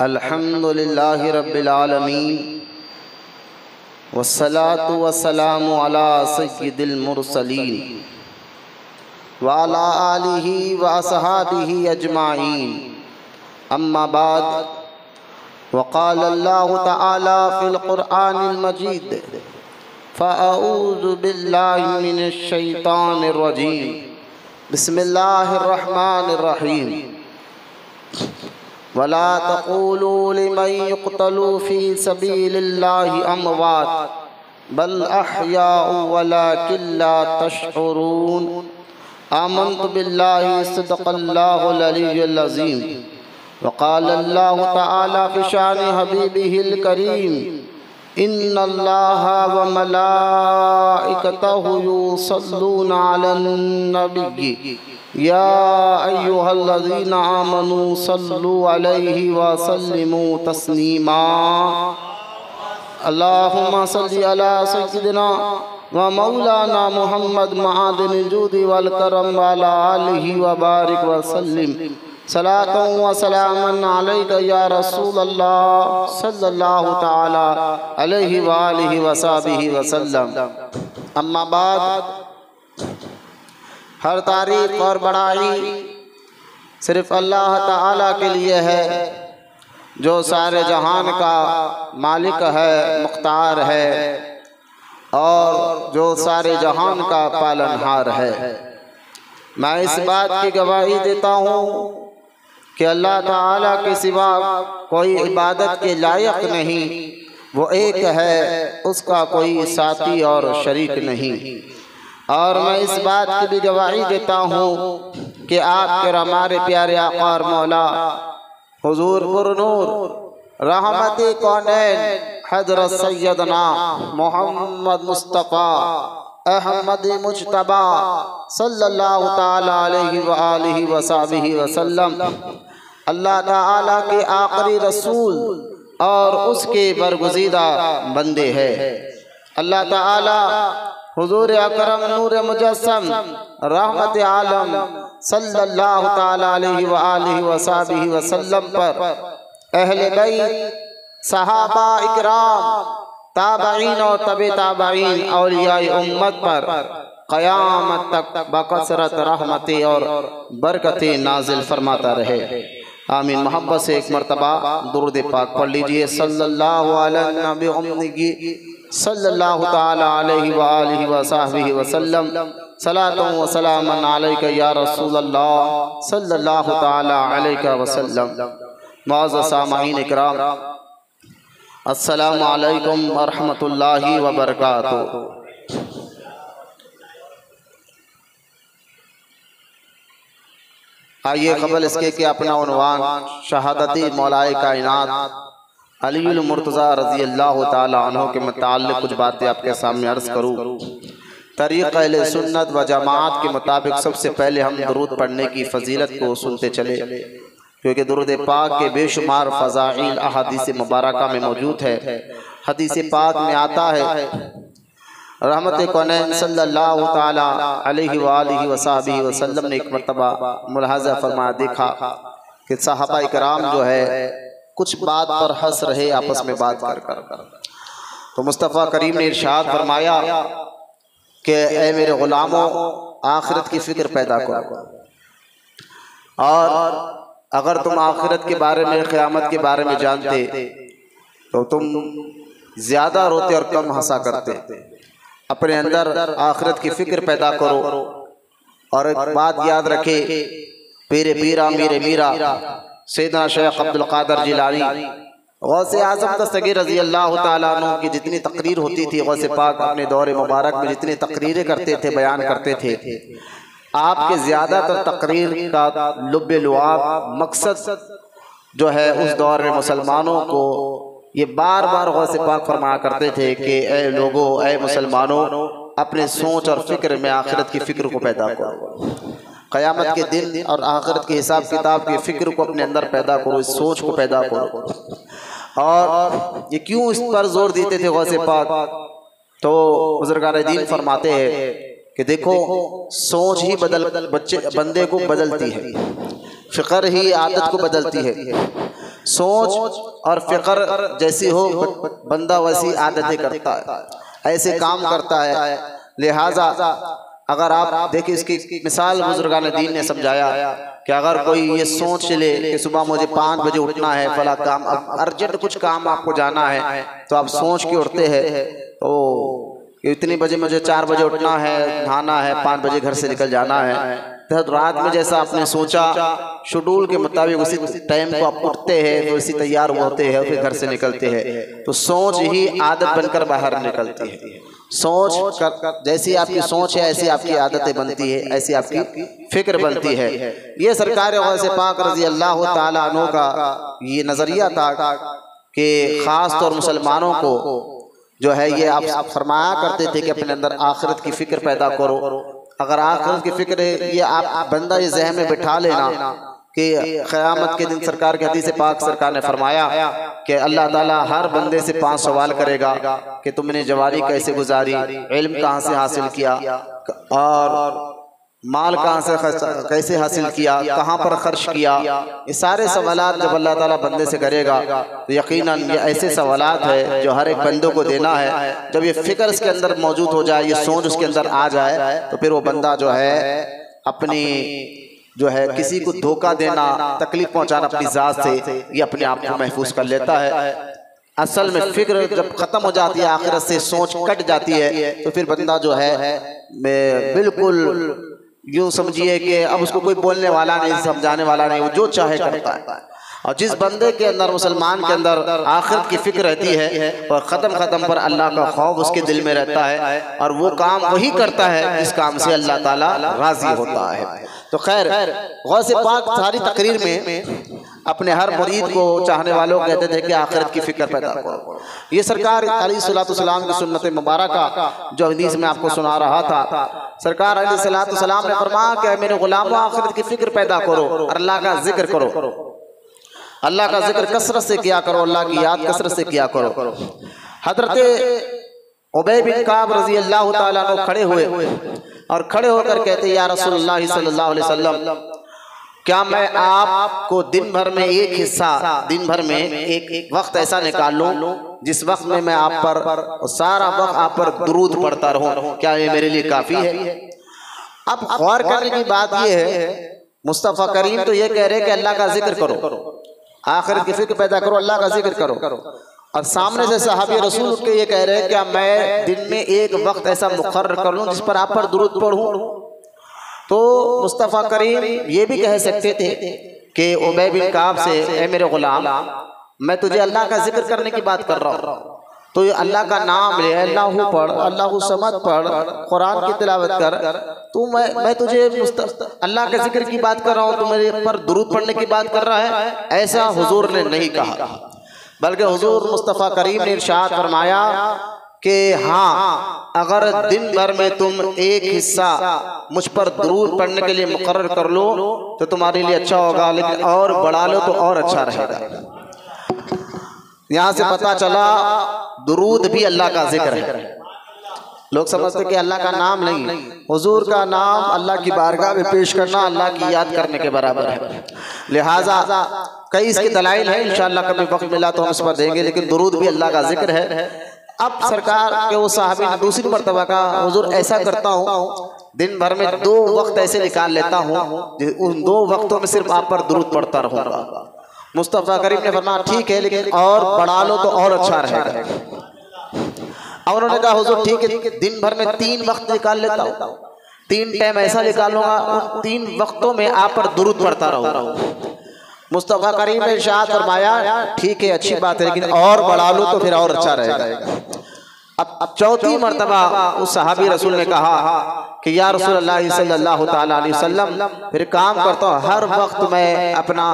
अल्हम्दुलिल्लाहि रब्बिल आलमीन वस्सलातु वस्सलामु अला सय्यिदिल मुरसलीन व अला आलिहि व अस्हाबिहि अजमाइन अम्मा बाद वक़ाल अल्लाहु तआला फ़िल क़ुरआनिल मजीद फ़अऊज़ु बिल्लाहि मिनश शैतानिर रजीम बिस्मिल्लाहिर रहमानिर रहीम वला तक़ूलू लिमन युक़्तलू फ़ी सबीलिल्लाहि अमवात बल अहयाउ वलाकिन ला तशऊरून आमन्तु बिल्लाहि सदक़ल्लाहुल अलियुल अज़ीम वक़ाल अल्लाहु तआला फ़िशान हबीबिहिल करीम इन्नल्लाहा व मलाइकतहु युसल्लूना अलन नबिय्यि या अय्युहल्लज़ीना आमनू सल्लू अलैहि व सल्लिमू तस्लीमा अल्लाहुम्मा सल्लि अला सय्यिदिना व मौलाना मुहम्मद मआदिनिल जूदि वल करम व अला आलिहि व बारिक व सल्लिम सलातन व सलामन अलैका या रसूलल्लाह सल्लल्लाहु तआला अलैहि व आलिहि व सहबिहि व सल्लम। अम्मा बाद, हर तारीफ़ और बड़ाई सिर्फ़ अल्लाह ताला के लिए है जो सारे जहान का मालिक है, मुख्तार है और जो सारे जहान का पालनहार है। मैं इस बात की गवाही देता हूँ कि अल्लाह ताला के सिवा कोई इबादत के लायक नहीं, वो एक है, उसका कोई साथी और शरीक नहीं। और मैं इस बात की भी गवाही देता हूँ कि आपके हमारे प्यारे आका और मौला हुजूर पुरनूर रहमते कौनैन हज़रत सैयदना मोहम्मद मुस्तफ़ा अहमद मुज्तबा सल्लल्लाहु ताला अलैहि व आलिहि व सहबिहि व सल्लम अल्लाह ताला के आखिरी रसूल और उसके बरगुज़ीदा बंदे हैं। अल्लाह ताला हुजूर अकरम नूर मुजस्सम रहमत आलम सल्लल्लाहु ताला अलैहि व आलिहि व सहबिहि व सल्लम पर अहले बैत, सहाबा इकराम, ताबईन और तबे ताबईन औलियाए उम्मत पर क़यामत तक बकसरत रहमतें और बरकतें नाजिल फरमाता रहे। आमीन। मोहब्बत से एक मरतबा दुरूद पाक पढ़ लीजिए। सल्लल्लाहु अला नबी उम्मी सल्लल्लाहु ताला अलैहि व आलिहि व सहबिहि व सल्लम सलातन व सलामन अलैका या रसूलल्लाह सल्लल्लाहु ताला अलैका व सल्लम। मुअज़्ज़ज़ सामईन इकराम, अस्सलामु अलैकुम व रहमतुल्लाहि व बरकातुहू। आइए क़बल इसके कि अपना उन्वान शहादती मौलाए कायनात अलीउल मुर्तज़ा रज़ी अल्लाह ताला अन्हु के मुताल्लिक़ कुछ बातें आपके सामने अर्ज़ करूँ। तरीक़ अहले सुन्नत व जमात के मुताबिक सबसे पहले हम दुरूद पढ़ने की फजीलत को सुनते चले, क्योंकि दुरूद पाक के बेशुमार फ़ज़ाइल अहादीस मुबारका में मौजूद है। हदीस पाक में आता है रहमत कौनैन सल्लल्लाहु ताला अलैहि व आलिहि व सहबिहि व सल्लम ने एक मरतबा मुलाहज़ा फरमाया, देखा कि सहाबा इकराम जो है कुछ बात पर हंस रहे, आपस में बात कर कर। तो मुस्तफ़ा करीम ने इरशाद फरमाया कि ए मेरे ग़ुलामों, आखिरत की फ़िक्र पैदा करो, और अगर तुम आखिरत के बारे में, क़यामत के बारे में जानते तो तुम ज़्यादा रोते और कम हंसा करते। अपने अंदर आखिरत की फ़िक्र पैदा करो। और एक बात याद रखे, पीरे पीरा मीरे मीरा सैयदना शेख अब्दुल क़ादिर जिलानी गौसे आज़म दस्तगीर रज़ी अल्लाह ताला अन्हु की जितनी तकरीर होती थी, गौसे पाक अपने दौरे मुबारक में जितनी तकरीरें करते थे, बयान करते थे, आपके ज़्यादातर तकरीर का लुब्बे लुआब मकसद जो है उस दौर में मुसलमानों को ये बार बार गौसे पाक फरमाया करते थे कि ए लोगो, ए मुसलमानों, अपने सोच और फिक्र में आखिरत की फ़िक्र को पैदा करो। क़यामत के दिन और आखिरत के हिसाब किताब की फ़िक्र को अपने अंदर पैदा करो, इस सोच को पैदा करो। और ये क्यों इस पर जोर देते थे गौसे पाक? तो बुज़ुर्गान दीन फरमाते हैं कि देखो, सोच ही बंदे को बदलती है, फ़िक्र ही आदत को बदलती है। सोच और फिक्र जैसी हो बंदा वैसी आदतें करता है, ऐसे काम करता है। लिहाजा अगर आप देखिए, इसकी मिसाल बुजुर्गान दीन ने समझाया कि अगर कोई ये सोच ले कि सुबह मुझे 5 बजे उठना है, फला काम अर्जेंट कुछ काम आपको जाना है, तो आप सोच के उठते हैं तो इतने बजे मुझे 4 बजे उठना है, नहाना है, 5 बजे घर से निकल जाना है। तो रात में जैसा आपने सोचा शेड्यूल के मुताबिक उसी टाइम को आप उठते हैं, तो उसी तैयार होते हैं, फिर घर से निकलते हैं। तो सोच ही आदत बनकर बाहर निकलती है। सोच जैसी आपकी सोच है ऐसी आपकी आदतें बनती है, ऐसी आपकी फिक्र बनती है। ये सरकार गौसे पाक रजी अल्लाह ताला अन्हु का ये नजरिया था कि खास तौर मुसलमानों को जो है ये आप फरमाया करते थे कि अपने अंदर आखिरत की फिक्र पैदा करो। अगर आखिरत की फिक्र है ये आप बंदा ये जहन में बिठा लेना कि क़यामत के दिन सरकार के हदीस पाक सरकार ने फरमाया कि अल्लाह ताला हर बंदे से 5 सवाल करेगा कि तुमने जवानी कैसे गुजारी, इल्म कहाँ से हासिल किया, और माल कहाँ से कैसे हासिल किया, कहाँ पर खर्च किया। ये सारे सवालात जब अल्लाह ताला बंदे से करेगा तो यकीनन ये ऐसे सवालात है जो हर एक बंदे को देना है। जब ये फिक्र इसके अंदर मौजूद हो जाए, ये सोच उसके अंदर आ जाए, तो फिर वो बंदा जो है अपनी जो है किसी को धोखा देना, तकलीफ पहुंचाना अपनी जात से, ये अपने आप को महफूज कर लेता है। असल में फिक्र जब खत्म हो जाती है, आखिरत से सोच कट जाती है, तो फिर बंदा जो है बिल्कुल यूँ समझिए कि अब उसको कोई बोलने वाला नहीं, समझाने वाला नहीं, वो जो चाहे करता है। और जिस बंदे के अंदर, मुसलमान के अंदर आखिरत की फिक्र रहती है और ख़त्म पर अल्लाह का खौफ उसके दिल में रहता है, और वो काम वही करता है जिस काम से अल्लाह ताला राज़ी होता है। तो खैर गौसे पाक सारी तकरीर में अपने हर मुरीद को, चाहने वालों को कहते थे कि आखिरत की फिक्र पैदा करो। ये सरकार अलैहिस्सलाम की सुन्नत मुबारका जो हदीस में आपको सुना रहा था, सरकार अलैहिस्सलाम ने फरमाया कि मेरे गुलामों आखिरत की फिक्र पैदा करो और अल्लाह का जिक्र करो, अल्लाह का जिक्र कसरत से किया करो, अल्लाह की याद कसरत से किया करो। हजरत उबय बिन काब रजी अल्लाह ताला अन्हु खड़े हुए और खड़े होकर कहते, या रसूलुल्लाह सल्लल्लाहु अलैहि वसल्लम, क्या मैं आपको दिन भर में एक हिस्सा, दिन भर में एक वक्त ऐसा निकाल लूं जिस वक्त में मैं आप पर सारा वक्त आप पर दुरूद पढ़ता रहूं, क्या ये मेरे लिए काफी है? अब गौर करने की बात यह है, मुस्तफ़ा करीम तो ये कह रहे हैं कि अल्लाह का जिक्र करो, आखिरत की फिक्र पैदा करो, अल्लाह का जिक्र करो, और सामने से सहाबी रसूल के ये कह रहे हैं क्या मैं दिन में एक वक्त ऐसा मुकर्रर कर लूं जिस पर आप पर दुरूद पढ़ूं। तो मुस्तफ़ा करीम ये भी कह सकते थे कि उबय बिन काब से, ए मेरे गुलाम, मैं तुझे अल्लाह का जिक्र करने की बात कर रहा हूँ, तो ये अल्लाह का नाम ले, अल्लाहू पढ़, अल्लाहू समद पढ़, कुरान की तिलावत कर। तो मैं तुझे अल्लाह के जिक्र की बात कर रहा हूँ, तो मेरे पर दुरूद पढ़ने की बात कर रहा है, ऐसा हुजूर ने नहीं कहा, बल्कि हुजूर मुस्तफ़ा करीम ने इरशाद फरमाया कि हाँ, अगर दिन भर में तुम एक हिस्सा मुझ पर दुरूद पढ़ने के लिए मुकर्रर कर लो तो तुम्हारे लिए अच्छा होगा, लेकिन और बढ़ा लो तो और अच्छा रहेगा। यहाँ से पता चला दुरूद भी अल्लाह का जिक्र है। लोग समझते कि अल्लाह का नाम नहीं, हुजूर का नाम अल्लाह की बारगाह में पेश करना अल्लाह की याद करने के बराबर है। लिहाजा कई इसके दलाइल है, इंशाअल्लाह कभी वक्त मिला तो हम इस पर देंगे, लेकिन दुरूद भी अल्लाह का जिक्र है। अब सरकार के वो साहबी ने दूसरी मर्तबा का, हुजूर ऐसा करता हूँ दिन भर में 2 वक्त ऐसे निकाल लेता हूँ, उन 2 वक्तों में सिर्फ आप पर दुरूद पढ़ता रहूँगा। मुस्तफ़ा करीम ने फरमाया ठीक है, लेकिन और बढ़ा लो तो और अच्छा रहेगा। और उन्होंने कहा हुजूर ठीक है, दिन भर में 3 वक्त निकाल लेता हूँ, 3 टाइम ऐसा निकालूंगा, उन 3 वक्तों में आप पर दुरूद पढ़ता रहूँगा। मुस्तफ़ा करीम ने इरशाद फरमाया ठीक है, अच्छी बात है, लेकिन और बढ़ा लो तो फिर और अच्छा रहेगा। अब चौथी मर्तबा उस सहाबी रसूल ने कहा कि या रसूलल्लाह सल्लल्लाहु ताला अलैहि वसल्लम, फिर काम करता हूँ हर वक्त मैं अपना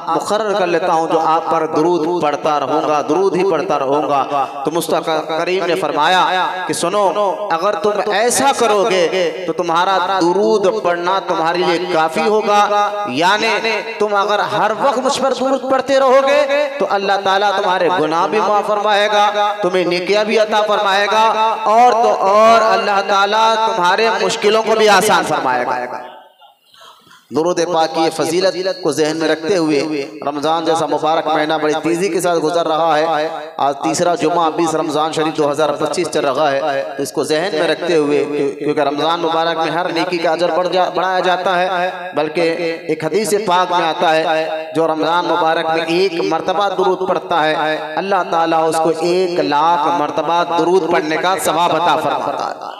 मुकर्रर कर लेता हूँ जो आप पर दुरूद पढ़ता रहूँगा, दुरूद ही पढ़ता रहूँगा। तो मुस्तफ़ा करीम ने फरमाया कि सुनो, अगर तुम ऐसा करोगे तो तुम्हारा दुरूद पढ़ना तुम्हारे लिए काफ़ी होगा, यानी तुम अगर हर वक्त मुझ पर दुरूद पढ़ते रहोगे तो अल्लाह ताला तुम्हारे गुनाह भी माफ़ फरमाएगा, तुम्हें नेकियां भी अता फरमाएगा, और तो और अल्लाह ताला तुम्हारे मुश्किलों को भी आसान फरमाएगा। दुरूद पाक की फजीलत को जहन में रखते हुए रमज़ान जैसा मुबारक महीना बड़ी तेज़ी के साथ गुजर रहा है। आज तीसरा जुमा 20 रमज़ान शरीफ 2025 चल रहा है। तो इसको जहन में रखते हुए, क्योंकि रमज़ान मुबारक में हर नेकी का अजर बढ़ाया जाता है, बल्कि एक हदीस पाक में आता है जो रमज़ान मुबारक में 1 मरतबा दुरूद पढ़ता है, अल्लाह ताला उसको 1 लाख मरतबा दुरूद पढ़ने का सवाब अता फरमाता है।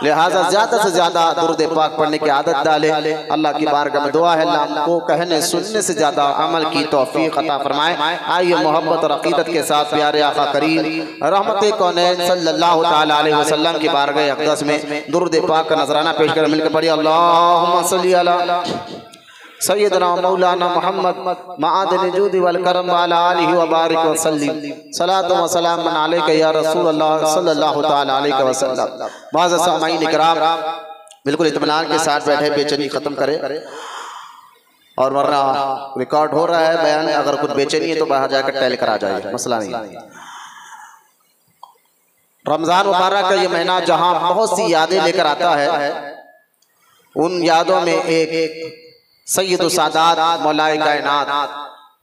लिहाजा ज़्यादा से ज़्यादा दुरूद पाक पढ़ने की आदत डाले। अल्लाह की बारगाह में दुआ है अल्लाह हमको कहने सुनने से ज़्यादा अमल की तौफीक अता फरमाए। आइए मोहब्बत और अक़ीदत के साथ प्यारे आका करीम रहमत कौनैन सल्लल्लाहु तआला अलैहि वसल्लम की बारगाह अक़दस में दुरूद पाक का नजराना पेश कर मिलकर पढ़िए। अल्लाहुम्मा सल्ली अला सय्यदना मौलाना मोहम्मद माअदिल जूद वल करम वाला आलिहि व बारिक व सल्लिम सलातु व सलाम अलैका या रसूल अल्लाह सल्लल्लाहु तआला अलैहि वसल्लम। बाज़ सामाईन इकराम, बिल्कुल इत्मीनान के साथ बैठे, बेचैनी ख़त्म करें, और वरना रिकॉर्ड हो रहा है बयान, अगर कुछ बेचैनी है तो बाहर जाकर टहल कर आ जाए, मसला नहीं। रमज़ान मुबारक का ये महीना जहाँ बहुत सी यादें लेकर आता है, उन यादों में एक सैयद सादात मौलाए कायनात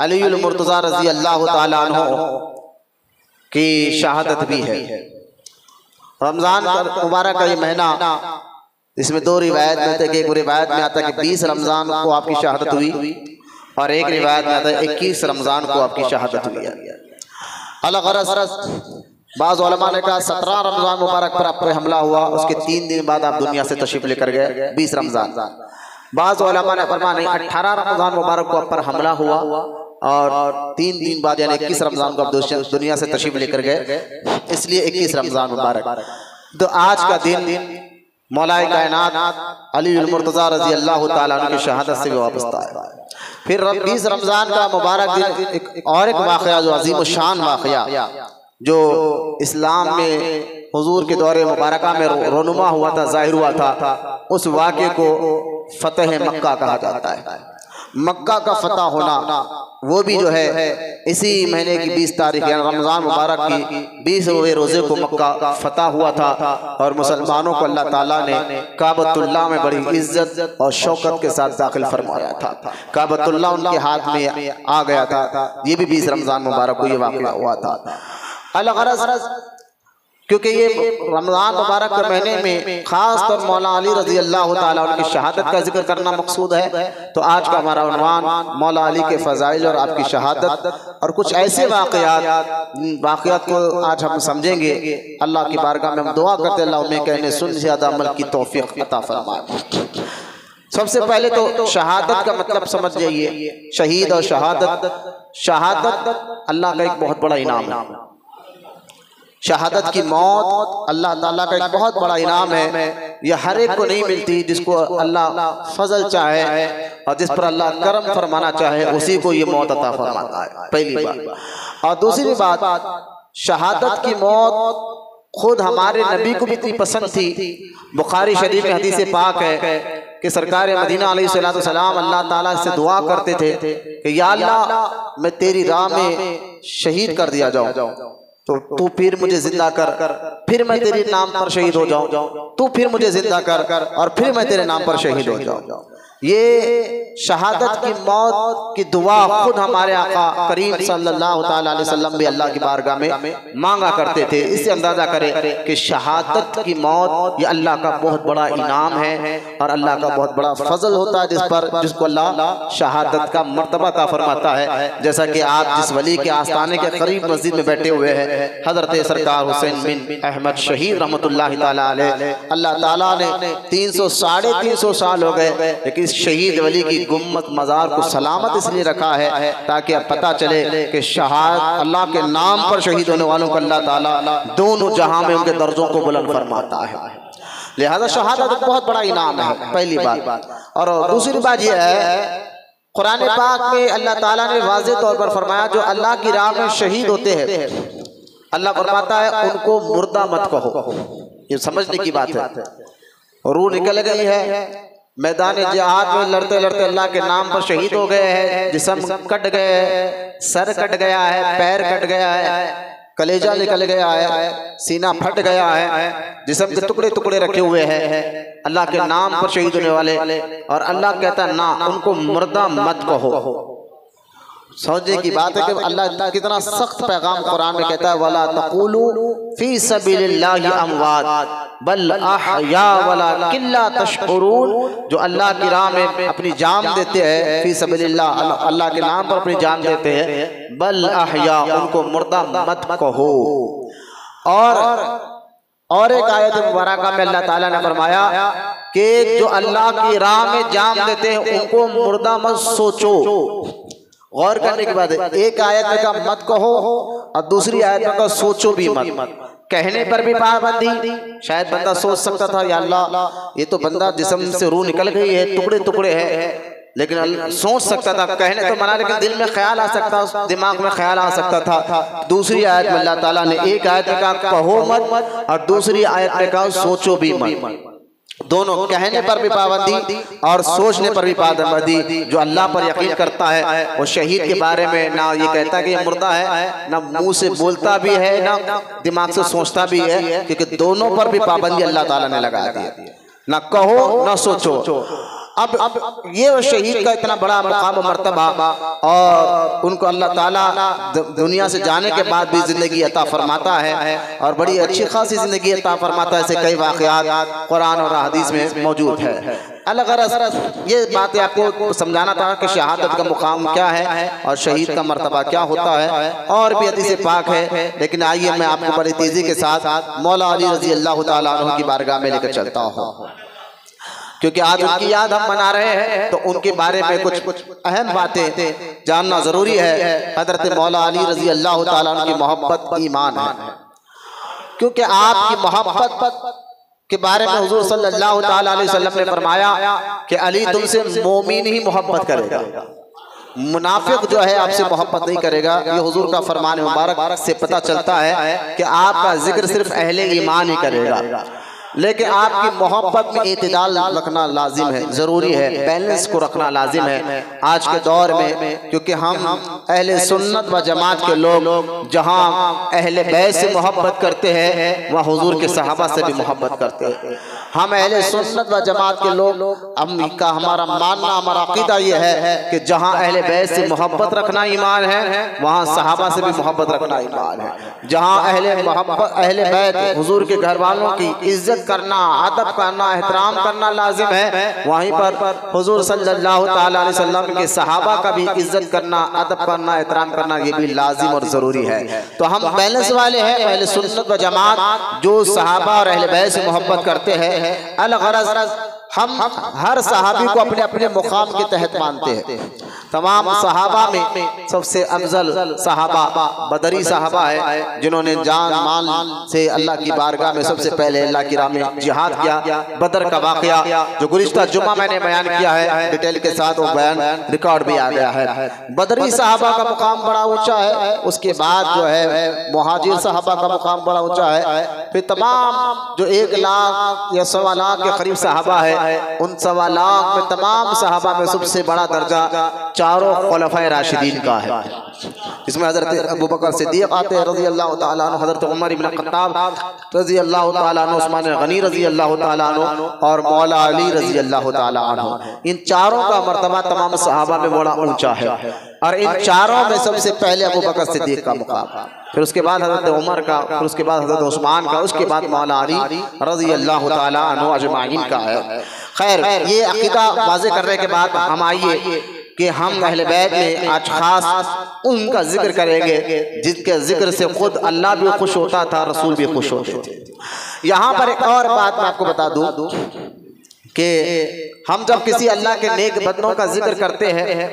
अलीउल मुर्तज़ा रज़ी अल्लाह ताला अन्हु की शहादत भी है। रमज़ान मुबारक का ये महीना, इसमें 2 रिवायत में आता है कि एक रिवायत में आता है कि 20 रमज़ान को आपकी शहादत हुई, और एक रिवायत में आता है 21 रमज़ान को आपकी शहादत हुई है। अलग बाज़ उलमा ने कहा 17 रमज़ान मुबारक पर आप पे हमला हुआ, उसके 3 दिन बाद आप दुनिया से तशरीफ़ लेकर गए 20 रमज़ान। बाज़ उलमा ने फरमाया नहीं, 18 रमज़ान मुबारक को आप पर हमला हुआ और 3 दिन बाद यानी 21 रमज़ान को आप दुनिया से तशरीफ़ लेकर गए, इसलिए 21 रमज़ान मुबारक। तो आज का दिन मौलाए कायनात अलीउल मुर्तज़ा रज़ी अल्लाह ताला अन्हु की शहादत से वाबस्ता है। फिर 20 रमज़ान का मुबारक दिन एक वाक़या जो अज़ीम शान वाक़या, जो इस्लाम में हुजूर के दौरे मुबारका में रोनुमा हुआ था, जाहिर हुआ था, उस वाक़े को फ़तेह मक्का कहा जाता है। मक्का का फतह होना वो भी जो है इसी महीने की 20 तारीख यानी रमज़ान मुबारक की 20वें रोज़े को मक्का फतह हुआ था, और मुसलमानों को अल्लाह ताला ने काबतुल्लाह में बड़ी इज्जत और शौकत के साथ दाखिल फरमाया था। काबतुल्लाह उनके हाथ में आ गया था। ये भी 20 रमज़ान मुबारक को ये वाक़या हुआ था। अलगरज़ क्योंकि ये रमज़ान मुबारक के महीने में ख़ास तौर मौला अली रज़ी अल्लाह ताला उनकी शहादत का जिक्र करना मकसूद है, तो आज का हमारा उन्वान मौला अली के फ़ज़ाइल और आपकी शहादत और कुछ ऐसे वाक़यात को आज हम समझेंगे। अल्लाह की बारगाह में हम दुआ करते अल्लाह उन्हें कहने सुन ज़्यादा अमल की तौफ़ीक़ अता फरमाए। सबसे पहले तो शहादत का मतलब समझ जाइए। शहीद और शहादत अल्लाह का एक बहुत बड़ा इनाम है। शहादत की मौत अल्लाह ताला का एक बहुत बड़ा इनाम है। यह हर एक को नहीं मिलती, जिसको अल्लाह फजल चाहे और जिस पर अल्लाह करम फरमाना चाहे उसी को ये मौत अता फरमाता है, पहली बात। और दूसरी बात, शहादत की मौत खुद हमारे नबी को भी इतनी पसंद थी। बुखारी शरीफ में हदीस पाक है कि सरकार मदीना अलैहिस्सलाम अल्लाह ताला से दुआ करते थे कि या अल्लाह मैं तेरी राह में शहीद कर दिया जाऊं, तो तू फिर मुझे जिंदा कर, फिर मैं तेरे नाम पर शहीद हो जाऊं, तू फिर मुझे जिंदा कर और फिर मैं तेरे नाम पर शहीद हो जाऊं। ये शहादत की मौत की दुआ खुद हमारे आका करीम सल्लल्लाहु ताला अलैहि वसल्लम भी अल्लाह की बारगाह में मांगा करते थे। इससे अंदाजा करें कि शहादत की मौत ये अल्लाह का बहुत बड़ा इनाम है और अल्लाह का बहुत बड़ा फजल होता है जिसको अल्लाह शहादत का मर्तबा का फरमाता है। जैसा कि आप जिस वली के आस्थाने के करीब मस्जिद में बैठे हुए हैं, हजरत सरकार हुसैन बिन अहमद शहीद रहमतुल्लाहि ताला अलैह, अल्लाह ताला ने 300-350 साल हो गए, लेकिन शहीद वली की गुम्मत मज़ार को सलामत इसलिए रखा है ताकि अब पता चले कि शहादत अल्लाह के नाम पर शहीद होने वालों को अल्लाह ताला दोनों जहां में उनके दर्जों को बुलंद फरमाता है। लिहाजा शहादत एक बहुत बड़ा इनाम है, पहली बात। और दूसरी बात यह है, कुरान पाक में अल्लाह ताला ने वाज़ेह तौर पर फरमाया जो अल्लाह की राह में शहीद होते हैं, अल्लाह फरमाता है उनको मुर्दा मत कहो। ये समझने की बात है। रूह निकल गई है, मैदान जिहाद में लड़ते लड़ते अल्लाह के नाम पर शहीद हो गए हैं, जिस्म कट गए, सर कट गया है, पैर कट गया है, कलेजा निकल गया है, सीना फट गया है, जिस्म के टुकड़े टुकड़े रखे हुए हैं अल्लाह के नाम पर शहीद होने वाले, और अल्लाह कहता है ना, उनको मुर्दा मत कहो। सोचने की बात है कि अल्लाह कितना सख्त पैगाम कुरान में कहता है, वला तक़ूलू फी सबिलिल्लाहि अमवात बल अहया वलाकिन ला तशकुरून। जो अल्लाह की राह में अपनी जान देते हैं, फी सबिलिल्लाह, अल्लाह के नाम पर अपनी जान देते हैं, बल अहया, उनको मुर्दा मत कहो। और एक आयत मुबारका में अल्लाह ताला ने फरमाया कि जो अल्लाह की राह में जान देते हैं उनको मुर्दा मत सोचो। गौर करने की बात है, एक आयत में का मत कहो और दूसरी आयत में का सोचो भी मत। कहने पर भी पाबंदी। शायद बंदा सोच सकता था, या अल्लाह ये तो बंदा जिस्म से रूह निकल गई है, टुकड़े टुकड़े है, लेकिन सोच सकता था, कहने तो मना, लेकिन दिल में ख्याल आ सकता, दिमाग में ख्याल आ सकता था। दूसरी आयत में अल्लाह ताला ने एक आयत में कहा कहो मत और दूसरी आयत में कहा सोचो भी मत। दोनों, कहने पर भी पाबंदी और सोचने पर भी पाबंदी। जो अल्लाह पर यकीन करता है वो शहीद के बारे में ना ये कहता है कि ये मुर्दा है, ना मुंह से बोलता भी है, ना दिमाग से सोचता भी है, क्योंकि दोनों पर भी पाबंदी अल्लाह ताला ने लगा दी है। ना कहो ना सोचो। अब ये वो शहीद का इतना बड़ा मकाम मर्तबा, और उनको अल्लाह ताला दुनिया से जाने के बाद भी जिंदगी अता फरमाता है, और बड़ी अच्छी खासी जिंदगी अता फरमाता है। ऐसे कई वाक़यात कुरान और हदीस में मौजूद है। अलग ये बातें आपको समझाना था कि शहादत का मुकाम क्या है और शहीद का मर्तबा क्या होता है, और भी हदीस पाक है। लेकिन आइए मैं आपको बड़ी तेजी के साथ मौला अली रज़ी अल्लाह ताला अन्हु की बारगाह में लेकर चलता हूँ, क्योंकि आज उनकी याद हम मना रहे हैं, तो उनके बारे में कुछ अहम बातें जानना जरूरी है। हजरत मौला अली रज़ी अल्लाह ताला अन्हु की मोहब्बत ईमान है, क्योंकि आपकी मोहब्बत के बारे में हुजूर सल्लल्लाहु ताला अलैहि वसल्लम ने फरमाया कि अली तुमसे मोमिन ही मोहब्बत करेगा, मुनाफिक जो है आपसे मोहब्बत नहीं करेगा। ये हुजूर का फरमान मुबारक से पता चलता है कि आपका जिक्र सिर्फ अहले ईमान ही करेगा। लेकिन आपकी मोहब्बत में इत्तिदाल रखना लाजिम है, जरूरी है, बैलेंस को रखना लाजिम है आज के दौर में, क्योंकि हम अहले सुन्नत व जमात के लोग जहां अहले बैत से मोहब्बत करते हैं वह हुजूर के सहाबा से भी मोहब्बत करते हैं। हम अहले सुन्नत व जमात के लोग, हमारा मानना, हमारा अकीदा ये है कि जहां अहले बैत से मोहब्बत रखना ईमान है, वहां सहाबा से भी मोहब्बत रखना ईमान है। जहां अहले बैत हुजूर के घर वालों की इज्जत करना, अदब करना, एहतराम करना लाजिम है, वहीं पर हुजूर सल्लल्लाहु ताला अलैहि वसल्लम के सहाबा का भी इज्जत करना, अदब करना, एहतराम करना ये भी लाजिम और जरूरी है। तो हम बैलेंस वाले हैं, अहले सुन्नत व जमात जो सहाबा और अहले बैत से मोहब्बत करते हैं। अलगरज हम हर सहाबी को अपने अपने मुकाम के तहत मानते हैं। तमाम सहाबा में सबसे अफजल सहाबा बदरी सहाबा है, जिन्होंने जान माल से अल्लाह की बारगाह में सबसे पहले अल्लाह की राह में जिहाद किया। बदर का वाक़या जो गुज़िश्ता जुम्मा मैंने बयान किया है डिटेल के साथ, वो बयान रिकॉर्ड भी आ गया है। बदरी सहाबा का मुकाम बड़ा ऊंचा है। उसके बाद जो है मुहाजिर सहाबा का मुकाम बड़ा ऊंचा है। फिर तमाम जो 1 लाख या 1.25 लाख के करीब सहाबा है, उन 1.25 लाख में तमाम सहाबा में सबसे बड़ा दर्जा चारों खुलफाए राशिदीन का है। इसमें हजरत अबू बकर सिद्दीक आते हैं रज़ी अल्लाह तआला अन्हु, हजरत उमर इब्न खत्ताब रज़ी अल्लाह तआला अन्हु, उस्मान गनी रज़ी अल्लाह तआला अन्हु और मौला अली रज़ी अल्लाह तआला अन्हु। इन चारों का मर्तबा तमाम सहाबा में बड़ा ऊंचा है, और इन चारों में सबसे पहले अबू बकर सिद्दीक का मुकाम, फिर उसके बाद हजरत उमर का, फिर उसके बाद हजरत उस्मान का, उसके बाद मौला अली रज़ी अल्लाह तआला अन्हु अजमाइन का है। खैर, ये अकीदा वाज़े करने के बाद हम आइए कि हम अहले बैत में आज खास उनका जिक्र करेंगे जिसके जिक्र से खुद अल्लाह भी खुश होता था, रसूल भी खुश होते थे। यहाँ पर एक और बात मैं आपको बता दूं कि हम जब किसी अल्लाह के नेक बंदों का जिक्र करते हैं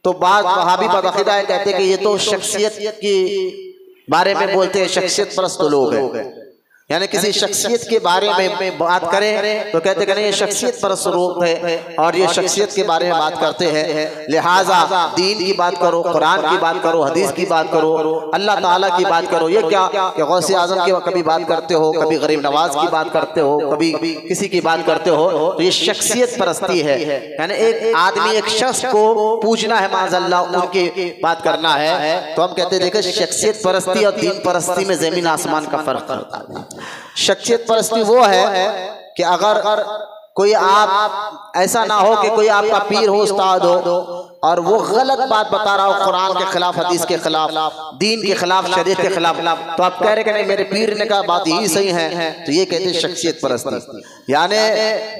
तो बात वहाबी बदअक़ीदा कहते हैं कि ये तो शख्सियत के बारे में बोलते हैं, शख्सियत परस्त लोग हैं। यानी किसी शख्सियत के बारे में बात करें तो कहते हैं ये शख्सियत पर स्वरूप है और ये शख्सियत के बारे में बात करते हैं, लिहाजा दीन की बात करो, कुरान की बात करो, हदीस की बात करो, अल्लाह ताला की बात करो। ये क्या कि गौसे आजम की कभी बात करते हो, कभी गरीब नवाज की बात करते हो, कभी किसी की बात करते हो, तो ये शख्सियत परस्ती है। यानी एक आदमी एक शख्स को पूछना है, माज़अल्लाह उनकी बात करना है, तो हम कहते हैं देखो शख्सियत परस्ती और दीन परस्ती में जमीन आसमान का फर्क होता है। शख्सियत परस्ती वो है कि अगर कोई आप ऐसा ना हो कि कोई आपका पीर हो, उस्ताद हो और वो गलत बात बता रहा हो, कुरान के खिलाफ, हदीस के खिलाफ, दीन के खिलाफ, शरीयत के खिलाफ, तो आप कह रहे कि नहीं मेरे पीर ने कहा बात यही सही है, तो ये कहते हैं शख्सियत परस्ती। यानी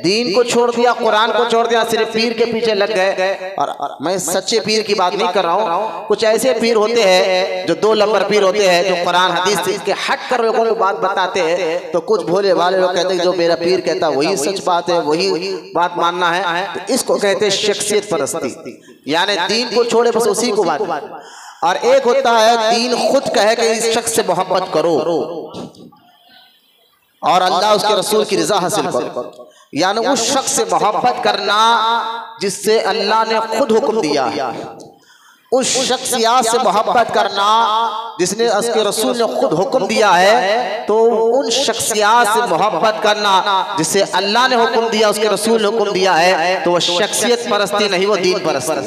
दीन को छोड़ दिया, कुरान को छोड़ दिया, सिर्फ पीर के पीछे लग गए। और मैं सच्चे पीर की बात नहीं कर रहा हूँ, कुछ ऐसे पीर होते हैं जो 2 नंबर पीर होते हैं, जो कुरान हदीस के हट कर लोगों को बात बताते हैं। तो कुछ भोले वाले लोग कहते हैं जो मेरा पीर कहता है वही सच बात है, वही बात मानना है, तो इसको कहते हैं शख्सियत परस्ती। यानी दीन को छोड़े बस उसी को बात। और एक होता है दीन खुद कहे कि इस शख्स से मोहब्बत करो और अल्लाह उसके रसूल की रजा हासिल करो, यानी उस शख्स से मोहब्बत करना जिससे अल्लाह ने खुद हुक्म दिया है, उस शख्सियत से मोहब्बत करना जिसने उसके रसूल ने खुद हुक्म दिया है। तो उन शख्सियत से मोहब्बत करना जिसे अल्लाह ने हुक्म दिया, उसके रसूल ने हुक्म दिया है, तो वह शख्सियत परस्ती नहीं, वो दीन परस्ती।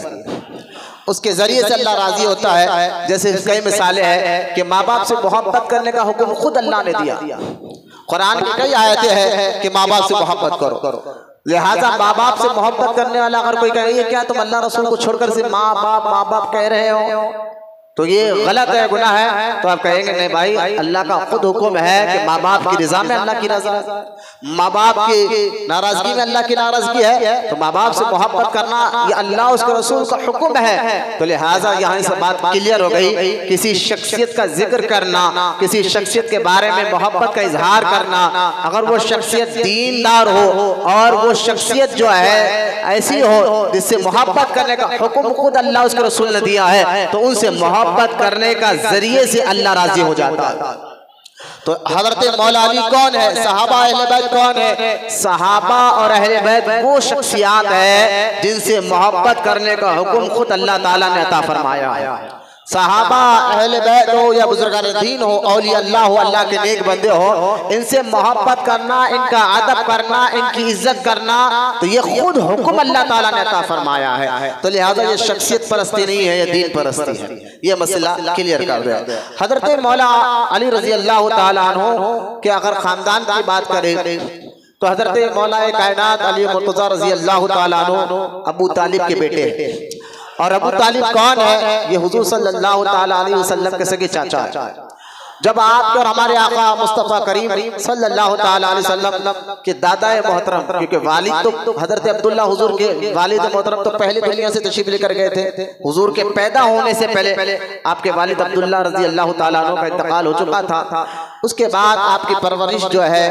उसके जरिए से अल्लाह राजी होता है। जैसे कई मिसालें हैं कि माँ बाप से मोहब्बत करने का हुक्म खुद अल्लाह ने दिया। कुरान की कई आयतें हैं कि माँ बाप से मोहब्बत करो, लिहाजा माँ बाप से मोहब्बत करने वाला अगर कोई कहे ये क्या तुम अल्लाह रसूल को छोड़कर सिर्फ माँ बाप कह रहे हो, तो ये गलत है, गुनाह है। तो आप कहेंगे नहीं भाई, अल्लाह का खुद हुक्म है कि माँ बाप की रजा में अल्लाह की रजा, माँ बाप की नाराजगी में अल्लाह की नाराजगी है, तो माँ बाप से मोहब्बत करना ये अल्लाह उसके रसूल का हुक्म है। तो लिहाजा यहाँ से बात क्लियर हो गई। किसी शख्सियत का जिक्र करना, किसी शख्सियत के बारे में मोहब्बत का इजहार करना, अगर वो शख्सियत दीनदार हो और वो शख्सियत जो है ऐसी हो जिससे मोहब्बत करने का हुक्म खुद अल्लाह उसके रसूल ने दिया है, तो उनसे मोहब्बत करने का जरिए से अल्लाह राजी हो जाता है। तो हजरत मौला अली कौन है? सहाबा अहले बैत कौन है? सहाबा और अहले बैत वो शख्सियत है जिनसे मोहब्बत करने का हुक्म खुद अल्लाह ताला ने अता फरमाया है। सहाबा अहले बैत हो या बुजुर्गान दीन हो, औलिया अल्लाह हो, अल्लाह के नेक बंदे हो, इनसे मोहब्बत करना, इनका अदब करना, इनकी इज्जत करना, तो ये खुद हुक्म अल्लाह ताला ने अता फरमाया है। तो लिहाजा ये शख्सियत परस्ती नहीं है, ये दीन परस्ती है। ये मसला क्लियर कर दिया। हजरत मौला अली रजी अल्लाह ताला अन्हु के अगर खानदान की बात करें तो हजरत मौला कायनात अली मुर्तजा रजी अल्लाह ताला अन्हु अबू तालिब के बेटे हैं। और अबू तालिब कौन है? ये हुजूर सल्लल्लाहु ताला अलैहि वसल्लम के सगे चाचा है। जब आपके और हमारे आका मुस्तफ़ा करीम सल्लल्लाहु ताला अलैहि वसल्लम के दादा मोहतरम, क्योंकि वालिद तो हजरत अब्दुल्ला हुजूर के वालिद मोहतरम तो पहले दुनिया से तशरीफ लेकर गए थे। हुजूर के पैदा होने से पहले आपके वालिद अब्दुल्ला रजी अल्लाह ताला अन्हु का इंतकाल हो चुका था। उसके बाद आपकी परवरिश जो है,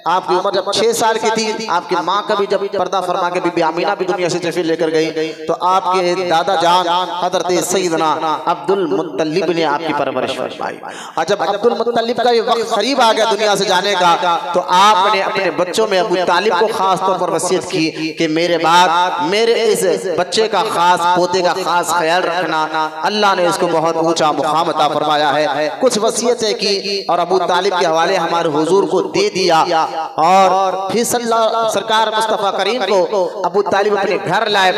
आपकी उम्र जब 6 साल की थी, आपकी माँ का भी जब पर्दा फरमा के बीबी आमीना भी दुनिया से तशरीफ लेकर गई, तो आपके दादा जान हजरत सैयदना अब्दुल मुत्तलिब ने आपकी परवरिश फरमाई। और जब अब्दुल मुत्तलिब का ये वक्त करीब आ गया दुनिया से जाने का, तो आपने अपने बच्चों में अबू तालिब को खास तौर पर वसीयत की कि मेरे बाद मेरे इस बच्चे का खास, पोते का खास ख्याल रखना। अल्लाह ने इसको बहुत ऊंचा मुकाम अता फरमाया है। कुछ वसीयतें की और अबू तालिब के हवाले हमारे हुजूर को दे दिया। और फिर सरकार मुस्तफ़ा करीम को अबू तालिब अपने घर लाए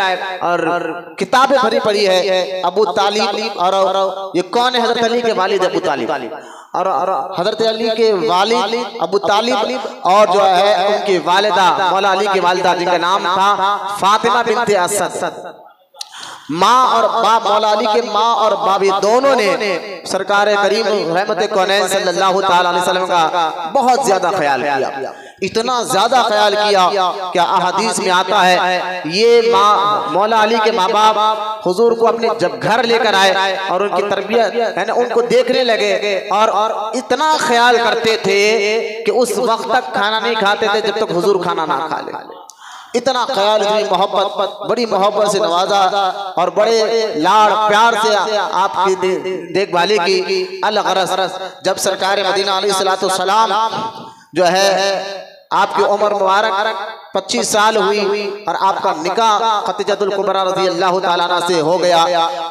और किताबें भरी पड़ी है अबू तालिब। और ये कौन है? हजरत अली के वालिद अबू तालिब। और हजरत अली के वालिद अबू तालिब और जो है उनकी वालिदा मौला अली की वालिदा जिनका नाम था फातिमा बिन्ते असद। माँ और बाप, मौला अली के माँ और बाप, ये दोनों ने सरकार करीम रहमत कौनैन सल्लल्लाहु ताला अलैहि वसल्लम का बहुत ज्यादा ख्याल किया। इतना ज्यादा ख्याल किया क्या अहादीस में आता है, ये माँ मौला अली के माँ बाप हुजूर को अपने जब घर लेकर आए और उनकी तरबियत है ना, उनको देखने लगे और इतना ख्याल करते थे कि उस वक्त तक खाना नहीं खाते थे जब तक हुजूर खाना ना खा ले। इतना ख्याल, इतनी मोहब्बत, बड़ी मोहब्बत से नवाजा और बड़े लाड़ प्यार से आपकी देखभाली की। अल-गरज जब सरकार मदीना अलैहिस्सलातु वस्सलाम जो है आपकी उम्र मुबारक 25 साल हुई और आपका निकाह खदीजतुल कुबरा रज़ी अल्लाह ताला अन्हा से हो गया।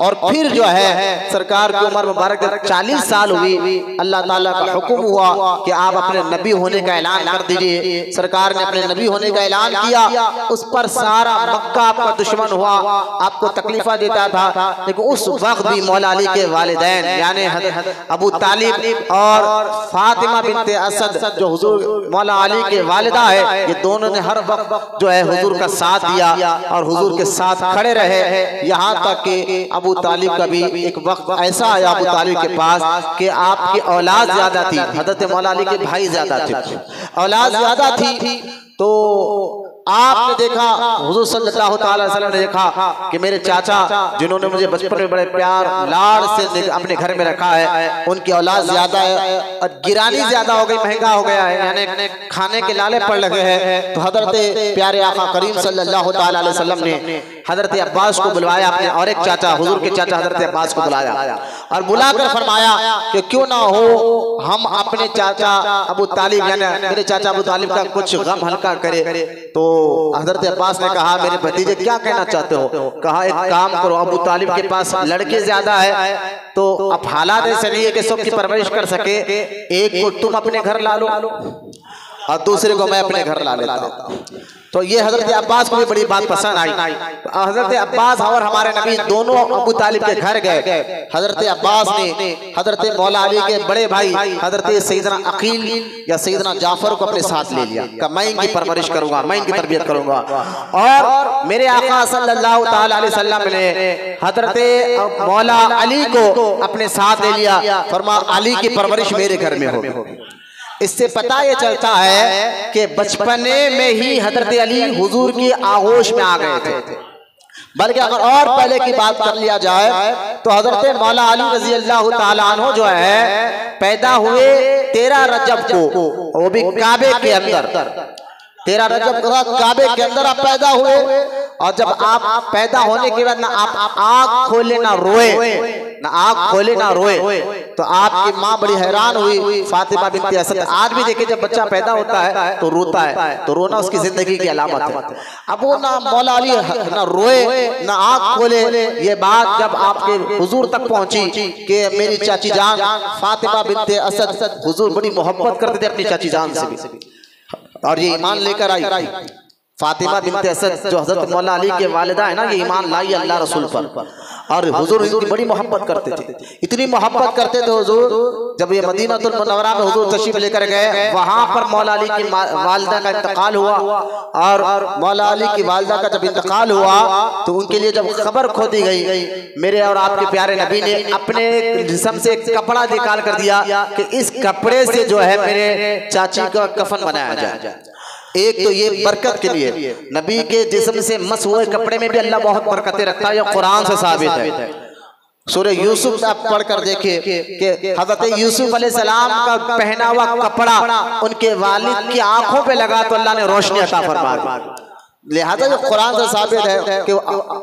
और फिर जो है सरकार की उम्र मुबारक 40 साल हुई, अल्लाह ताला का हुक्म हुआ कि आप अपने नबी होने का ऐलान कर दीजिए। सरकार ने अपने नबी होने का ऐलान किया। उस पर सारा मक्का आपका दुश्मन हुआ, आपको तकलीफा देता था। लेकिन उस वक्त भी मौला अली के वालिदैन यानी अबू तालिब और फातिमा बिनते असद जो हुजूर मौला अली के वालिदा है, ये दोनों ने हर वक्त जो है हुजूर का साथ दिया और हुजूर के साथ खड़े रहे। यहाँ तक कि अबू तालिब का भी एक वक्त ऐसा आया अबू तालिब के पास कि आपकी औलाद ज्यादा थी, हजरत मौला अली के भाई ज्यादा थे, औलाद ज्यादा थी। तो आपने देखा, हुजूर सल्लल्लाहु अलैहि वसल्लम ने देखा कि मेरे चाचा जिन्होंने मुझे बचपन में बड़े प्यार लाड़ से अपने घर में रखा है, उनकी औलाद ज्यादा है और गिरानी ज्यादा हो गई, महंगा हो गया है, यानी खाने के लाले पड़ लगे हैं। तो हजरत प्यारे आका करीम सल्लल्लाहु अलैहि वसल्लम ने हजरत अब्बास को बुलवाया, अपने और एक चाचा हुजूर के चाचा हजरत अब्बास को बुलाया और बुलाकर फरमाया कि क्यों ना हो हम अपने चाचा अबू तालिब यानी मेरे चाचा अबू तालिब का कुछ गम हल्का करे। तो हजरत अब्बास ने कहा मेरे भतीजे क्या कहना चाहते हो? कहा एक काम करो, अबू तालिब के पास लड़के ज्यादा है, तो अब हालात ऐसे नहीं है कि सबकी परवरिश कर सके, एक को तुम अपने घर ला लो और दूसरे को मैं अपने घर ला लेता हूँ। तो ये हजरत अब्बास को भी बड़ी बात पसंद आई। हजरत अब्बास और हमारे नबी दोनों अबू तालिब के घर गए। हजरत अब्बास ने हजरत मौला अली के बड़े भाई हजरत सैयदना अकील या सैयदना जाफर को अपने साथ ले लिया कि मैं इनकी परवरिश करूंगा, मैं इनकी तरबियत करूंगा। और मेरे आका सल्लल्लाहु अलैहि वसल्लम ने हजरत मौला अली को अपने साथ ले लिया, फरमा अली की परवरिश मेरे घर में होगी। इससे पता ये चलता है कि बचपने में ही हजरत अली हुजूर की आगोश में आ गए थे। बल्कि अगर और पहले की बात कर लिया जाए तो हजरत मौला अली रजी अल्लाह ताला अन्हु जो है पैदा हुए 13 रजब को, वो भी काबे के अंदर। 13 रजब को काबे के अंदर आप पैदा हुए। और जब आप पैदा होने के बाद ना आप आँख खोले ना रोए, ना आँख खोले ना रोए, तो आपकी माँ बड़ी हैरान हुई फातिमा बिनते असद। आज भी देखिए जब बच्चा पैदा होता है तो रोता है, तो रोना उसकी जिंदगी की अलामत है। अब वो ना मौला अली ना रोए ना आँख खोले, ये बात जब आपके हुजूर तक पहुंची कि मेरी चाची जान फातिमा बिनते असद, हुजूर बड़ी मोहब्बत करते थे अपनी चाची जान से भी, और ये ईमान लेकर आई। फातिमा बिनते असद जो हजरत मौला अली के वालिदा है ना, ये ईमान लाई अल्लाह रसूल पर, और हुजूर इनकी बड़ी मोहब्बत करते थे। इतनी मोहब्बत करते थे हुजूर, जब ये मदीनातुल मुनव्वरा में हुजूर तशरीफ लेकर गए, वहां पर मौला अली की वालिदा का इंतकाल हुआ। और मौला अली की वालिदा का जब इंतकाल हुआ तो उनके लिए जब खबर खो दी गई, मेरे और आपके प्यारे नबी ने अपने जिस्म से एक कपड़ा निकाल कर दिया कि इस कपड़े से जो है मेरे चाची का कफन बनाया जाए। एक तो ये बरकत के लिए, नबी के जिस्म से मस हुए कपड़े में भी अल्लाह बहुत बरकतें रखता है, ये कुरान से साबित है। सूरह यूसुफ आप पढ़कर देखिए कि हजरत यूसुफ अलैहिस्सलाम का पहना हुआ कपड़ा उनके वालिद की आंखों पे लगा तो अल्लाह ने रोशनी अता फरमा दी। लिहाजा जो कुरान से साबित है कि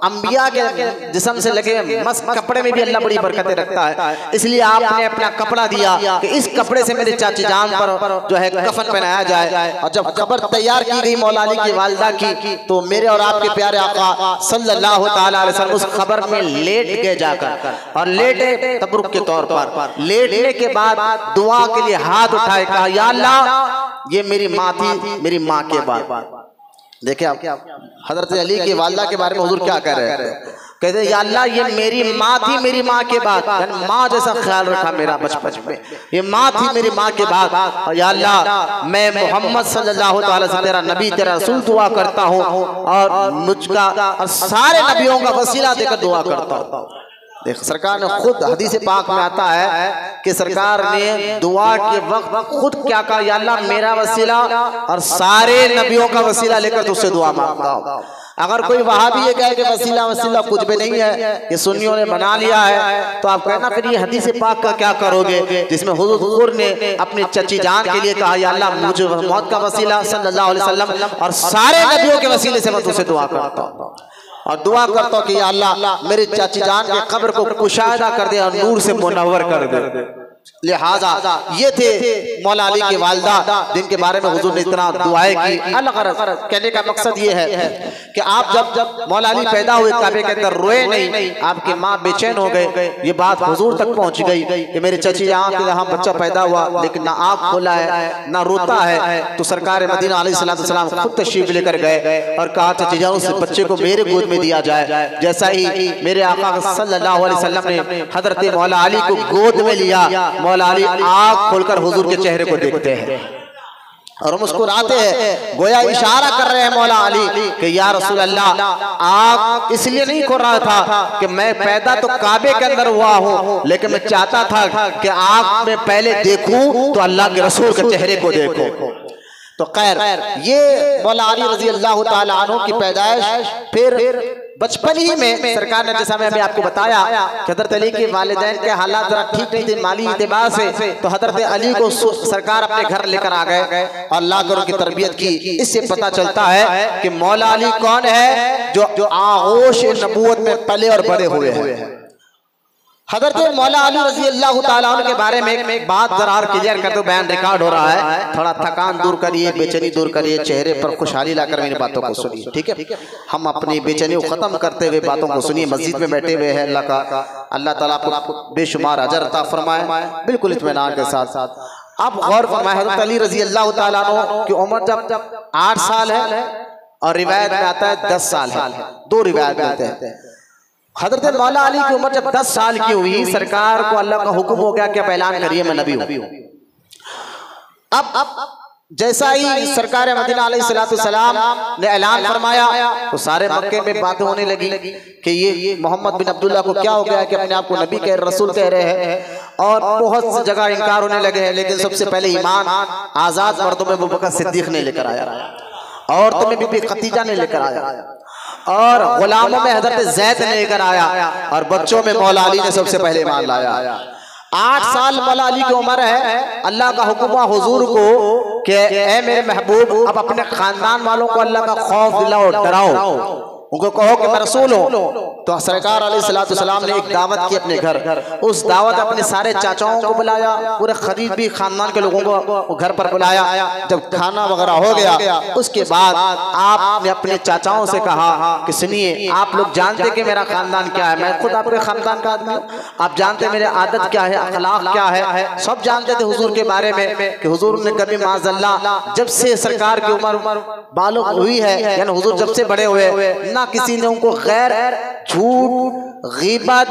अंबिया के जिस्म से लगे मस्त कपड़े में भी अल्लाह बड़ी बरकतें रखता है। इसलिए आपने अपना कपड़ा दिया कि इस कपड़े से मेरे चाची जान पर जो है कफन पहनाया जाए। और जब कब्र तैयार की गई मौला अली की वालिदा की, तो मेरे और आपके प्यारे आका सल्लल्लाहु अलैहि वसल्लम उस कब्र में लेट गए जाकर, और लेटे तबरुक के तौर पर। लेटने के बाद दुआ के लिए हाथ उठाए, कहा या अल्लाह ये मेरी माँ थी, मेरी माँ के बाद। देखिए आप हजरत अली की वालिदा के बारे में हुजूर क्या कह रहे हैं, कहते हैं या अल्लाह ये मेरी माँ थी, मेरी माँ के बाद, यानी माँ जैसा ख्याल रखा मेरा बचपन में, ये माँ थी मेरी माँ के बाद। और या अल्लाह मैं मोहम्मद सल्लल्लाहु अलैहि वसल्लम तेरा नबी तेरा रसूल दुआ करता हूँ, और मुझका और सारे नबियों का वसीला देकर दुआ करता हूँ। देख सरकार ने खुद हदीस पाक में आता है कि सरकार ने दुआ के वक्त खुद क्या कहा, या अल्लाह मेरा वसीला और सारे नबियों का वसीला लेकर तुझसे दुआ मांगता हूँ। अगर कोई वहाबी ये कहे कि वसीला वसीला कुछ भी नहीं है, ये सुन्नियों ने बना लिया है, तो आप कहना फिर ये हदीस पाक का क्या करोगे जिसमें हुजूर ने अपनी चची जान के लिए कहा या अल्लाह मुझे मौत का वसीला सल्लल्लाहु अलैहि वसल्लम और सारे नबियों के वसीले से मैं तुझसे दुआ करता हूँ, और दुआ करता हूँ कि या अल्लाह मेरी चाची जान के कब्र को कुशादा कर दे और नूर से मुनव्वर कर दे। लिहाजा ये थे मौला अली के वालिदा, जिनके बारे में हुजूर ने इतना दुआएं की। कहने का मकसद ये है कि आप जब मौला अली पैदा हुए काबे के अंदर रोए नहीं, आपकी माँ बेचैन हो गए। ये बात हुजूर तक पहुंच गई कि मेरे चची यहाँ बच्चा पैदा हुआ लेकिन ना आँख खोला है ना रोता है। तो सरकार मदीना अलैहिस्सलाम खुद तशरीफ लेकर गए और कहा चची जान उस बच्चे को मेरे गोद में दिया जाए। जैसा ही मेरे आका सल्लल्लाहु अलैहि वसल्लम ने हजरत मौला अली को गोद में लिया, मौला अली आँख खोलकर हुजूर के चेहरे को देखते हैं और मुस्कुराते हैं, गोया इशारा कर रहे हैं मौला अली कि या रसूल अल्लाह, आँख इसलिए नहीं खोल रहा था कि मैं पैदा तो काबे के अंदर हुआ हूँ, लेकिन मैं चाहता था कि आँख में पहले देखूं तो अल्लाह के रसूल के चेहरे को देखूं। तो खैर ये मौला अली रजी अल्लाह ताला अन्हु की पैदाइश फिर बचपन ही में सरकार ने, जैसा मैं आपको बताया कि हजरत अली के वालिदैन के हालात जरा ठीक नहीं थे माली एतबार से, तो हजरत अली को सरकार अपने घर लेकर आ गए और लाकर उनकी तरबियत की। इससे पता चलता है कि मौला अली कौन है, जो आगोश नबूवत में पले और बड़े हुए हैं। हजरत मौला अली रजी अल्लाह ताला अन्हु के बारे में एक बात जरा क्लियर कर दो, बयान रिकॉर्ड हो रहा है, थोड़ा थकान दूर करिए, बेचैनी दूर करिए, चेहरे पर खुशहाली लाकर मेरी बातों को सुनिए, ठीक है। हम अपनी बेचैनी को खत्म करते हुए बातों को सुनिए। मस्जिद में बैठे हुए हैं, अल्लाह ताला आपको बेशुमार अजर अता फरमाए बिल्कुल इत्मीनान के साथ। आप गौर फरमाए, हजरत अली रजी अल्लाह ताला अन्हु की उम्र जब 8 साल है और रिवायत में आता है 10 साल है, 2 रिवायत में आते हैं। हजरत मौला अली की उम्र जब 10 साल की हुई, सरकार को अल्लाह का हुक्म हो गया कि आप ऐलान करिए मैं नबी हूं। अब जैसा ही सरकार मदीना अलैहिस्सलाम ने ऐलान फरमाया तो सारे मक्के में बातें होने लगी कि ये मोहम्मद बिन अब्दुल्ला को क्या हो गया कि अपने आप को नबी कह रसूल कह रहे हैं, और बहुत सी जगह इनकार होने लगे हैं। लेकिन सबसे पहले ईमान आजाद मर्दों में अबू बकर सिद्दीक ने लेकर आया, औरतों में बीबी खदीजा ने लेकर आया, और गुलामों में हजरत ज़ैद ने लेकर आया, और बच्चों में मौला अली ने सबसे पहले ईमान लाया। 8 साल मौला अली की उम्र है, अल्लाह का हुक्म हुआ हुजूर को कि ए मेरे महबूब, अब अपने खानदान वालों को अल्लाह का खौफ दिलाओ, डराओ, उनको कहो कि मैं रसूल हूँ। तो सरकार अलैहिस्सलाम ने एक दावत की अपने घर, उस दावत अपने सारे चाचाओं को बुलाया, पूरे करीबी खानदान के लोगों को घर पर बुलाया। जब खाना वगैरह हो गया उसके बाद आपने अपने चाचाओं से कहा कि सुनिए, आप लोग जानते कि मेरा खानदान क्या है, मैं खुद आपके खानदान का आदमी हूँ, आप जानते मेरे आदत क्या है, अखलाक क्या है, सब जानते थे हुजूर के बारे में कि हुजूर ने कभी माज़अल्लाह जब से सरकार की उम्र बालग हुई है, यानी हुजूर जब से बड़े हुए, ना किसी ने उनको गैर, झूठ, गीबत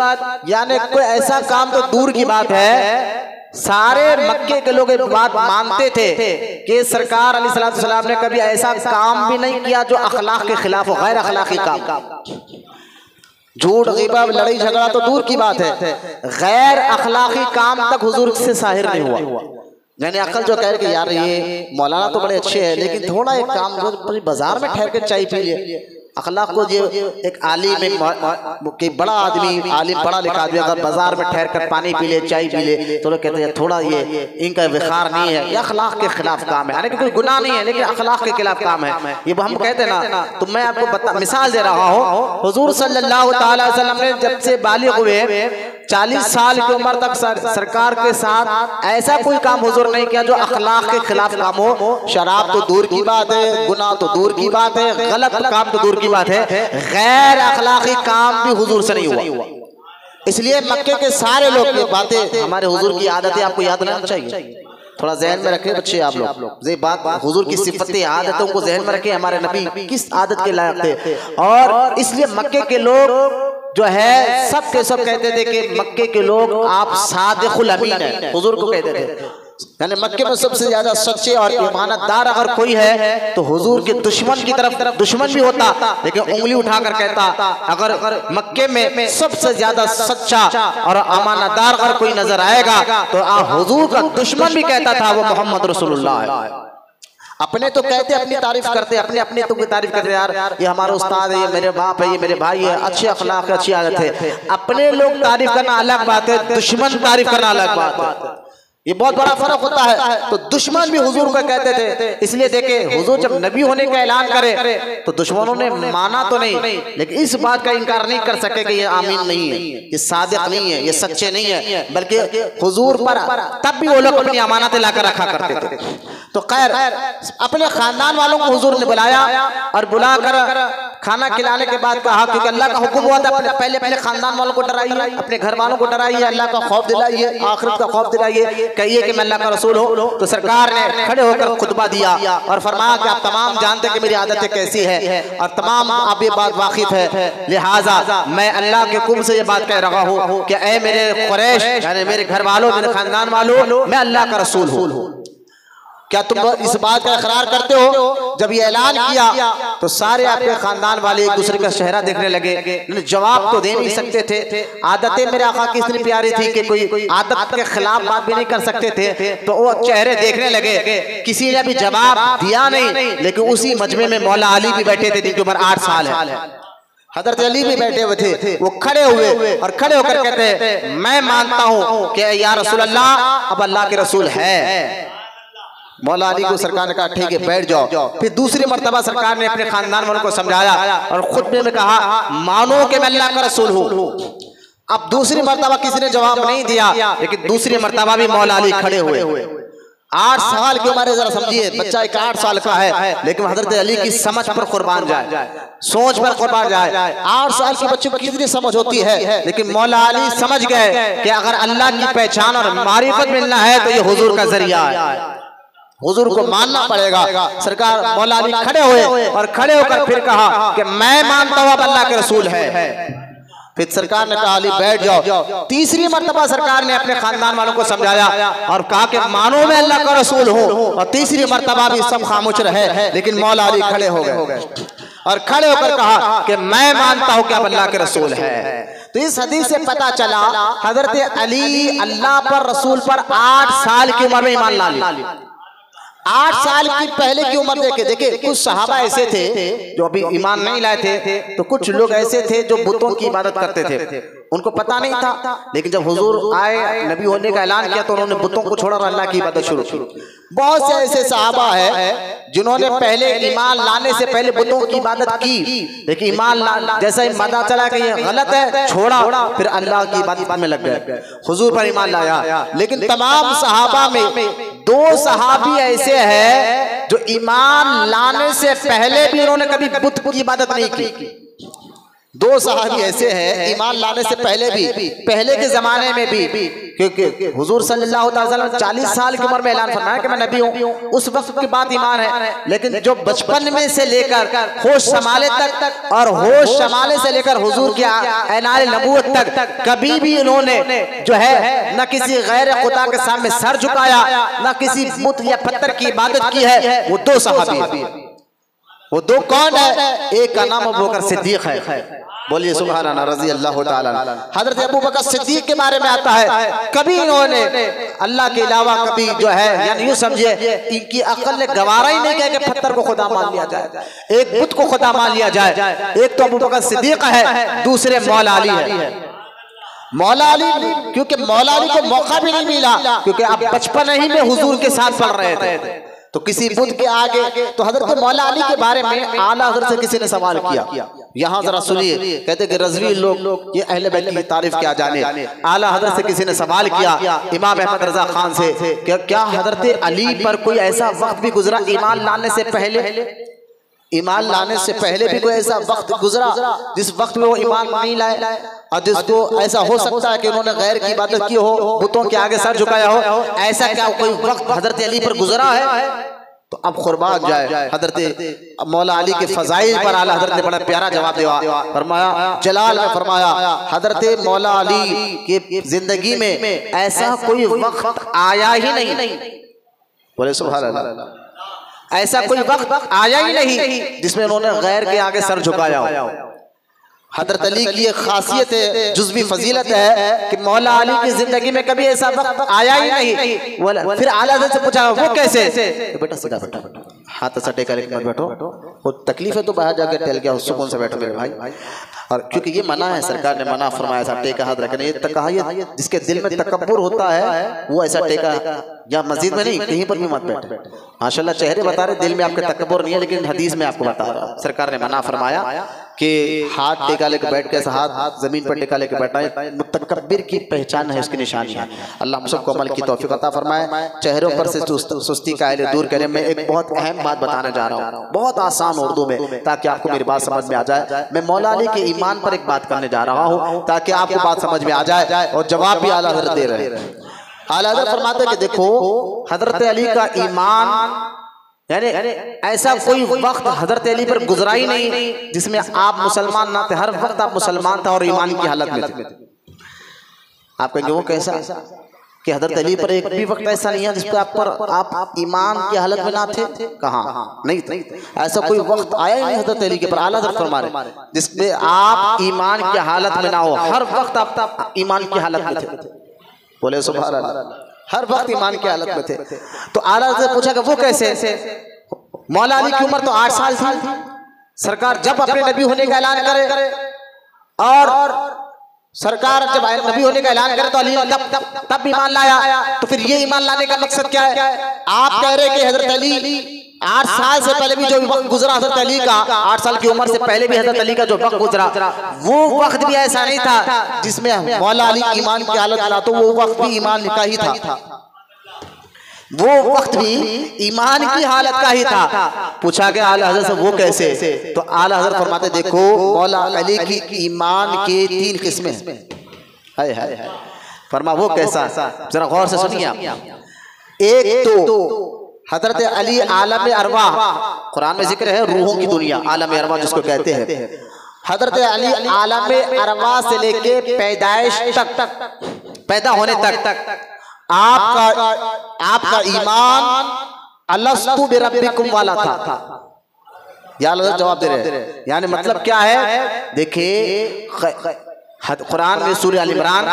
यानी कोई ऐसा काम तो दूर की बात है, सारे मक्के के लोग एक बात मानते थे कि सरकार अलैहिस्सलाम ने कभी ऐसा काम भी नहीं किया जो अखलाक के खिलाफ हो, गैर अखलाकी काम। झूठ, गीबत, लड़ाई झगड़ा तो दूर की बात है, गैर अखलाकी काम तक हुजूर से साहिर नहीं हुआ। यानी अकल जो कह रहे कि यार ये मौलाना तो बड़े अच्छे हैं, लेकिन थोड़ा एक काम बाजार में ठहर के चाय पी लिए, अखलाक को जो एक आलिम के बड़ा आदमी, आलिम पढ़ा लिखा आदमी अगर बाजार में ठहर कर पानी पी ले, चाय पी ले, तो लोग कहते हैं थोड़ा ये इनका विखार नहीं है, ये अखलाक के खिलाफ काम है। यानी कि कोई गुनाह नहीं है लेकिन अखलाक के खिलाफ काम है, ये हम कहते हैं ना। तो मैं आपको मिसाल दे रहा हूँ, हुजूर सल्लल्लाहु अलैहि वसल्लम ने जब से बालिग हुए 40 साल की उम्र तक सरकार के साथ ऐसा कोई काम हुजूर नहीं किया जो अखलाक के खिलाफ काम हो। शराब तो दूर की बात है, गुनाह तो दूर की बात है, गलत काम तो दूर की बात है, गैर अखलाकी काम भी हुजूर से नहीं हुआ। इसलिए मक्के के सारे लोग ये बातें, हमारे हुजूर की आदतें आपको याद रहना चाहिए, थोड़ा जहन में रखें बच्चे आप लोग। ये बात हुजूर की सिफतें, आदतों को जहन में रखें, हमारे नबी किस आदत के लायक थे। और इसलिए मक्के के लोग जो है सब के सब कहते थे कि मक्के के लोग आप सादिकुल अमीन हैं, हुजूर को कहते थे। यानी मक्के में सबसे ज्यादा सच्चे और ईमानदार अगर कोई है तो हुजूर के दुश्मन की तरफ दुश्मन भी होता, लेकिन उंगली उठाकर कहता अगर मक्के में सबसे ज्यादा सच्चा और अमानतदार अगर कोई नजर आएगा तो हुजूर का दुश्मन भी कहता था वो मोहम्मद रसूलुल्लाह है। अपने तो कहते, अपनी तारीफ करते, अपने तो तारीफ करते, यार ये हमारा उस्ताद है, ये मेरे बाप है, ये मेरे भाई है, अच्छे अखलाक है, अच्छी आदत है। अपने लोग तारीफ करना अलग बात है, दुश्मन तारीफ करना अलग बात है। ये बहुत बड़ा फर्क होता है। तो दुश्मन भी हुजूर को कहते थे, इसलिए देखे हुजूर जब नबी होने का ऐलान करे तो दुश्मनों ने माना तो नहीं, लेकिन इस बात का इनकार नहीं कर सके कि ये आमीन नहीं है, ये सादिक नहीं है, ये सच्चे नहीं है, बल्कि हुजूर पर तब भी वो लोग अपनी अमानतें लाकर रखा करते थे। तो खैर अपने खानदान वालों को हुजूर ने बुलाया और बुलाकर खाना खिलाने के बाद कहा, क्योंकि अल्लाह का हुक्म हुआ था पहले पहले खानदान वालों को डराइए, अपने घर वालों को डराइए, अल्लाह का खौफ दिलाइए, आखिरत का खौफ दिलाइए, कहिए कि मैं अल्लाह का रसूल हो। तो सरकार ने खड़े होकर खुतबा दिया और फरमाया कि आप तमाम जानते हैं कि मेरी आदतें कैसी है और तमाम आप ये बात वाकिफ है, लिहाजा मैं अल्लाह के हुक्म से ये बात कह रहा हूँ कि ऐ मेरे कुरैश यानी मेरे घर वालों, मेरे खानदान वालों, मैं अल्लाह का रसूल हूँ। क्या तुम इस बात का इकरार करते हो? जब ये ऐलान किया तो सारे आपके खानदान वाले एक दूसरे का चेहरा देखने लगे। जवाब तो दे नहीं सकते थे, आदतें मेरे आका की इतनी प्यारी थी कि कोई आदत के खिलाफ बात भी नहीं कर सकते थे, तो वो चेहरे देखने लगे। किसी ने भी जवाब दिया नहीं, लेकिन उसी मजमे में मौला अली भी बैठे थे जिनकी उम्र 8 साल है, हजरत अली भी बैठे हुए थे। वो खड़े हुए और खड़े होकर कहते मैं मानता हूँ कि या रसूल अल्लाह अब अल्लाह के रसूल है। मौला अली को सरकार ने कहा ठीक है बैठ जाओ। फिर दूसरी मर्तबा सरकार ने अपने खानदान वालों को समझाया और खुतबे में कहा मानो कि मैं अल्लाह का रसूल हूँ। अब दूसरी मर्तबा किसी ने जवाब नहीं दिया, लेकिन दूसरी मर्तबा भी मौला अली खड़े हुए। 8 साल की उम्र है, जरा समझिए, बच्चा एक 8 साल का है, लेकिन हजरत अली की समझ पर कुर्बान जाए, सोच पर कुर्बान जाए। 8 साल के बच्चे को कितनी समझ होती है, लेकिन मौला अली समझ गए कि अगर अल्लाह की पहचान और मारिफत मिलना है तो ये हुजूर का जरिया है, हुजूर को मानना पड़ेगा। सरकार मौला अली खड़े हुए और खड़े होकर फिर कहा कि मैं मानता हूं अब अल्लाह के रसूल है। फिर सरकार ने कहा अली बैठ जाओ। तीसरी मर्तबा सरकार ने अपने खानदान वालों को समझाया और कहा कि मानो मैं अल्लाह का रसूल हूं, और तीसरी मर्तबा भी सब खामोश रहे, लेकिन मौला अली खड़े हो गए और खड़े होकर कहा कि मैं मानता हूं कि अब अल्लाह के रसूल है। तो इस हदीस से पता चला हजरत अली अल्लाह पर रसूल पर 8 साल की उम्र में ईमान ला लिया। 8 साल की पहले की उम्र देखे कुछ सहाबा ऐसे थे जो अभी ईमान नहीं लाए थे, तो कुछ लोग ऐसे थे जो बुतों की इबादत करते थे, उनको पता नहीं था। लेकिन जब हुजूर आए, नबी होने का ऐलान किया, तो उन्होंने बुतों को छोड़ा और अल्लाह की इबादत शुरू की। बहुत से ऐसे सहाबा है जिन्होंने पहले ईमान लाने से पहले बुतों की इबादत की, लेकिन ईमान जैसा ही पता चला कि ये गलत है, छोड़ा, फिर अल्लाह की इबादत में लग गए, हुजूर पर ईमान लाया। लेकिन तमाम सहाबा में 2 सहाबी ऐसे हैं जो ईमान लाने से पहले भी उन्होंने कभी बुत की इबादत नहीं की। 2 सहाबी ऐसे हैं ईमान लाने से पहले भी, पहले के जमाने में भी, क्योंकि हुजूर सल्लल्लाहु अलैहि वसल्लम 40 साल की उम्र में ऐलान फरमाया कि मैं नबी हूँ, उस वक्त की बात ईमान है। लेकिन जो बचपन में से लेकर होश संभाले तक और होश संभाले से लेकर हुजूर के ऐलान नबूवत तक कभी भी इन्होंने जो है न किसी गैर खुदा के सामने सर झुकाया, न किसी बुत या पत्थर की इबादत की है। वो 2 सहाबी, वो 2 कौन है? एक का नाम अबू बकर सिद्दीक है, बोलिए सुभान अल्लाह रज़ी अल्लाह ताला। हजरत अबू बकर सिद्दीक के बारे में आता है कभी इन्होंने अल्लाह के अलावा कभी जो है, यानी यूं समझिए इनकी अक्ल ने गवारा ही नहीं किया कि पत्थर को खुदा मान लिया जाए, एक बुत को खुदा मान लिया जाए। एक तो अबू बकर सिद्दीक है, दूसरे मौला अली है। मौला अली क्योंकि मौला अली को मौका भी नहीं मिला, क्योंकि आप बचपन ही में हुजूर के साथ पढ़ रहे थे, तो किसी बुत के आगे। तो हजरत मौला अली के बारे में आला हजरत से किसी ने सवाल किया, यहाँ जरा सुनिए, कहते कि रज़वी लोग ये अहले बैत की तारीफ क्या जाने। आला हजरत से किसी ने सवाल किया इमाम अहमद रजा खान से, क्या हजरत अली पर कोई ऐसा वक्त भी गुजरा ईमान लाने से पहले, ईमान लाने से पहले भी कोई ऐसा वक्त गुजरा जिस वक्त में वो ईमान नहीं लाए, और जिसको ऐसा हो सकता है कि उन्होंने गैर की इबादत की हो, बुतों के आगे सर झुकाया हो, ऐसा क्या कोई वक्त हजरत अली पर गुजरा है? तो अब कुर्बान जाए हजरत मौला अली के फजाइल पर आला हजरत ने बड़ा प्यारा जवाब दिया, फरमाया जलाल में फरमाया हजरत मौला अली की जिंदगी में ऐसा कोई वक्त आया ही नहीं, बोले सुभान अल्लाह, ऐसा कोई वक्त आया ही नहीं जिसमें उन्होंने गैर के आगे सर झुकाया हो। हजरत अली की एक खासियत है, जुज़वी फजीलत है कि मौला अली की जिंदगी में कभी ऐसा वक्त आया ही नहीं। फिर आला हज़रत से पूछा वो कैसे? तो बेटा सीधा बेटा हाथ ऐसा टेका लेके मत बैठो, वो तकलीफ है तो बाहर जाकर टहल गया, सुकून से बैठो मेरे भाई। और क्योंकि ये मना है, सरकार ने मना फरमाया था टेका हाथ रखने। ये कहा ये जिसके दिल में तकब्बुर होता है वो ऐसा टेका, या मस्जिद में नहीं कहीं पर भी मत बैठे। माशाल्लाह चेहरे बता रहे दिल में आपके तकब्बुर नहीं है, लेकिन हदीस में आपको बता रहा हूं सरकार ने मना फरमाया कि हाथ टेका लेकर बैठ के, हाथ जमीन पर टेका लेकर बैठना है, मुतकब्बिर की पहचान है, उसकी निशानी है। अल्लाह हम सबको अमल की तौफीक अता फरमाए, चेहरों पर से सुस्ती कायले दूर करें। मैं एक बहुत अहम बात बताने जा रहा हूँ, बहुत आसान उर्दू में, ताकि आपको मेरी बात समझ में आ जाए। मैं मौला अली के ईमान पर एक बात करने जा रहा हूँ ताकि आपको बात समझ में आ जाए, और जवाब भी आला हज़रत दे रहे हैं। आला हज़रत फरमाते कि देखो हज़रत अली का ईमान, यानी ऐसा कोई वक्त हजरत अली पर गुजरा ही नहीं जिसमें आप मुसलमान ना थे, हर वक्त आप मुसलमान था और ईमान की हालत में थे। आप कहेंगे वो कैसा कि हजरत अली पर एक भी वक्त ऐसा नहीं है जिस पर आप ईमान की हालत में ना थे? कहाँ नहीं, ऐसा कोई वक्त आया ही नहीं हजरत अली के पर, आला हज़रत फरमा रहे जिसमें आप ईमान की हालत में ना हो, हर वक्त आप ईमान की हालत में थे। बोले सुभान अल्लाह, हर वक्त ईमान की हालत में थे। तो आला हज़रत ने पूछा कि वो कैसे? मौला अली की उम्र तो 8 साल थी। सरकार जब अपने नबी होने का ऐलान करे, और सरकार जब नबी होने का ऐलान करे तो अली तब ईमान लाया। तो फिर ये ईमान लाने का मकसद क्या है? आप कह रहे कि हजरत अली 8 साल से पहले भी जो वक्त गुजरा हजरत अली का, 8 साल की उम्र से पहले भी हजरत अली का जो वक्त गुजरा, वो वक्त भी ऐसा नहीं था जिसमें मौला अली ईमान की हालत में, तो वो वक्त भी ईमान का ही था, वो वक्त भी ईमान की हालत का ही था। पूछा गया आला हज़रत से वो कैसे? तो आला हज़रत फरमाते देखो मौला अली की ईमान के 3 किस्में हैं। फरमा वो कैसा, जरा गौर से सुनिए आप। एक तो हजरत अली आलम अरवाह, कुरान में जिक्र है रूहों की दुनिया, आलम अरवाह जिसको कहते हैं। हजरत अली आलम अरवाह से लेके पैदाइश तक, पैदा होने तक आपका ईमान अलस्तु बिरब्बिकुम वाला था। या जवाब दे रहे हैं, यानी मतलब क्या है? देखिए कुरान में सूरह अल इमरान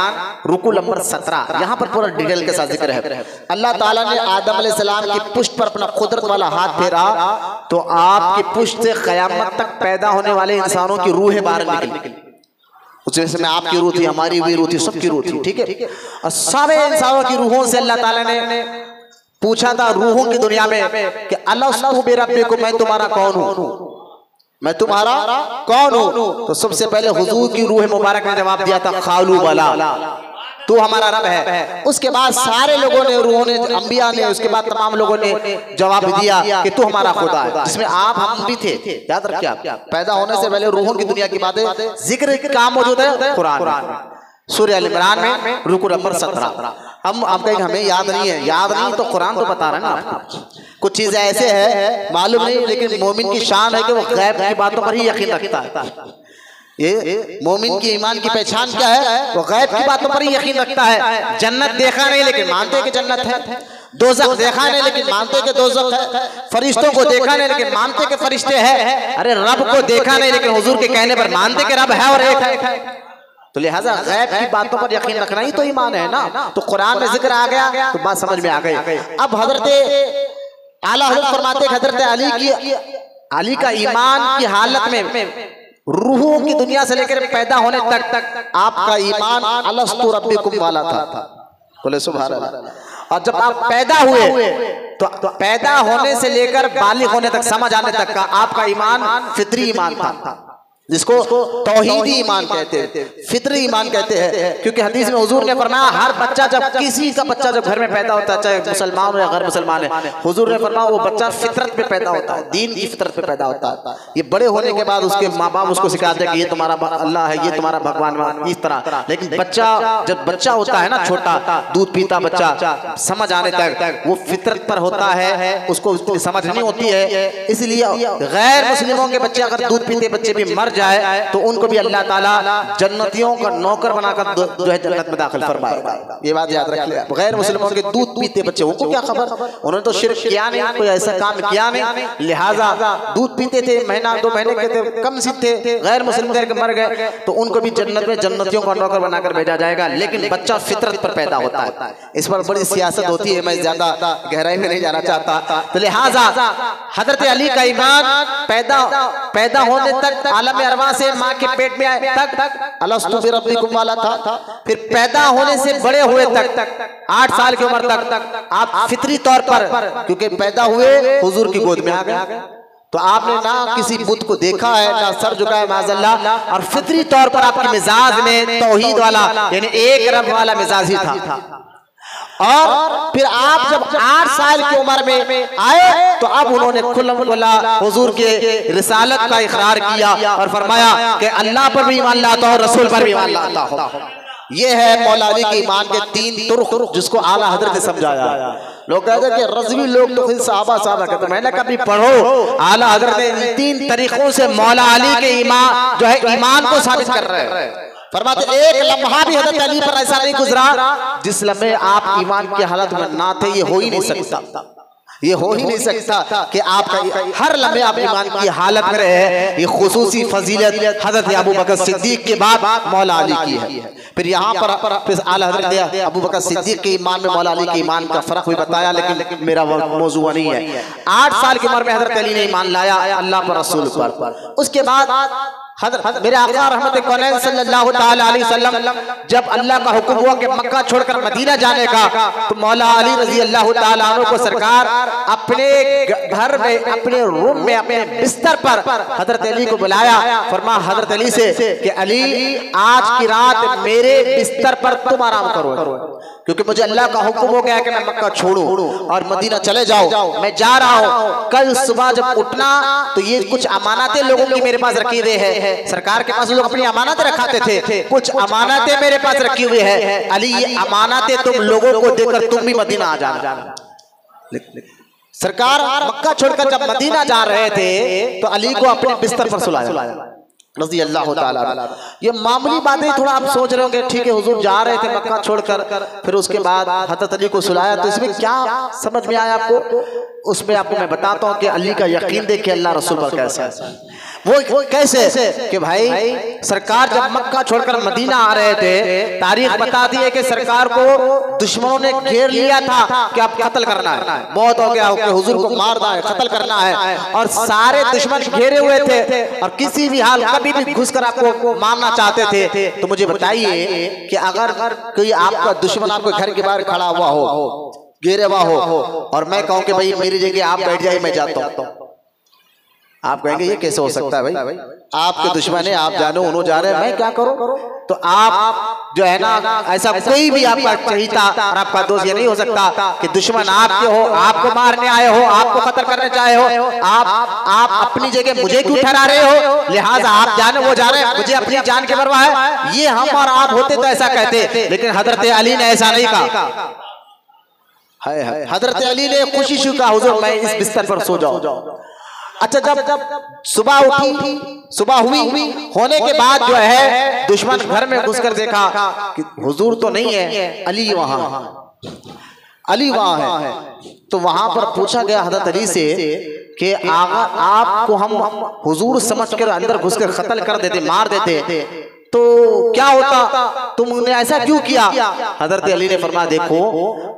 रुकू नंबर 17, यहाँ पर पूरा डिटेल के साथ जिक्र है। अल्लाह ताला ने आदम अलैहिस्सलाम की पुष्ट पर अपना कुदरत वाला हाथ फेरा, तो आपकी पुष्ट से क़यामत तक पैदा होने वाले इंसानों की रूहें बाहर निकली। उसमें आपकी रूह थी, हमारी भी रूह थी, सबकी रूह थी, ठीक है। और सारे इंसानों की रूहों से अल्लाह ताला ने पूछा था रूहों की दुनिया में कि अलस्तु बिरब्बिकुम, मैं तुम्हारा कौन हूँ, मैं तुम्हारा कौन हूँ? तो सबसे पहले हुजूर की रूह मुबारक ने जवाब दिया था खालू बला, तू हमारा रब है। उसके बाद सारे लोगों ने, रूहों ने, अंबिया ने, उसके बाद तमाम लोगों ने जवाब दिया कि तू हमारा खुदा है, जिसमें आप हम भी थे। याद रखिए आप, पैदा होने से पहले रूहों की दुनिया की बातें जिक्र कहाँ मौजूद है? कुरान में, सूरह अल इमरान में रुकू नंबर 17। हम आप कहेंगे हमें याद नहीं है, याद नहीं तो कुरान तो बता रहे हैं ना। कुछ चीजें ऐसे है मालूम नहीं, लेकिन मोमिन की शान है कि वो गैब की बातों पर ही यकीन रखता है। ये मोमिन की ईमान की पहचान क्या है? वो गैब की बातों पर ही यकीन रखता है। जन्नत देखा नहीं लेकिन मानते कि जन्नत है, दोज़ख देखा नहीं लेकिन मानते कि दोज़ख है, फरिश्तों को देखा नहीं लेकिन मानते कि फरिश्ते हैं, अरे रब को देखा नहीं लेकिन हुजूर के कहने पर मानते कि रब है और एक है। तो लिहाजा गैब की बातों पर यकीन रखना ही तो ईमान है ना। तो कुरान में जिक्र आ गया तो बात समझ में आ गई। अब हजरत आला हज़रत फरमाते हजरत अली का ईमान की हालत में रूहों की दुनिया से लेकर पैदा होने तक आपका ईमान अलस्तु रब्बिकुम वाला था। बोले सुभान अल्लाह। और जब आप पैदा हुए तो पैदा होने से लेकर बालिग होने तक, समझ आने तक का आपका ईमान फितरी ईमान था, जिसको तौहीदी ईमान कहते हैं, फितरी ईमान कहते हैं। क्योंकि हदीस में हुजूर ने फरमाया हर बच्चा, जब किसी का बच्चा जब घर में पैदा होता है, चाहे मुसलमान हो या गैर मुसलमान है, हुजूर ने फरमाया वो बच्चा फितरत पे पैदा होता है, दीन की फितरत पे पैदा होता है। ये बड़े होने के बाद उसके माँ बाप उसको सिखाते हैं कि ये तुम्हारा अल्लाह है, ये तुम्हारा भगवान, इस तरह। लेकिन बच्चा जब बच्चा होता है ना, छोटा दूध पीता बच्चा, समझ आने तक वो फितरत पर होता है, उसको समझ नहीं होती है। इसलिए गैर मुस्लिमों के बच्चे अगर दूध पीते बच्चे भी मर जाए तो उनको भी अल्लाह ताला जन्नतियों का नौकर बनाकर जो है जन्नत में दाखिल फरमाएगा। ये बात याद रख लिया। गैर मुसलमानों के दूध पीते बच्चे, उनको क्या खबर, उन्होंने तो शिर्क किया नहीं, कोई ऐसा काम किया नहीं, लिहाजा दूध पीते थे, महीना 2 महीने के थे, कम सिद्ध थे, गैर मुस्लिम करके मर गए, तो उनको भी जन्नत में जन्नतियों का नौकर बनाकर भेजा जाएगा। लेकिन बच्चा फितरत पर पैदा होता है, इस पर बड़ी सियासत होती है, मैं ज्यादा गहराई में नहीं जाना चाहता। तो लिहाजा हजरत अली का ईमान पैदा होने तक, आलम अरवा से माँ के पेट में आए तक अलस्तु बिरब्बिकुम वाला था, फिर पैदा होने से बड़े हुए तक 8 साल की उम्र तक आप फितरी तौर पर, क्योंकि पैदा हुए हुजूर की गोद में आ गए, तो आपने ना किसी बुत को देखा है, ना सर झुकाया माज़अल्लाह, और फितरी तौर पर आपके मिजाज में तौहीद वाला यानी एक रब वाला मिजाज ही था। और फिर आप जब 8 साल की उम्र में आए तो अब उन्होंने खुल्ला हुजूर के रिसालत का इकरार किया और फरमाया कि अल्लाह पर भी ईमान लाता हूं, रसूल पर भी ईमान लाता हूं। ये है मौला अली के ईमान के 3 तुरुख, जिसको आला हजरत ने समझाया। लोग कहते हैं कि रज़वी लोग तो फिर साहबा कहते हैं, मैंने कभी पढ़ो, आला हजरत ने इन 3 तरीकों से मौला अली के ईमान जो है ईमान को साबित कर रहे हैं। फरमाते एक लम्हा भी हजरत अली पर ऐसा नहीं गुजरा जिस लम्हे आप ईमान की हालत में ना थे। ये हो ही नहीं सकता, ये हो ही नहीं सकता कि आपका हर लम्हे आप ईमान की हालत में रहे। ये खुसूसी फजीलत हजरत अबू बकर सिद्दीक के बाद मौला अली की है। फिर यहाँ पर फिर आला हजरत ने अबू बकर सिद्दीक के ईमान में मौला अली के ईमान का फर्क भी बताया, लेकिन मेरा मौजूद नहीं है। 8 साल की उम्र में हजरत अली ने ईमान लाया अल्लाह पर, रसूल पर। उसके बाद मेरे आका रहमत कौनैन सल्लल्लाहु तआला अलैहि वसल्लम जब अल्लाह का हुक्म हुआ कि मक्का छोड़कर मदीना जाने का, तो मौला अली रजी अल्लाह तआला अन्हु को सरकार अपने घर में, अपने रूम में, अपने बिस्तर पर हजरत अली को बुलाया। फरमा हजरत अली से कि अली आज की रात मेरे बिस्तर पर तुम आराम करो, क्योंकि मुझे अल्लाह का हुक्म हो गया कि मैं मक्का छोड़ूं और मदीना चले जाओ। मैं जा रहा हूँ, कल सुबह जब उठना तो ये कुछ अमानतें लोगों की मेरे पास रखी हुई है। सरकार के पास लोग अपनी अमानतें रखाते थे, कुछ अमानतें मेरे पास रखी हुई है। अली ये अमानतें तुम लोगों को देकर तुम भी मदीना आ जाना। सरकार मक्का छोड़कर जब मदीना जा रहे थे तो अली को अपने बिस्तर पर सुलाया रज़ी अल्लाह ताला। ये मामूली बातें थोड़ा आप सोच रहे होंगे, ठीक है हुजूर जा रहे थे मक्का छोड़कर, फिर उसके बाद हज़रत अली को सुलाया, तो इसमें क्या समझ में आया आपको? उसमें आपको मैं बताता हूँ कि अली का यकीन देख के अल्लाह रसूल पर कैसा है। वो कैसे कि भाई सरकार जब मक्का छोड़कर मदीना आ रहे थे, तारीख बताती है कि सरकार को दुश्मनों ने घेर लिया था कि अब कत्ल करना है, बहुत हो गया हुजूर को मारना है, कत्ल करना है, और सारे दुश्मन घेरे हुए थे और किसी भी हाल कभी भी घुसकर आपको मारना चाहते थे। तो मुझे बताइए कि अगर कोई आपका दुश्मन आपके घर के बाहर खड़ा हुआ हो, घेरे हुआ हो, और मैं कहूँ कि भाई मेरी जगह आप बैठ जाइए, मैं जाता हूँ, आप कहेंगे ये कैसे हो सकता है भाई, आपके दुश्मन है, आप जानो उन्होंने जा रहे हैं, मैं क्या करूं? तो आप जो है ना, ऐसा कोई भी आपका चहीता और आपका दोस्त ये नहीं हो सकता कि दुश्मन आपके हो, आपको मारने आए हो, आपको कत्ल करने चाहे हो, आप अपनी जगह मुझे क्यों ठहरा रहे हो, लिहाजा आप जाने वो जा रहे हैं, मुझे अपनी जान की परवाह है। ये हम और आप होते तो ऐसा कहते, लेकिन हजरत अली ने ऐसा नहीं कहा। हजरत अली ने खुशी से कहा हुजूर मैं इस बिस्तर पर सो जाऊं। अच्छा जब सुबह उठी, सुबह हुई, होने के बाद जो है दुश्मन घर में घुसकर देखा कि हुजूर तो नहीं है, अली वहां है। तो वहां पर पूछा गया हजरत अली से कि अगर आपको हम हुजूर समझकर अंदर घुसकर कत्ल कर देते, मार देते, तो क्या होता, तुमने ऐसा क्यों किया? हजरत अली ने फरमाया देखो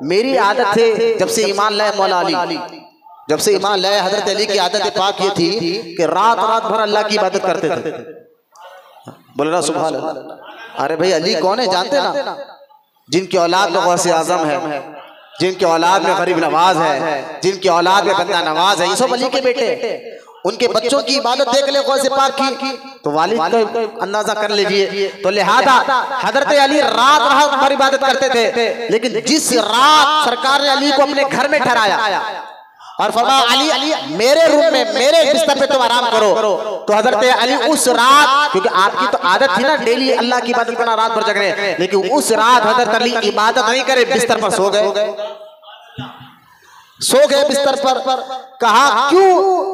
मेरी आदत है, जब से ईमान लाए मौला अली, जब से ईमान लाए हजरत अली की आदत पाक ये थी कि रात भर अल्लाह की इबादत करते थे। बोले ना सुभान अल्लाह। अरे भाई अली कौन है जानते ना? जिनकी औलाद में गौसे आजम है, जिनकी औलाद में गरीब नवाज है, जिनकी औलाद में बंदा नवाज है, ये सब अली के बेटे। उनके बच्चों की इबादत देख ले गौसे पाक की, तो वालिद का अंदाजा कर लीजिए। तो लिहाजा हजरत अली रात भर इबादत करते थे, लेकिन जिस रात सरकार ने अली को अपने घर में ठहराया और फरमाया अली मेरे रूम में, मेरे बिस्तर पे तुम आराम करो, तो हजरत अली उस रात, क्योंकि आपकी तो आदत थी ना डेली अल्लाह की इबादत करना, रात भर जगने, लेकिन उस रात हजरत अली इबादत नहीं करे, बिस्तर पर सो गए। सो गए बिस्तर पर। कहा क्यों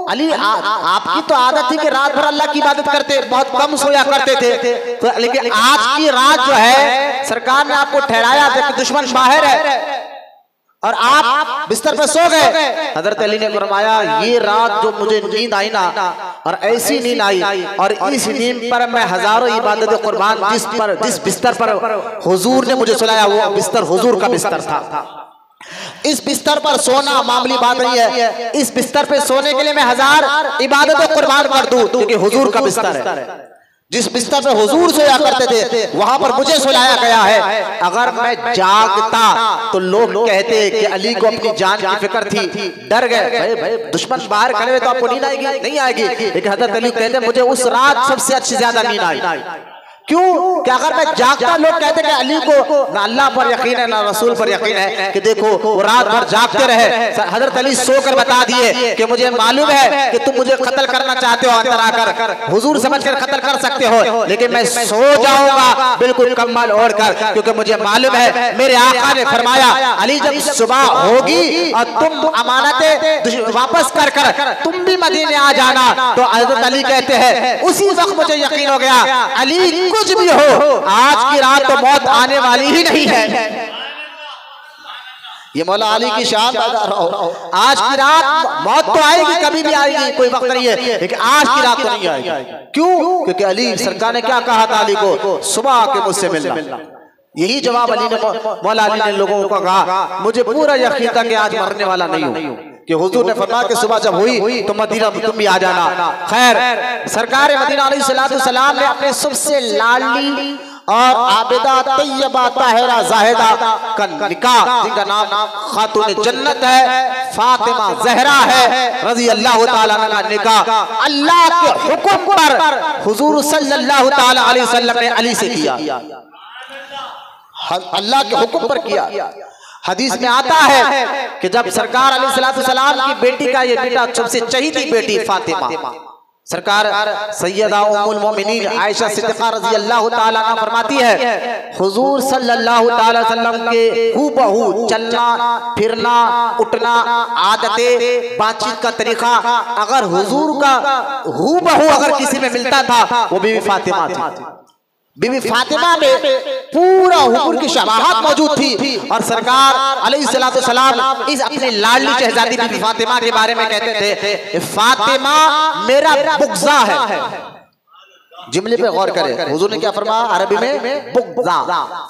अली, आपकी तो आदत थी कि रात भर अल्लाह की इबादत करते, बहुत कम सोया करते थे, तो लेकिन आज की रात जो है सरकार ने आपको ठहराया कि दुश्मन बाहर है और आप बिस्तर पर सो गए। हजरत अली ने फरमाया ये रात जो मुझे नींद आई ना, और ऐसी नींद आई, और इस नींद पर मैं हजारों इबादत कुर्बान, जिस बिस्तर पर हुजूर ने मुझे सुलाया वो बिस्तर हुजूर का बिस्तर था। इस बिस्तर पर सोना मामूली बात नहीं है, इस बिस्तर पे सोने के लिए मैं हजार इबादत कुर्बान कर दूं, क्योंकि हुजूर का बिस्तर है। जिस बिस्तर पे हुजूर सोया करते थे वहां पर मुझे सुलाया गया है। अगर मैं जागता तो लोग कहते कि अली को अपनी जान की फिक्र थी, डर गए, भाई दुश्मन बाहर खड़े हुए तो आपको नींद आएगी? नहीं आएगी। लेकिन हजरत अली कहते मुझे उस रात सबसे अच्छी ज्यादा नींद आई। क्यों कि अगर मैं जागता, लोग कहते कि अली को ना अल्लाह पर यकीन है ना रसूल पर यकीन है, कि देखो वो रात भर जागते रहे। हजरत अली सोकर बता दिए कि मुझे मालूम है कि तुम मुझे कत्ल करना चाहते हो, अंदर आकर हुजूर समझकर कत्ल कर सकते हो, लेकिन मैं सो जाऊंगा बिल्कुल कम्बल ओढ़कर, क्योंकि मुझे मालूम है मेरे आका ने फरमाया अली जब सुबह होगी और तुम अमानतें वापस कर तुम भी मदीने आ जाना। तो हजरत अली कहते हैं उसी वक्त मुझे यकीन हो गया अली कुछ भी हो आज की रात तो मौत आने वाली ही नहीं है। ये मौला अली की शान पैदा रहो। आज की रात मौत तो आएगी, कभी भी आएगी, कोई वक्त नहीं है, लेकिन आज की रात तो नहीं आएगी। क्यों? क्योंकि अली सरकार ने क्या कहा था अली को, सुबह आके मुझसे मिलना। यही जवाब अली ने, मौला अली ने लोगों को कहा मुझे पूरा यकीन था कि आज मरने वाला नहीं हूं, कि हुजूर ने फरमाया कि सुबह जब हुई तो मदीना में तुम भी आ जाना। खैर सरकार मदीना अलैहिस्सलाम ने अपने सबसे लाडली और आबिदा तैयबा ताहिरा जाहिदा का निकाह, जिनका नाम खातून जन्नत है फातिमा जहरा है रजी अल्लाह ताला अन्हा का निकाह अल्लाह के हुक्म पर हुजूर सल्लल्लाहु ताला अलैहि वसल्लम ने अली से किया, अल्लाह के हुक्म पर किया। हदीस में आता है कि जब सरकार अलैहिस्सलाम की बेटी का ये बेटा सबसे चहीती बेटी फातिमा, सरकार सैयदा उम्मुल मोमिनीन आयशा सिद्दीक़ा रज़ी अल्लाह ताला अन्हा फरमाती है हुजूर सल्लल्लाहु ताला अलैहि वसल्लम के हूबहू चलना फिरना उठना आदतें बातचीत का तरीका अगर हुजूर का हूबहू अगर किसी में मिलता था वो बीवी फातिमा थी। बीवी फातिमा में पूरा हुजूर की शबाहत मौजूद थी। और सरकार अलैहिस्सलाम इस अपनी लाडली शहजादी बीवी फातिमा के बारे में कहते थे फातिमा मेरा बुग़्ज़ा है। जुमले पे गौर करें, हुजूर ने क्या फरमाया अरबी में बुग़्ज़ा,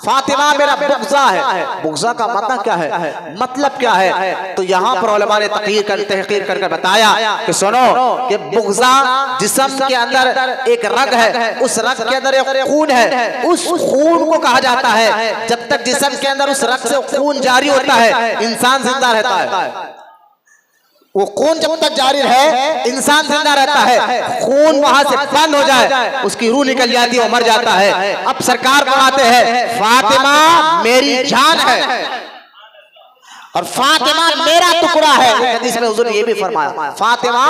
फातिमा मेरा बुग़्ज़ा है। बुग़्ज़ा का मतलब क्या है, मतलब क्या है? तो यहाँ पर उलमा ने तहक़ीक़ करके बताया कि सुनो कि बुग़्ज़ा जिस्म के अंदर एक रग है, उस रग के अंदर एक खून है, उस खून को कहा जाता है जब तक जिस्म के अंदर उस रग से खून जारी होता है इंसान जिंदा रहता है। वो खून जब तक जारी है इंसान जिंदा रहता है, खून वहां से बंद हो जाए उसकी रूह निकल जाती है, वो मर जाता है। अब सरकार बताते हैं फातिमा मेरी जान है और फातिमा मेरा टुकड़ा है। हदीस में हुजूर ने ये भी फरमाया फातिमा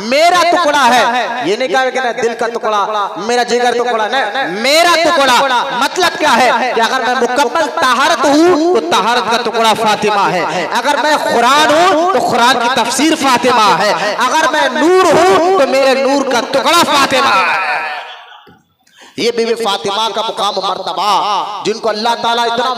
मेरा टुकड़ा है, ये नहीं कहा कि दिल का टुकड़ा मेरा जिगर टुकड़ा, नहीं मेरा टुकड़ा। मतलब क्या है कि अगर मैं मुकम्मल तहारत हूँ तो तहारत का टुकड़ा फातिमा है, अगर मैं कुरान हूँ तो कुरान की तफसीर फातिमा है, अगर मैं नूर हूँ तो मेरे नूर का टुकड़ा फातिमा है। ये बीवी फातिमा का मुकाम मर्तबा जिनको अल्लाह ताला इतना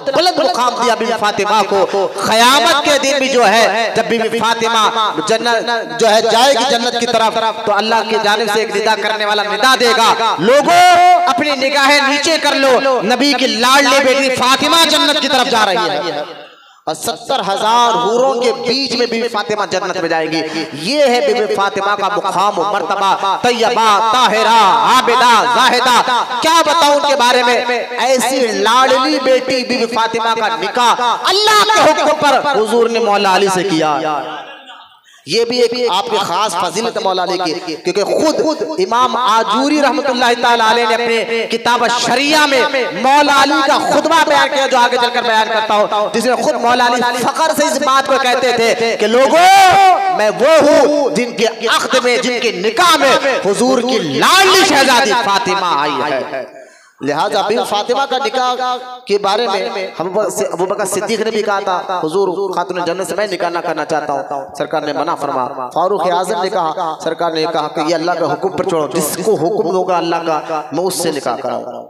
बुलंद मुकाम दिया बीवी फातिमा को, क़यामत के दिन भी जो है जब बीवी फातिमा जन्नत जो है जाएगी जन्नत की तरफ तो अल्लाह की जानिब से एक निदा करने वाला निदा देगा, लोगों अपनी निगाहें नीचे कर लो, नबी की लाडली बेटी फातिमा जन्नत की तरफ जा रही है और 70,000 हूरों के बीच में बीवी फातिमा जन्नत में जाएगी। ये है बीवी फातिमा का मुकाम मर्तबा तैयबा ताहिरा आबिदा जाहिदा। क्या बताऊं उनके बारे में, ऐसी लाडली बेटी बीवी फातिमा का निकाह अल्लाह के हुक्म पर हुजूर ने मौला अली से किया। ये भी एक आपकी खास फजीलत मौला अली की, क्योंकि खुद इमाम आजूरी रहमतुल्लाह ताला अलैह ने अपने किताब शरिया में मौला अली का खुतबा बयान किया, जो आगे चलकर बयान करता हूँ, जिसमें खुद मौला अली फख्र से इस बात को कहते थे कि लोगों मैं वो हूँ जिनके अख्द में जिनके निकाह में हुजूर की लाडली शहजादी फातिमा आई है। लिहाजा बीवी फातिमा का निकाह के बारे में अबू बकर सिद्दीक ने भी कहा था, हुजूर खातून जन्नत से मैं निकाह ना करना चाहता हूँ। सरकार ने मना फरमा। फारूक आज़म ने कहा, सरकार ने कहा कि ये अल्लाह के हुक्म पर छोड़ो, जिसको हुक्म होगा अल्लाह का मैं उससे निकाह कराऊंगा।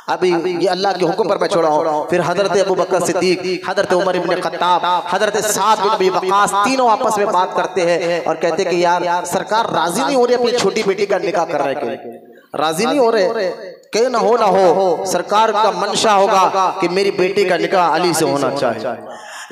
अभी ये अल्लाह के हुक्म पर मैं छोड़ा हूँ। फिर हजरत अबू बकर सिद्दीक, हजरत उमर इब्न खत्ताब, हजरत साद बिन अबी वक़ास तीनों आपस में बात करते हैं और कहते हैं कि यार सरकार राजी नहीं हो रही अपनी छोटी बेटी का निकाह करने के, राजी नहीं हो रहे। कहीं ना हो सरकार का मंशा होगा कि मेरी बेटी का निकाह अली से होना चाहिए।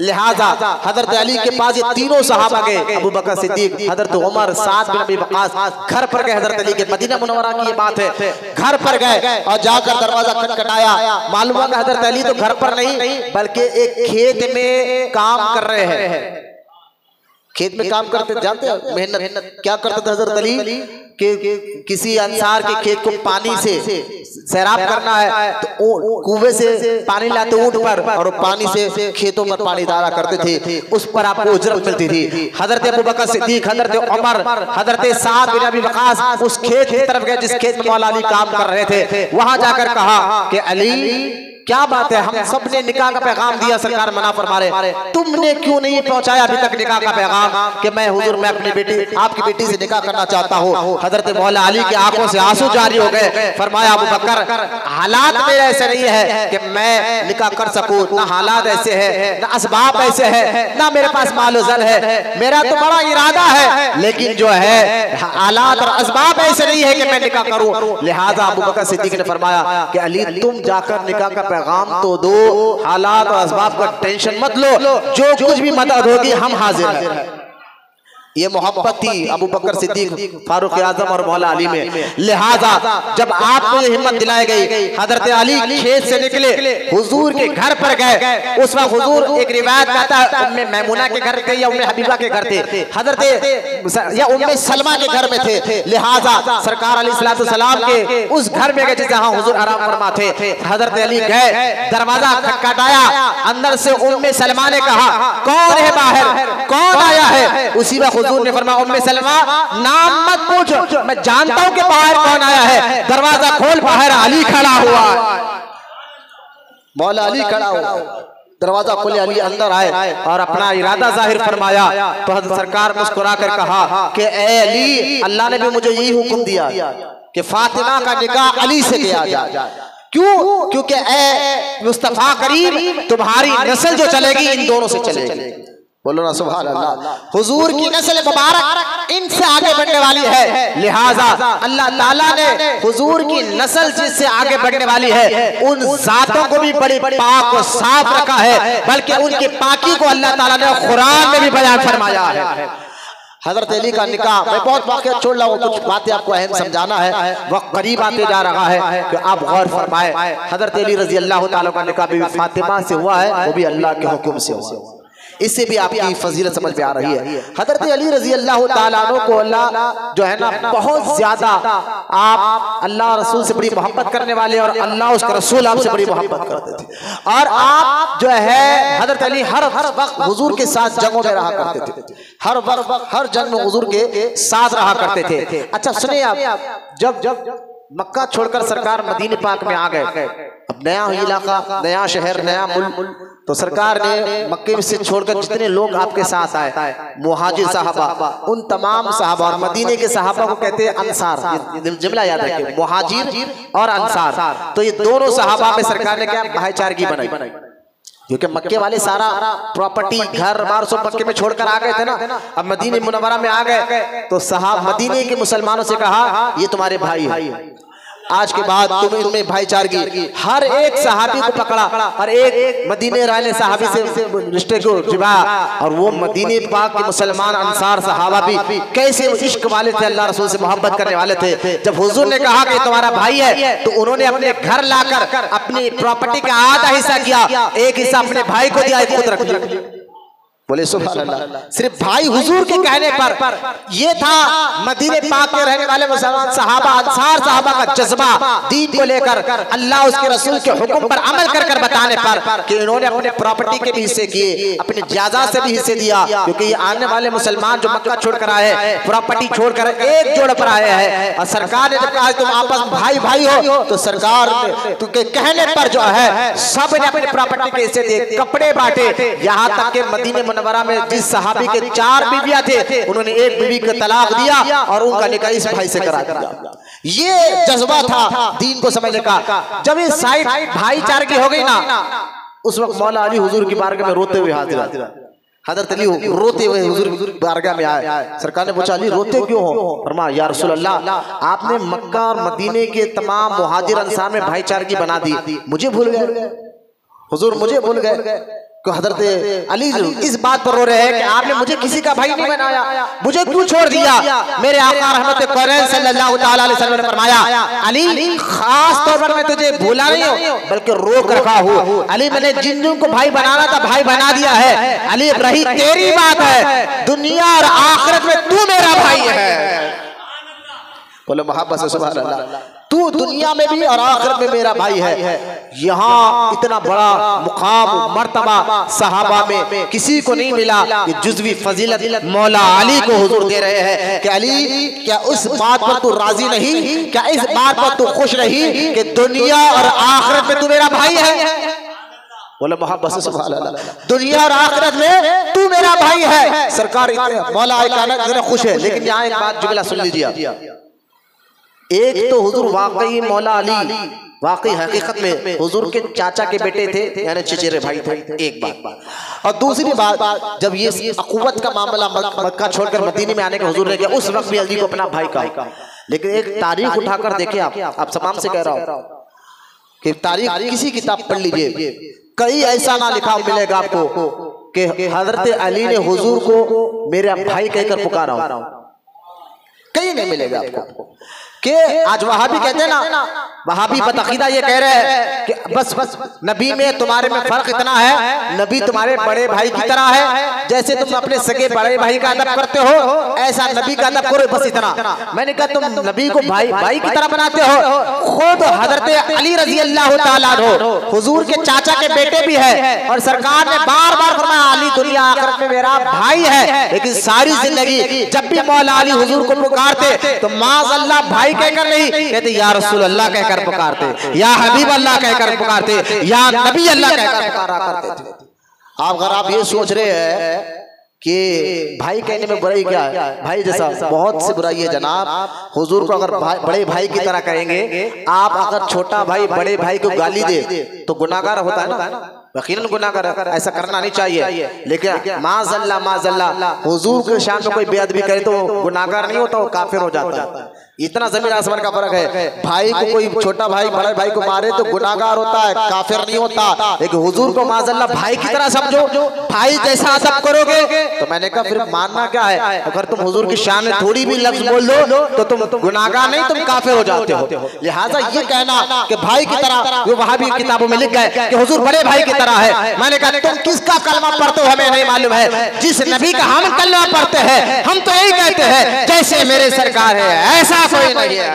लिहाजा हजरत अली के पास ये तीनों सहाबा गए, अबू बकर सिद्दीक, हजरत उमर, साद बिन अबी वक़ास घर पर गए। हजरत अली के मदीना मुनव्वरा की ये बात है, घर पर गए और जाकर दरवाजा खटखटाया। मालूम हुआ कि हजरत अली तो घर पर नहीं बल्कि एक खेत में काम कर रहे हैं। खेत में काम करते, जानते हैं मेहनत क्या करते थे हजरत अली कि किसी अंसार के खेत को पानी से सैराब करना है तो कुएं से पानी लाते ऊंट पर और पानी से खेतों पर पानी डाला करते थे, उस पर आपको उजरत मिलती थी। हजरत अबू बकर सिद्दीक, हजरत उमर, हजरत साद बिन अबी वक़ास उस खेत की तरफ गए जिस खेत में मौला अली काम कर रहे थे। वहां जाकर कहा कि अली क्या बात है, हम सब ने निकाह का पैगाम दिया, सरकार मना फरमा रहे, तुमने क्यों नहीं पहुंचाया अभी तक निकाह का पैगाम कि मैं हुजूर मैं अपनी बेटी आपकी बेटी से निकाह करना चाहता हूँ। हजरत मौला अली की आंखों से आंसू जारी हो गए। फरमाया अबू बकर हालात मेरे ऐसे नहीं है कि मैं निकाह कर सकूं, ना हालात ऐसे है, ना असबाब ऐसे है, ना मेरे पास माल ज़र है। मेरा तो बड़ा इरादा है लेकिन जो है हालात और असबाब ऐसे नहीं है कि मैं निकाह करूं। लिहाजा अबू बकर सिद्दीक ने फरमाया कि अली तुम जाकर निकाह का पैगाम तो दो, हालात और असबाब का टेंशन मत लो, जो कुछ भी मदद होगी हम हाजिर हैं। ये मोहब्बत थी अबू बकर सिद्दीक, फारूक आज़म और मौला अली में। लिहाजा जब आपको ये हिम्मत दिलाई गई, हजरत अली खेत से निकले, हुजूर के घर पर गए। उस वक्त हुजूर एक रिवायत कहता है उम्मे मैमुना के घर थे या उम्मे हबीबा के घर थे, हजरत या उम्मे सलमा के घर में थे। लिहाजा सरकार अलैहिस्सलाम के उस घर में गए जहां हुजूर आराम फरमा थे। हजरत अली गए, दरवाजा खटखटाया, अंदर से उम्मे सलमा ने कहा कौन है बाहर, कौन आया है? उसी वक्त हुजूर ने फरमाया उम्मे सलमा नाम मत पूछो, मैं जानता हूं कि बाहर कौन आया है। दरवाजा खोल, बाहर अली खड़ा हुआ, मौला अली खड़ा हुआ। दरवाजा खोले, अली अंदर आए और अपना इरादा जाहिर फरमाया। तो हज़रत सरकार मुस्कुरा कर कहा कि ए अली, अल्लाह ने भी मुझे यही हुक्म दिया कि फातिमा का निकाह अली से किया जाए। क्यों? क्योंकि ए मुस्तफा करीम तुम्हारी नस्ल जो चलेगी इन दोनों से चलेगी। बोलो ना सुभान अल्लाह। हुजूर की नस्ल मुबारक इनसे आगे बढ़ने वाली है। लिहाजा अल्लाह ताला ने हुजूर की नस्ल जिससे आगे बढ़ने वाली है उन जातों को भी बड़ी पाक और साफ रखा है, बल्कि उनकी पाकी को अल्लाह ताला ने कुरान में भी बयान फरमाया है। हजरत अली का निकाह, मैं बहुत वाक़या छोड़ रहा हूँ, कुछ बातें आपको अहम समझाना है, वक्त करीब आते जा रहा है कि आप गौर फरमाए। हजरत अली रजी अल्लाह ताला का निकाह बीवी फातिमा से हुआ है, वो भी अल्लाह के हुक्म से हुआ। इससे भी आपकी फजीलत समझ में आ रही है। हजरत अली रजी अल्लाह ताला अन्हु को अल्लाह जो है ना बहुत ज्यादा, आप अल्लाह रसूल से बड़ी मोहब्बत करने वाले और अल्लाह उसका रसूल आपसे बड़ी मोहब्बत करते थे। और आप जो है हजरत अली हर वक्त हुजूर के साथ जंगों में रहा करते थे, हर वक्त हर जंग में हुजूर के साथ रहा करते थे। अच्छा सुनिए आप, जब मक्का छोड़कर सरकार मदीने पाक में आ गए, अब नया इलाका, नया शहर, नया मुल्क, तो सरकार ने मक्के से छोड़कर जितने लोग आपके साथ आए, मुहाजिर साहबा, उन तमाम साहबा, और मदीने के साहबा को कहते हैं अंसार, जुमला याद रखिए, मुहाजिर और अंसार। तो ये दोनों साहबा में सरकार ने क्या भाईचारगी बनाई, क्योंकि मक्के वाले सारा प्रॉपर्टी घर बार सब मक्के में छोड़कर आ गए थे ना। अब मदीने मुनव्वरा में आ गए तो साहब मदीने के मुसलमानों से कहा ये तुम्हारे भाई है, आज के बाद तुम इनमें भाईचारगी। हर एक सहाबी को पकड़ा और एक मदीने रहने सहाबी से रिश्ते को निभाया। और वो मदीने पाक के मुसलमान अंसार सहाबा भी कैसे इश्क वाले थे, अल्लाह रसूल से मोहब्बत करने वाले थे। जब हुजूर ने कहा कि तुम्हारा भाई है तो उन्होंने अपने घर लाकर अपनी प्रॉपर्टी का आधा हिस्सा किया, एक हिस्सा अपने भाई को दिया, एक खुद रख लिया। बोले सुभान अल्लाह। सिर्फ भाई हुजूर के कहने पर ये था मदीने पाक के रहने वाले मुसलमान सहाबा अंसार सहाबा का जज्बा दीन को लेकर, अल्लाह उसके रसूल के हुक्म पर अमल कर कर बताने पर कि इन्होंने अपने प्रॉपर्टी के भी हिस्से किए, अपने जायदाद से भी हिस्से दिया, क्योंकि ये आने वाले मुसलमान जो मक्का छोड़कर आए, प्रॉपर्टी छोड़कर एक जोड़ पर आए हैं। और सरकार ने जब कहा तुम आपस में भाई भाई हो, तो सरकार के कहने पर जो है सब ने अपनी प्रॉपर्टी के हिस्से दिए, कपड़े बांटे। यहाँ तक के मदीने मुनव्वरा में जिस सहाबी के 4 बीवियां थे, उन्होंने एक बीवी को तलाक दिया और उनका निकाह इस भाई से करा दिया। ये जज्बा था दीन को समझने का। जब ये साइड भाईचारे की हो गई ना, उस वक्त मौला अली हुजूर की बारगाह में रोते हुए हाजिर। हजरत अली रोते हुए हुजूर की बारगाह में आए। सरकार ने पूछा अली रोते क्यों हो? फरमाया या रसूल अल्लाह, आपने मक्का और मदीने के तमाम मुहाजिर अंसार में भाईचारे की बना दी, मुझे भूल गए हुजूर, मुझे भूल गए। हजरत अली इस बात पर रो रहे हैं कि आपने मुझे किसी का भाई नहीं बनाया, मुझे क्यों छोड़ दिया? मेरे आका रहमत कुरैन सल्लल्लाहु तआला अलैहि वसल्लम ने फरमाया अली खास तौर पर मैं तुझे भूला नहीं हूं, बल्कि रोक रखा हूं। अली मैंने जिन को भाई बनाना था भाई बना दिया है। अली रही तेरी बात है, दुनिया और आखिरत में तू मेरा भाई है। बोलो मोहब्बत से सुभान अल्लाह। तू दुनिया में भी और आखिरत में मेरा भाई है। यहाँ इतना बड़ा मुकाम मर्तबा सहाबा में किसी को नहीं मिला कि जुज़वी फजीलत मौला अली को हुजूर दे रहे हैं कि अली क्या उस बात पर तू राजी नहीं, क्या इस बात पर तू खुश नहीं कि दुनिया और आखिरत में तू मेरा भाई है? बोले मोहब्बत से सुभान अल्लाह। दुनिया और आखिरत में तू मेरा भाई है। सरकार मौला इतने खुश है। लेकिन यहाँ एक बात जुमला सुन लीजिए। एक तो हुजूर वाकई मौला अली वाकई हकीकत में हुजूर के चाचा के बेटे थे, यानी चचेरे भाई थे, एक बात। और दूसरी बात जब ये अकुवत का मामला मक्का छोड़कर मदीने में आने का हुजूर ने किया, उस वक्त भी अली को अपना भाई कहा। लेकिन एक तारीख उठाकर देखे आप तमाम से कह रहा हूं कि तारीख किसी किताब पढ़ लीजिए, कहीं ऐसा ना लिखा मिलेगा आपको कि हजरत अली ने हुजूर को मेरा भाई कहकर पुकारा, कहीं नहीं मिलेगा आपको। कि आज वहाबी कहते हैं ना, वहाबी बतअकीदा ये कह रहे हैं कि बस नबी में तुम्हारे में फर्क इतना है, नबी तुम्हारे बड़े भाई की तरह है, जैसे तुम अपने सगे बड़े भाई का अदब करते हो ऐसा नबी का अदब करो, बस इतना। मैंने कहा तुम नबी को भाई की तरह बनाते हो। खुद हजरत अली रजी अल्लाह तआला अन्हु हुजूर के चाचा के बेटे भी है, और सरकार ने बार बार फरमाया अली दुनिया आखिरत में मेरा भाई है। लेकिन सारी जिंदगी जब भी मौला अली हुजूर को पुकारते तो माज़अल्लाह भाई कहकर नहीं कहते, या रसूल अल्लाह कहकर पुकारते, या हबीब अल्लाह कहकर पुकारते, या नबी अल्लाह कहकर पुकारा करते थे। अगर आप ये सोच रहे हैं कि भाई कहने में बुराई क्या है, भाई जैसा बहुत सी बुराई है जनाब। हुजूर को अगर बड़े भाई की तरह कहेंगे, आप अगर छोटा भाई बड़े भाई को गाली दे तो गुनाहगार होता है ना, यकीनन गुनाहगार, ऐसा करना नहीं चाहिए। लेकिन माज़अल्लाह हुजूर के शान में कोई बेअदबी करे तो गुनाहगार नहीं होता, वो काफिर हो जाता है। इतना जमीन आसमान का फर्क है। भाई को कोई छोटा भाई बड़े भाई को मारे तो गुनाहगार होता है, काफिर नहीं होता। लेकिन हुजूर को माज़अल्लाह भाई की तरह समझो, भाई जैसा अदब करोगे तो मैंने कहा फिर मानना क्या है। अगर तुम हुजूर की शान में थोड़ी भी लफ्ज बोल दो तो तुम गुनाहगार नहीं, तुम काफिर हो जाते हो। लिहाजा ये कहना कि भाई की तरह, वो वहां भी किताबों में लिख गए कि हुजूर बड़े भाई की तरह है। मैंने कहा तुम किसका कलमा पढ़ते हो हमें नहीं मालूम है, जिस नबी का हम कलमा पढ़ते हैं हम तो यही कहते हैं जैसे मेरे सरकार है ऐसा कोई नहीं है।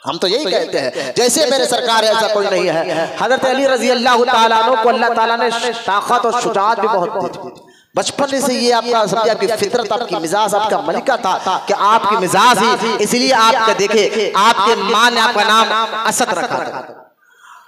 हम तो यही कहते हैं जैसे मेरे सरकार है ऐसा कोई नहीं है। हजरत अली रजी अल्लाह तआला अन्हु को अल्लाह ताला ने ताकत और शुजाअत भी बहुत दी। बचपन से ये आपका समझिए आपकी फितरत, आपकी मिजाज, आपका मलिका था कि आपकी मिजाज ही, इसलिए आपका देखे आपके माँ ने आपका नाम असद रखा था,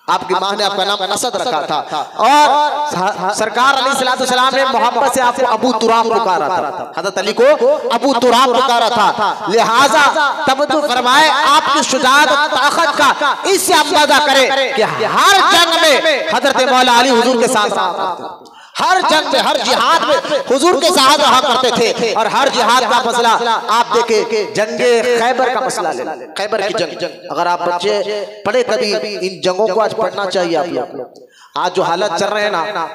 आपकी माँ ने आपका नाम असद रखा था। और सरकार अलैहिस्सलाम ने मोहब्बत से आपको अबू तुराब पुकारा था, हज़रत अली को अबू तुराब पुकारा था। लिहाजा तब तो फरमाए आपकी शुजाअत और ताकत का इससे अंदाजा करें कि हर जंग में हज़रत मौला अली हुजूर के साथ रहा, हर जंग में हर जिहाद में हुजूर के साथ रहा करते थे। और हर जिहाद का मसला आप देखे, जंगे खैबर का मसला ले, खैबर की जंग, अगर आप बच्चे पढ़े कभी इन जंगों को आज पढ़ना चाहिए आप लोग। आज जो हालत चल रहे हैं ना,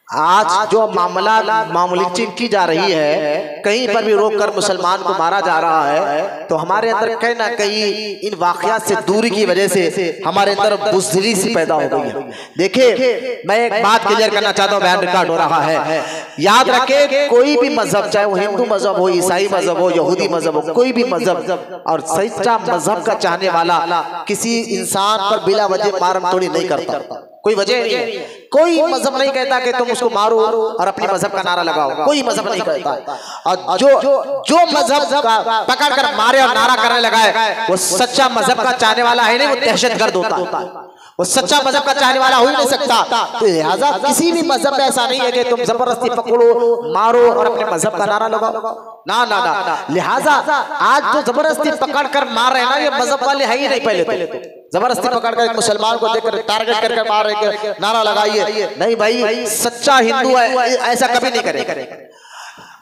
आज जो मामूली चीज की जा रही है, कहीं पर भी रोककर मुसलमान को मारा जा रहा है, तो हमारे अंदर कहीं ना कहीं इन वाकयात से दूरी की वजह से हमारे अंदर बुज़दिली सी पैदा हो गई है। देखिए, मैं एक बात क्लियर करना चाहता हूँ, बयान रिकॉर्ड हो रहा है। याद रखें, कोई भी मजहब, चाहे वो हिंदू मजहब हो, ईसाई मजहब हो, यहूदी मजहब हो, कोई भी मजहब और सच्चा मजहब का चाहने वाला किसी इंसान पर बिला वजह मारम तोड़ी नहीं करता। कोई वजह नहीं है। कोई मजहब नहीं कहता कि तुम उसको मारो और अपने मजहब का नारा लगाओ, कोई मजहब नहीं कहता। और जो मजहब का पकड़ कर मारे और नारा करने लगा है, वो सच्चा मजहब का चाहने वाला है नहीं, वो दहशतगर्द होता है। वो सच्चा मजहब का चाहने वाला हो ही नहीं सकता। तो लिहाजा किसी भी मजहब में ऐसा नहीं है कि तुम जबरदस्ती पकड़ो, मारो और अपने मजहब का नारा लगाओ, ना ना ना। लिहाजा आज जो जबरदस्ती पकड़ कर मार रहे हैं ना, ये मजहब वाले है ही नहीं। पहले तो जबरदस्ती पकड़ कर मुसलमान को देखकर टारगेट करके मार रहे, नारा लगाइए, नहीं भाई, सच्चा हिंदू है ऐसा कभी नहीं करेगा।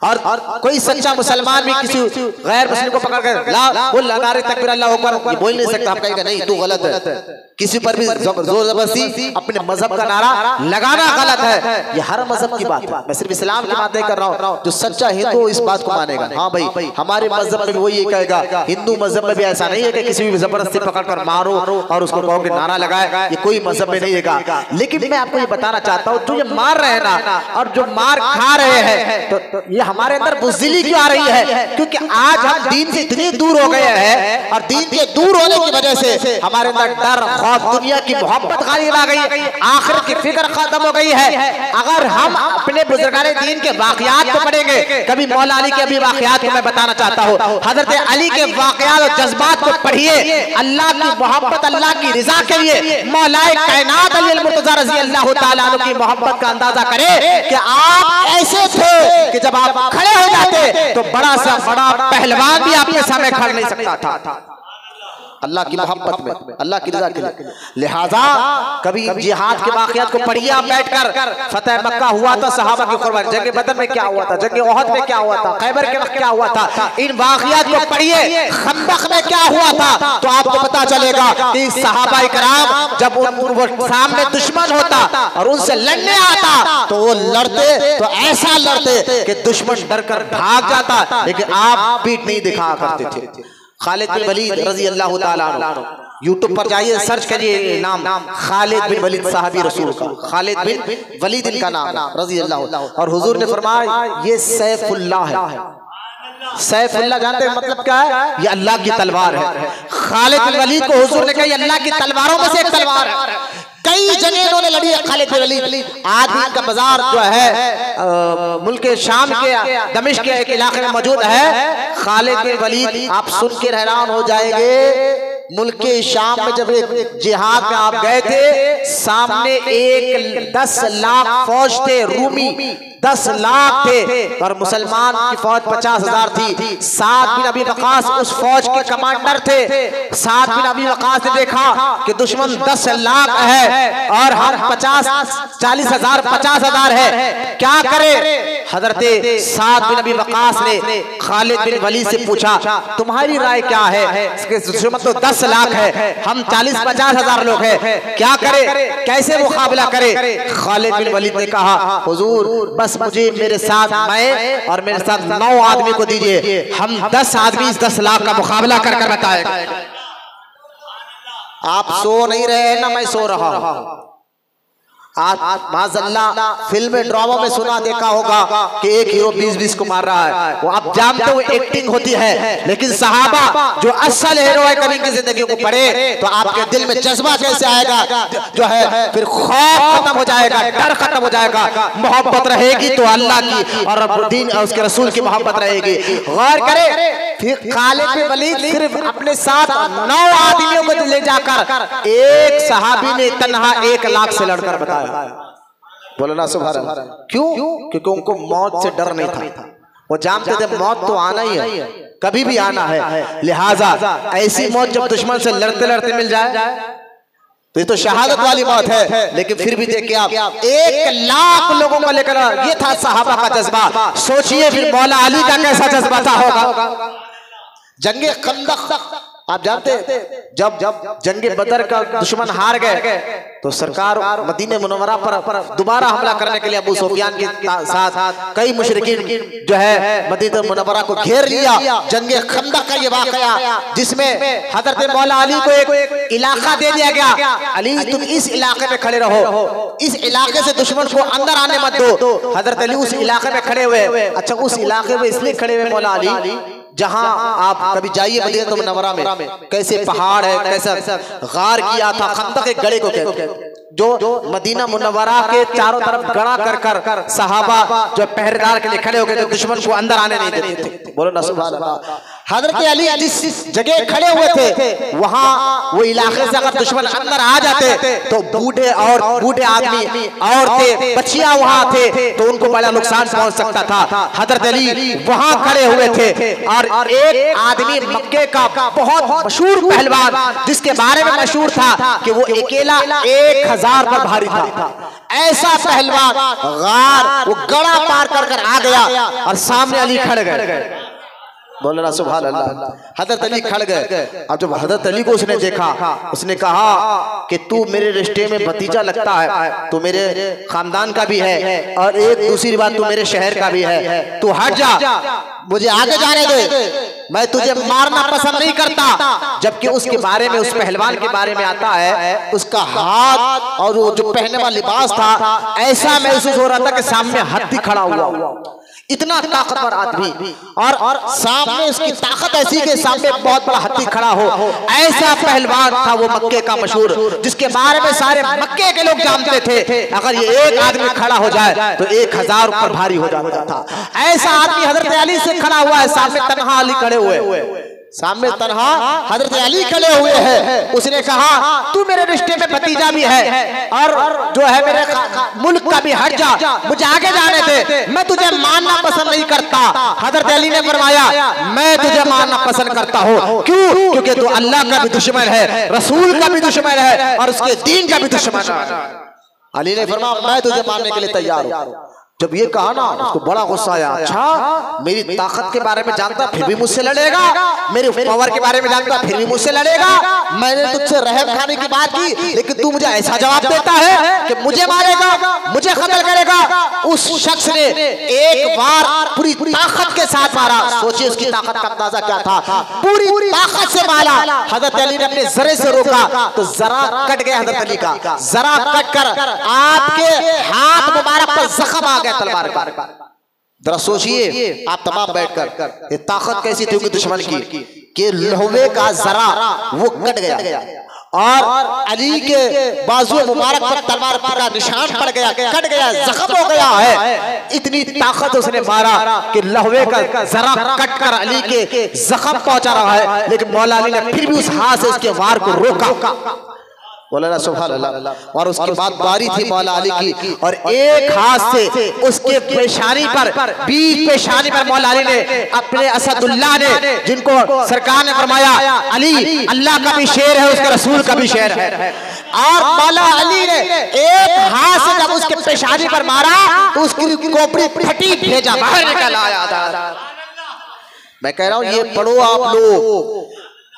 और कोई सच्चा मुसलमान भी किसी गैर मुस्लिम को पकड़ कर बोल नारे तकबीर अल्लाह अकबर बोल नहीं सकता। हम कहेंगे नहीं, तू गलत है। किसी पर भी जोर जबरदस्ती अपने मजहब का नारा लगाना गलत है। ये हर मजहब की बात है, मैं सिर्फ इस्लाम की बात नहीं कर रहा हूँ। जो सच्चा हिंदू इस बात को मानेगा, हाँ भाई हमारे मजहब में भी वो ये कहेगा। हिंदू मजहब में भी ऐसा नहीं है कि किसी भी जबरदस्ती पकड़ कर मारो और उसको कहो कि नारा लगाए, ये कोई मजहब में नहीं है। लेकिन मैं आपको ये बताना चाहता हूँ, जो ये मार रहे हैं ना और जो मार खा रहे हैं, तो ये हमारे अंदर बुज़दिली क्यों आ रही है? क्योंकि आज हम दीन से इतने दूर हो गए हैं और दीन के दूर होने की वजह से हमारे अंदर डर, खौफ, दुनिया की मोहब्बत गालिब आ गई, आखिरत की फिक्र खत्म हो गई है। अगर हम अपने बुजुर्गाने दीन के वाकयात को पढ़ेंगे, कभी मौला अली के भी वाकयात को मैं बताना चाहता हूँ, हजरत अली के वाकयात और जज्बात को पढ़िए। अल्लाह की मोहब्बत, अल्लाह की रिजा के लिए मौलाए कायनात अली मुर्तजा रज़ी अल्लाह तआला अन्हु की मोहब्बत का अंदाजा करें कि आप ऐसे थे कि जब आप खड़े हो जाते तो बड़ा सा बड़ा पहलवान भी आपके सामने खड़ नहीं सकता था। अल्लाह की मोहब्बत में, अल्लाह की रज़ा के लिए। लिहाजा कभी जिहाद के वाक़यात को पढ़िए आप बैठकर। फतह मक्का हुआ था, सहाबा की कुर्बानी, जंग बदर में क्या हुआ था, जंग ओहद में क्या हुआ था, खैबर के वक्त क्या हुआ था, इन वाक़यात को पढ़िए। खंदक में क्या हुआ था तो आपको पता चलेगा कि सहाबा इकराम जब उन सामने दुश्मन होता और उनसे लड़ने आता तो वो लड़ते तो ऐसा लड़ते कि दुश्मन डर कर भाग जाता, लेकिन आप पीठ नहीं दिखा करते थे। खालिद बिन वलीद रज़ी अल्लाह तआला अन्हु, यूट्यूब पर जाइए, सर्च करिए नाम खालिद बिन वलीद साहबी रसूल का, खालिद बिन वलीद इनका नाम रज़ी अल्लाह। और हुजूर ने फरमाया ये सैफुल्लाह है। सैफुल्लाह जानते हैं मतलब क्या है? ये अल्लाह की तलवार है। खालिद बिन वलीद को हुजूर ने कहा ये अल्लाह की तलवारों में से एक तलवार है। कई जगह इन्होंने लड़ी है खालिद बिन वलीद। आज भी इनका मजार जो है मुल्क शाम के दमिश्क के एक इलाके में मौजूद है। खालिद बिन वलीद आप सुन के हैरान हो जाएंगे। मुल्क शाम में जब एक जिहाद में आप गए थे, सामने एक 10 लाख फौज थे, रूमी 10 लाख थे और मुसलमान की फौज 50,000 थी। साद बिन अबी वक़ास उस फौज के कमांडर थे। साद बिन अबी वक़ास ने देखा कि दुश्मन 10 लाख है और हम 40,000 50,000 है, क्या करे? हजरत साद बिन अबी वक़ास ने खालिद बिन वलीद से पूछा तुम्हारी राय क्या है? दुश्मन तो 10 लाख है, हम 40-50,000 लोग हैं, क्या करे, कैसे मुकाबला करे? खालिद बिन वलीद ने कहा हुजूर बस मुझे मेरे साथ मैं और मेरे साथ 9 आदमी को दीजिए, हम 10 आदमी इस 10 लाख का मुकाबला कर कर बताएंगे। आप सो नहीं रहे हैं ना, मैं सो रहा हूं। आज माज़अल्लाह फिल्म ड्रामा में सुना देखा होगा कि एक हीरो 20-20 को मार रहा है। वो आप जानते हो एक्टिंग होती है, लेकिन सहाबा जो असल हीरो है कभी की जिंदगी को पढ़े तो आपके दिल में जज्बा कैसे आएगा जो है, फिर खौफ खत्म हो जाएगा, डर खत्म हो जाएगा, मोहब्बत रहेगी तो अल्लाह की और दीन और उसके रसूल की मोहब्बत रहेगी। गौर करे, फिर खालिद बिन वलीद सिर्फ अपने साथ 9 आदमियों को ले जाकर एक सहाबी ने तन्हा 1 लाख से लड़कर बताया। बोलो ना सुभान अल्लाह। क्यों? क्योंकि उनको मौत से डर नहीं था। वो जानते थे मौत तो आना ही है, कभी भी आना है। लिहाजा ऐसी मौत जब दुश्मन से लड़ते लड़ते मिल जाए तो ये तो शहादत वाली मौत है। लेकिन फिर भी देखिए आप 1 लाख लोगों को लेकर, ये था सहाबा का जज्बा। सोचिए फिर मौला अली का कैसा जज्बा था होगा। जंगे खंदक आप जानते जब जंगे बदर का दुश्मन हार गए तो सरकार मदीने मुनव्वरा पर दोबारा हमला करने के लिए अबू सुफियान के साथ कई मुशरिकीन जो है मदीने मुनव्वरा को घेर लिया। जंगे खंदक का ये वाकया जिसमें हजरत मौला अली को एक इलाका दे दिया गया, अली तुम इस इलाके में खड़े रहो, इस इलाके से दुश्मन को अंदर आने मत दो। हजरत अली उस इलाके में खड़े हुए। अच्छा, उस इलाके में इसलिए खड़े हुए मौला अली जहां आप कभी जाइए मदीना मुनव्वरा में कैसे पहाड़ है, कैसा गार किया था, खंदक एक गड़े को कहते हैं, जो मदीना मुनव्वरा के चारों तरफ गड़ा कर सहाबा जो पहरेदार के लिए खड़े हो गए, जो दुश्मन को अंदर आने नहीं देते थे। बोलो ना सुभान अल्लाह। हजरत अली जिस जगह खड़े हुए थे वहां वो इलाके से अगर दुश्मन अंदर आ जाते तो बूढ़े आदमी, औरतें, बच्चियां वहां थे तो उनको बड़ा नुकसान पहुंच सकता था। हजरत अली वहां खड़े हुए थे और एक आदमी मक्के का बहुत मशहूर पहलवान जिसके बारे में मशहूर था कि वो अकेला 1000 पर भारी था, ऐसा पहलवान गार वो गड़ा पार कर आ गया और सामने अली खड़े गए। बोल रहा सुभान अल्लाह। हजरत अली खड़ गए। अब जब हजरत अली को उसने देखा, उसने कहा कि तू मेरे रिश्ते में भतीजा लगता है, तू मेरे खानदान का भी है और एक दूसरी बात तू मेरे शहर का भी है, तू हट जा, मुझे आगे जाने दे, मैं तुझे मारना पसंद नहीं करता। जबकि उसके बारे में, उस पहलवान के बारे में आता है, उसका हाथ और वो जो पहने वाला लिबास था ऐसा महसूस हो रहा था कि सामने हाथी खड़ा हुआ, इतना ताकतवर आदमी और सामने उसकी ताकत ऐसी कि सामने बहुत बड़ा हाथी खड़ा हो, ऐसा पहलवान था वो मक्के का मशहूर, जिसके बारे में सारे मक्के के लोग जानते थे अगर ये एक आदमी खड़ा हो जाए तो 1000 ऊपर भारी हो जाता था। ऐसा आदमी हजरत अली से खड़ा हुआ है, सामने तन्हा अली खड़े हुए, सामने तन्हा हजरत अली खड़े हुए हैं। उसने कहा तू मेरे रिश्ते में भतीजा भी है और जो है मेरे मुल्क का भी, हट जा, मुझे आगे जाने दे, मैं तुझे मानना पसंद नहीं करता। हजरत अली ने फरमाया मैं तुझे मानना पसंद करता हूँ, क्यों? क्योंकि तू अल्लाह का भी दुश्मन है, रसूल का भी दुश्मन है और उसके दीन का भी दुश्मन है। अली ने फरमाया मैं तुझे मानने के लिए तैयार हूँ। जब ये कहा ना उसको बड़ा गुस्सा आया, अच्छा मेरी ताकत के बारे में जानता फिर भी मुझसे लड़ेगा, मेरे पावर के बारे में जानता फिर भी मुझसे लड़ेगा, मैंने तुझसे रहम खाने की बात की लेकिन तू मुझे ऐसा जवाब देता है कि मुझे मारेगा, मुझे कत्ल करेगा। उस शख्स ने एक बार पूरी ताकत के साथ मारा। सोचिए उसकी ताकत का अंदाजा क्या था, पूरी ताकत से मारा। हजरत अली ने अपने जरे से रोका तो जरा कट गया हजरत अली का, जरा कट कर आपके हाथ मुबारक पर जख्म आ तलवार का। जरा सोचिए आप तमाम बैठकर, ये ताकत कैसी थी उनकी दुश्मन की कि लोहे का जरा वो कट गया और अली के बाजू मुबारक पर तलवार का निशान पड़ गया, कट गया, जख्म हो गया है। इतनी ताकत उसने मारा कि लोहे का जरा कट कर अली के जख्म पहुंचा रहा है, लेकिन मौला अली ने फिर भी उस हाथ से उसके वार को रोका। बोला सुभान अल्लाह। और उसके बाद बारी थी मौला अली की और एक हाथ से उसके पेशानी पर, बीच पेशानी पर मौला अली ने अपने असदुल्लाह ने, जिनको सरकार ने फरमाया अली अल्लाह का भी शेर है, उसके रसूल का भी शेर है, और मौला अली ने एक हाथ से जब उसके पेशानी पर मारा तो उसकी खोपड़ी फटी, भेजा बाहर निकल आया था। मैं कह रहा हूं ये पढ़ो आप लोग,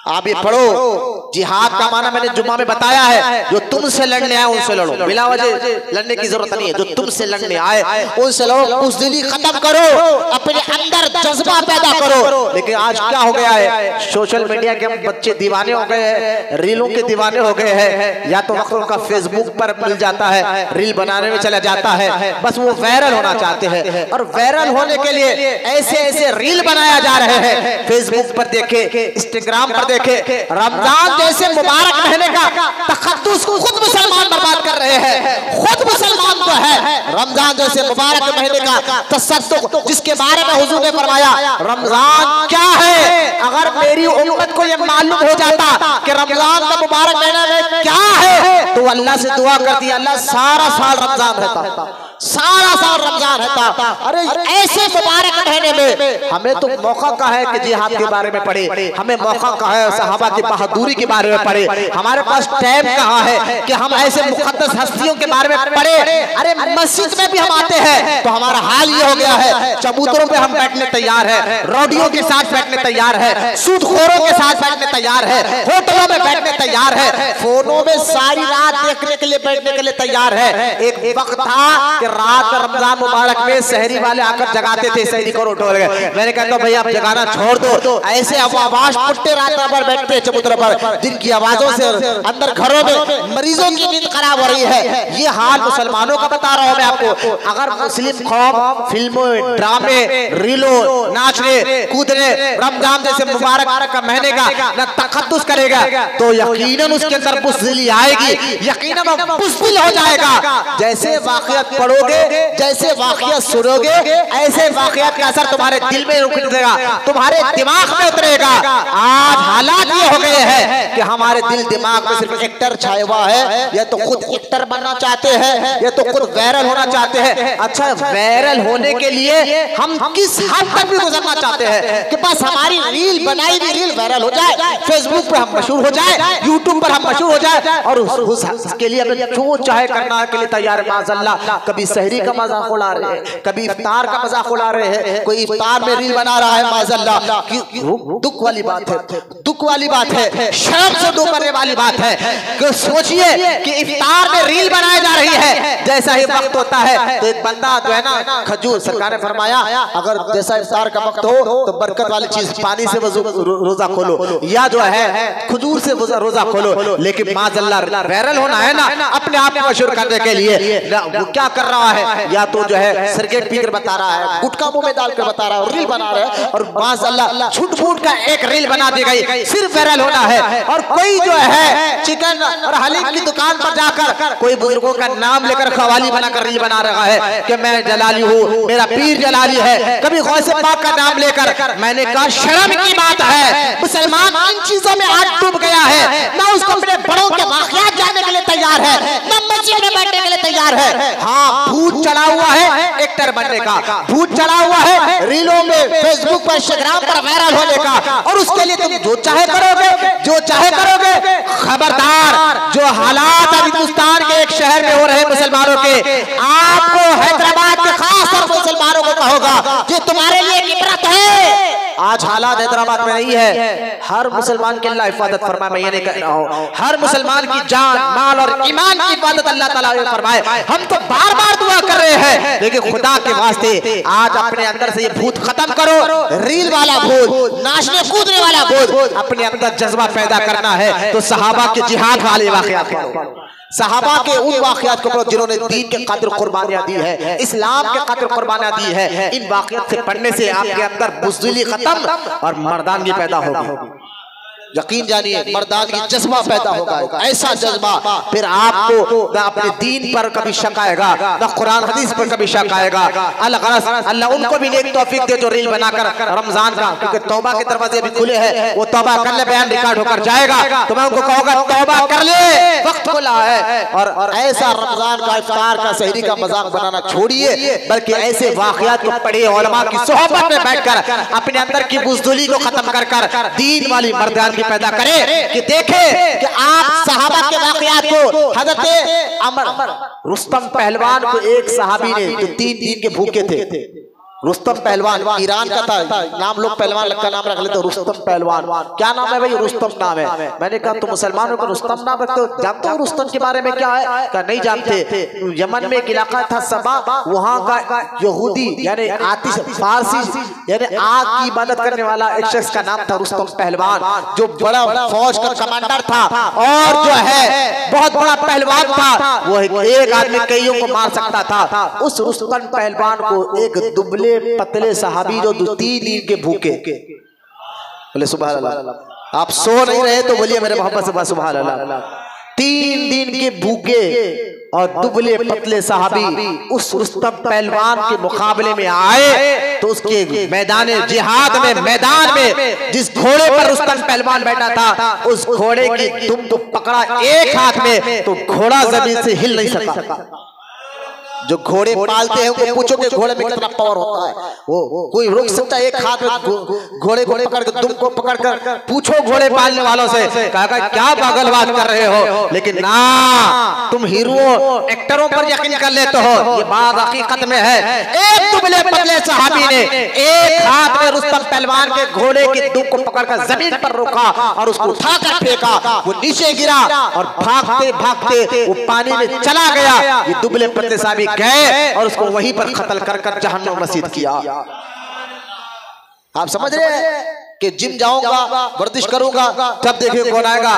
आप ये पढ़ो। जिहाद का माना मैंने जुम्मा में बताया है, जो तुमसे लड़ने आए उनसे लड़ो, बिला वजह लड़ने की जरूरत नहीं है। जो तुमसे लड़ने आए उनसे लड़ो, बुज़दिली खत्म करो, अपने अंदर जज्बा पैदा करो। लेकिन आज क्या हो गया है, सोशल मीडिया के बच्चे दीवाने हो गए हैं, रीलों के दीवाने हो गए हैं, या तो वक्त उनका फेसबुक पर मिल जाता है, रील बनाने में चला जाता है, बस वो वायरल होना चाहते हैं और वायरल होने के लिए ऐसे ऐसे रील बनाया जा रहे हैं। फेसबुक पर देखे, इंस्टाग्राम पर देखे, रमजान जैसे मुबारक महीने का तखद्दुस को खुद मुसलमान बर्बाद कर रहे हैं। खुद मुसलमान तो है रमजान जैसे मुबारक महीने का तसद्दुक, जिसके बारे में हुजूर ने फरमाया रमजान क्या है। अगर मेरी उम्मत को यह मालूम हो जाता कि रमजान का मुबारक महीना में क्या है तो अल्लाह से दुआ करती, अल्लाह सारा साल रमजान रहता, सारा साल रमजान रहता। अरे ऐसे मुबारक के महीने में हमें तो मौका का है कि जिहाद के बारे में पढ़े, हमें मौका का है सहाबा की बहादुरी के बारे में पढ़े। हमारे पास टाइम कहाँ है कि हम ऐसे मुकद्दस हस्तियों के बारे में पढ़े। अरे मस्जिद में भी हम आते हैं तो हमारा हाल ये हो गया है, चबूतरों पे हम बैठने तैयार है, रौडियों के साथ बैठने तैयार है, सूदखोरों के साथ बैठने तैयार है, होटलों में बैठने तैयार है, फोनों में सारी रात देखने के लिए बैठने के लिए तैयार है। एक वक्त था कि रात रमजान मुबारक में शहरी वाले आकर जगाते थे, शहरी को उठो गए। मैंने कहता भैया आप जगाना छोड़ दो, ऐसे अब आवाज पुट्टे रात भर बैठते चबूतरों पर, जिनकी आवाजों से अंदर घरों में मरीजों की नींद खराब हो रही है। ये हाल मुसलमानों का बता रहा हूं मैं आपको। अगर मुस्लिम कौम फिल्मों, ड्रामे, रीलों, नाचने कूदने, रमजान जैसे मुबारक का महीने का न तकद्दुस करेगा तो यकीनन उसके अंदर बुज़दिली आएगी, यकीनन वो बुज़दिल हो जाएगा। जैसे वाक़ियात पढ़ोगे, जैसे वाक़ियात सुनोगे, ऐसे वाक़ियात का असर तुम्हारे दिल में उतरेगा, तुम्हारे दिमाग में उतरेगा। आज हालात ये हो गए हैं कि हमारे दिल दिमाग में सिर्फ एक्टर छाया हुआ है, या तो खुद एक्टर बनना चाहते हैं या तो खुद वायरल होना चाहते हैं। अच्छा, वायरल होने के लिए हम किस हद तक भी गुजरना चाहते हैं कि बस हमारी रील बनाई हुई रील वायरल हो जाए, फेसबुक पे हम मशहूर हो जाए, यूट्यूब पर हम मशहूर हो जाए, और उसके लिए हमें जो चाहे करना के लिए तैयार है। माज़अल्लाह, कभी सहरी का मजाक उड़ा रहे हैं, कभी इफ्तार का मजाक उड़ा रहे हैं, कोई इफ्तार में रील बना रहा है। माज़अल्लाह, दुख वाली बात है, दुख वाली बात है, शर्म से डूब मरने वाली बात है कि सोचिए कि इफ्तार में रील बनाई जा रही है। जैसा ही वक्त होता है तो एक बंदा जो है ना, खजूर, सरकार ने फरमाया अगर जैसा इफ्तार का वक्त हो तो बरकत वाली चीज पानी से रोजा खोलो, या जो है खजूर से रोजा खोलो। लेकिन माज़अल्लाह वायरल होना है ना, अपने आप को मशहूर करने के लिए वो क्या कर रहा है, या तो जो है सिगरेट पीकर बता रहा है, गुटखा मुंह में डालकर बता रहा है, रील बना रहा है, और माज़अल्लाह छुट-फूट का एक रील बना दी गई, सिर्फ वायरल होना है। और कोई जो है चिकन और हलीम की दुकान पर जाकर कोई बुजुर्गों का नाम लेकर खवाली बनाकर रील बना रहा है कि मैं जलाली हूँ, मेरा पीर जलाली है, कभी गौसे पाक का नाम लेकर। मैंने कहा शर्म की बात है, मुसलमान इन चीजों में आज डूब गया है, ना उसको अपने बड़ों के वाक़ियात जानने के लिए तैयार है, ना मस्जिद में बैठने के लिए तैयार है। हाँ, भूत चढ़ा हुआ है एक्टर बनने का, भूत चढ़ा हुआ है रीलों में, फेसबुक पर, इंस्टाग्राम पर वायरल होने का, और उसके लिए तुम जो चाहे करोगे, जो चाहे करोगे। खबरदार, जो हालात अब हिंदुस्तान के एक शहर में हो रहे मुसलमानों के, आपको हैदराबाद के खास तौर पर मुसलमानों को कहोगा कि तुम्हारे लिए इबरत है। आज हालात हैदराबाद में नहीं है, हर मुसलमान की अल्लाह हिफाजत फरमाए। मैं ये नहीं कह रहा हूँ, हर मुसलमान की जान, माल और ईमान की हिफाजत अल्लाह ताला फरमाए। हम तो बार बार दुआ कर रहे हैं, लेकिन खुदा के वास्ते आज अपने अंदर से ये भूत खत्म करो, रील वाला भूत, नाचने कूदने वाला भूत, अपने अंदर जज्बा पैदा करना है तो सहाबा के जिहाद वाले वाक़ियात पढ़ो, सहाबा के उन वाक़ियात को पढ़ो जिन्होंने दीन के खातिर कुर्बानियां दी है, इस्लाम के खातिर कुर्बानियां दी है। इन वाक़ियात से पढ़ने से आपके अंदर बुज़दिली खत्म और मर्दानगी पैदा होगी। यकीन जानिए, मर्दानगी जज्बा पैदा होगा, ऐसा जज्बा फिर आपको न अपने दीन पर कभी शक आएगा, न कुरान हदीस पर कभी शक आएगा। अल्लाह उनको भी नेक तौफीक दे जो रील बनाकर रमजान का, क्योंकि तौबा के दरवाजे भी खुले हैं, वो तौबा कर ले, बयान रिकॉर्ड होकर जाएगा, तो मैं उनको कहूँगा तौबा कर ले, वक्त खुला है। और ऐसा रमजान का, इफ्तार का, सहरी का मजाक बनाना छोड़िए, बल्कि ऐसे वाक़ियात को पढ़िए, उलमा की सोहबत में बैठकर अपने अंदर की बुज़दिली को खत्म कर दीन वाली मर्दानगी पैदा करे कि देखे कि आप सहाबा के वाक़ियात को। हज़रत अमर रुस्तम पहलवान को एक सहाबी ने जो 3 दिन के भूखे थे, रुस्तम पहलवान ईरान का था, नाम लोग पहलवान का नाम रख लेते, रुस्तम पहलवान। क्या नाम है भाई? रुस्तम नाम है। मैंने कहा तो मुसलमानों को रुस्तम नाम रखते हो, जानते हो रुस्तम के बारे में क्या है? क्या नहीं जानते? यमन में एक इलाका था सबा, वहाँ का यहूदी यानी आतिश फारसी यानी आग की इबादत करने वाला एक शख्स का नाम था रुस्तम पहलवान, जो बड़ा फौज का कमांडर था और जो है बहुत बड़ा पहलवान था। वो एक आदमी कईयों को मार सकता था। उस रुस्तम पहलवान को एक दुबले पतले सहाबी जो 3 दिन के भूखे, बोले सुभान अल्लाह, आप सो नहीं रहे तो बोलिए मेरे मोहब्बत से सुभान अल्लाह। 3 दिन के भूखे और दुबले पतले सहाबी उस रुस्तम पहलवान के मुकाबले में आए तो उसके मैदान जिहाद में, मैदान में जिस घोड़े पर रुस्तम पहलवान बैठा था, उस घोड़े की दुम तो पकड़ा एक हाथ में तो घोड़ा जमीन से हिल नहीं सका। जो घोड़े पालते हैं उनको पूछो कि घोड़े में कितना पावर होता है, वो कोई रोक सकता है? एक हाथ में घोड़े को पकड़ कर, दुम को पकड़ कर पूछो घोड़े पालने वालों से, कहा क्या पागलबात कर रहे हो? लेकिन ना, तुम हीरो एक्टरों पर यकीन कर लेते हो, ये बात हकीकत में है। एक दुबले पतले सहाबी ने एक हाथ में रुस्तम पहलवान के घोड़े की दुम को पकड़कर जमीन पर रोका और उसको उठाकर फेंका, वो नीचे गिरा और भागते भागते वो पानी में चला गया। ये दुबले पतले सहाबी गए और उसको वहीं पर कत्ल कर जहन्नम रसीद किया। आप समझ रहे हैं कि जिम जाऊंगा, वर्जिश करूंगा, तब देखिए कौन आएगा।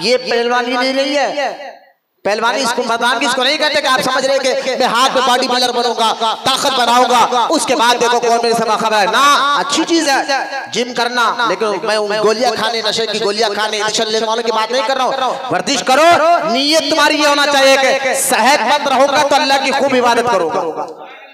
ये पहलवानी नहीं रही है। पहलवानी इसको मैदान की इसको नहीं कहते कि आप समझ रहे हैं कि मैं हाथ में बॉडी बिल्डर बनूंगा, ताकत बनाऊंगा, उसके बाद देखो कौन मेरे से खबर है। ना, अच्छी चीज है जिम करना, लेकिन मैं गोलियां खाने, नशे की गोलियां खाने, इंजेक्शन लेने वालों की बात नहीं कर रहा हूँ। वर्जिश करो, नीयत तुम्हारी ये होना चाहिए कि सेहतमंद रहूंगा तो अल्लाह की खूब इबादत करूंगा।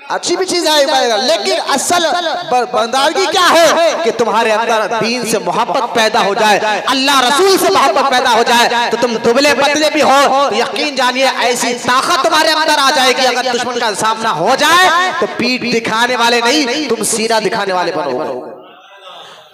अच्छी भी चीज है, लेकिन असल बंदगी क्या है कि तुम्हारे अंदर दीन से मोहब्बत पैदा हो जाए, अल्लाह रसूल से मोहब्बत पैदा हो जाए। तो तुम दुबले पतले भी हो तो यकीन जानिए ऐसी ताकत तुम्हारे अंदर आ जाएगी, अगर दुश्मन का सामना हो जाए तो पीठ दिखाने वाले नहीं, तुम सीना दिखाने वाले बनोगे।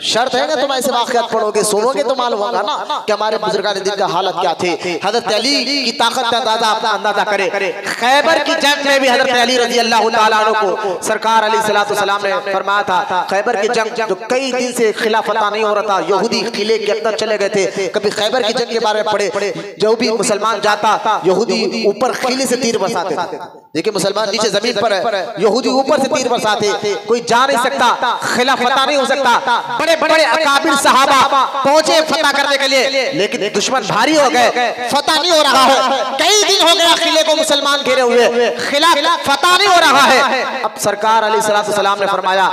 शर्त है ना, तुम ऐसे वाक़यात पढ़ोगे, सुनोगे तो मालूम होगा ना कि हमारे बुजुर्गान दिन का हालत क्या थे। हजरत अली की ताकत का अंदाजा करे। खैबर की जंग में भी हजरत अली रजी अल्लाह तआला अन्हु को सरकार अलैहिस्सलाम ने फरमाया था, खैबर की जंग जो कई दिन से खिला फतह नहीं हो रहा था, यहूदी किले के अंदर चले गए थे। कभी खैबर की जंग के बारे में पढ़े, जो भी मुसलमान जाता यहूदी ऊपर किले से तीर बरसाते थे। देखिए मुसलमान नीचे जमीन पर है, यहूदी ऊपर से तीर बरसाते, कोई जा नहीं सकता, खिला फतह नहीं हो सकता। बड़े अकाबिर सहाबा पहुंचे फतह करने के लिए, लेकिन दुश्मन भारी हो गए, फतह नहीं हो रहा है। कई दिन हो गया किले को मुसलमान घेरे हुए, खिला फतह नहीं हो रहा है। अब सरकार अलैहिस्सलाम ने फरमाया,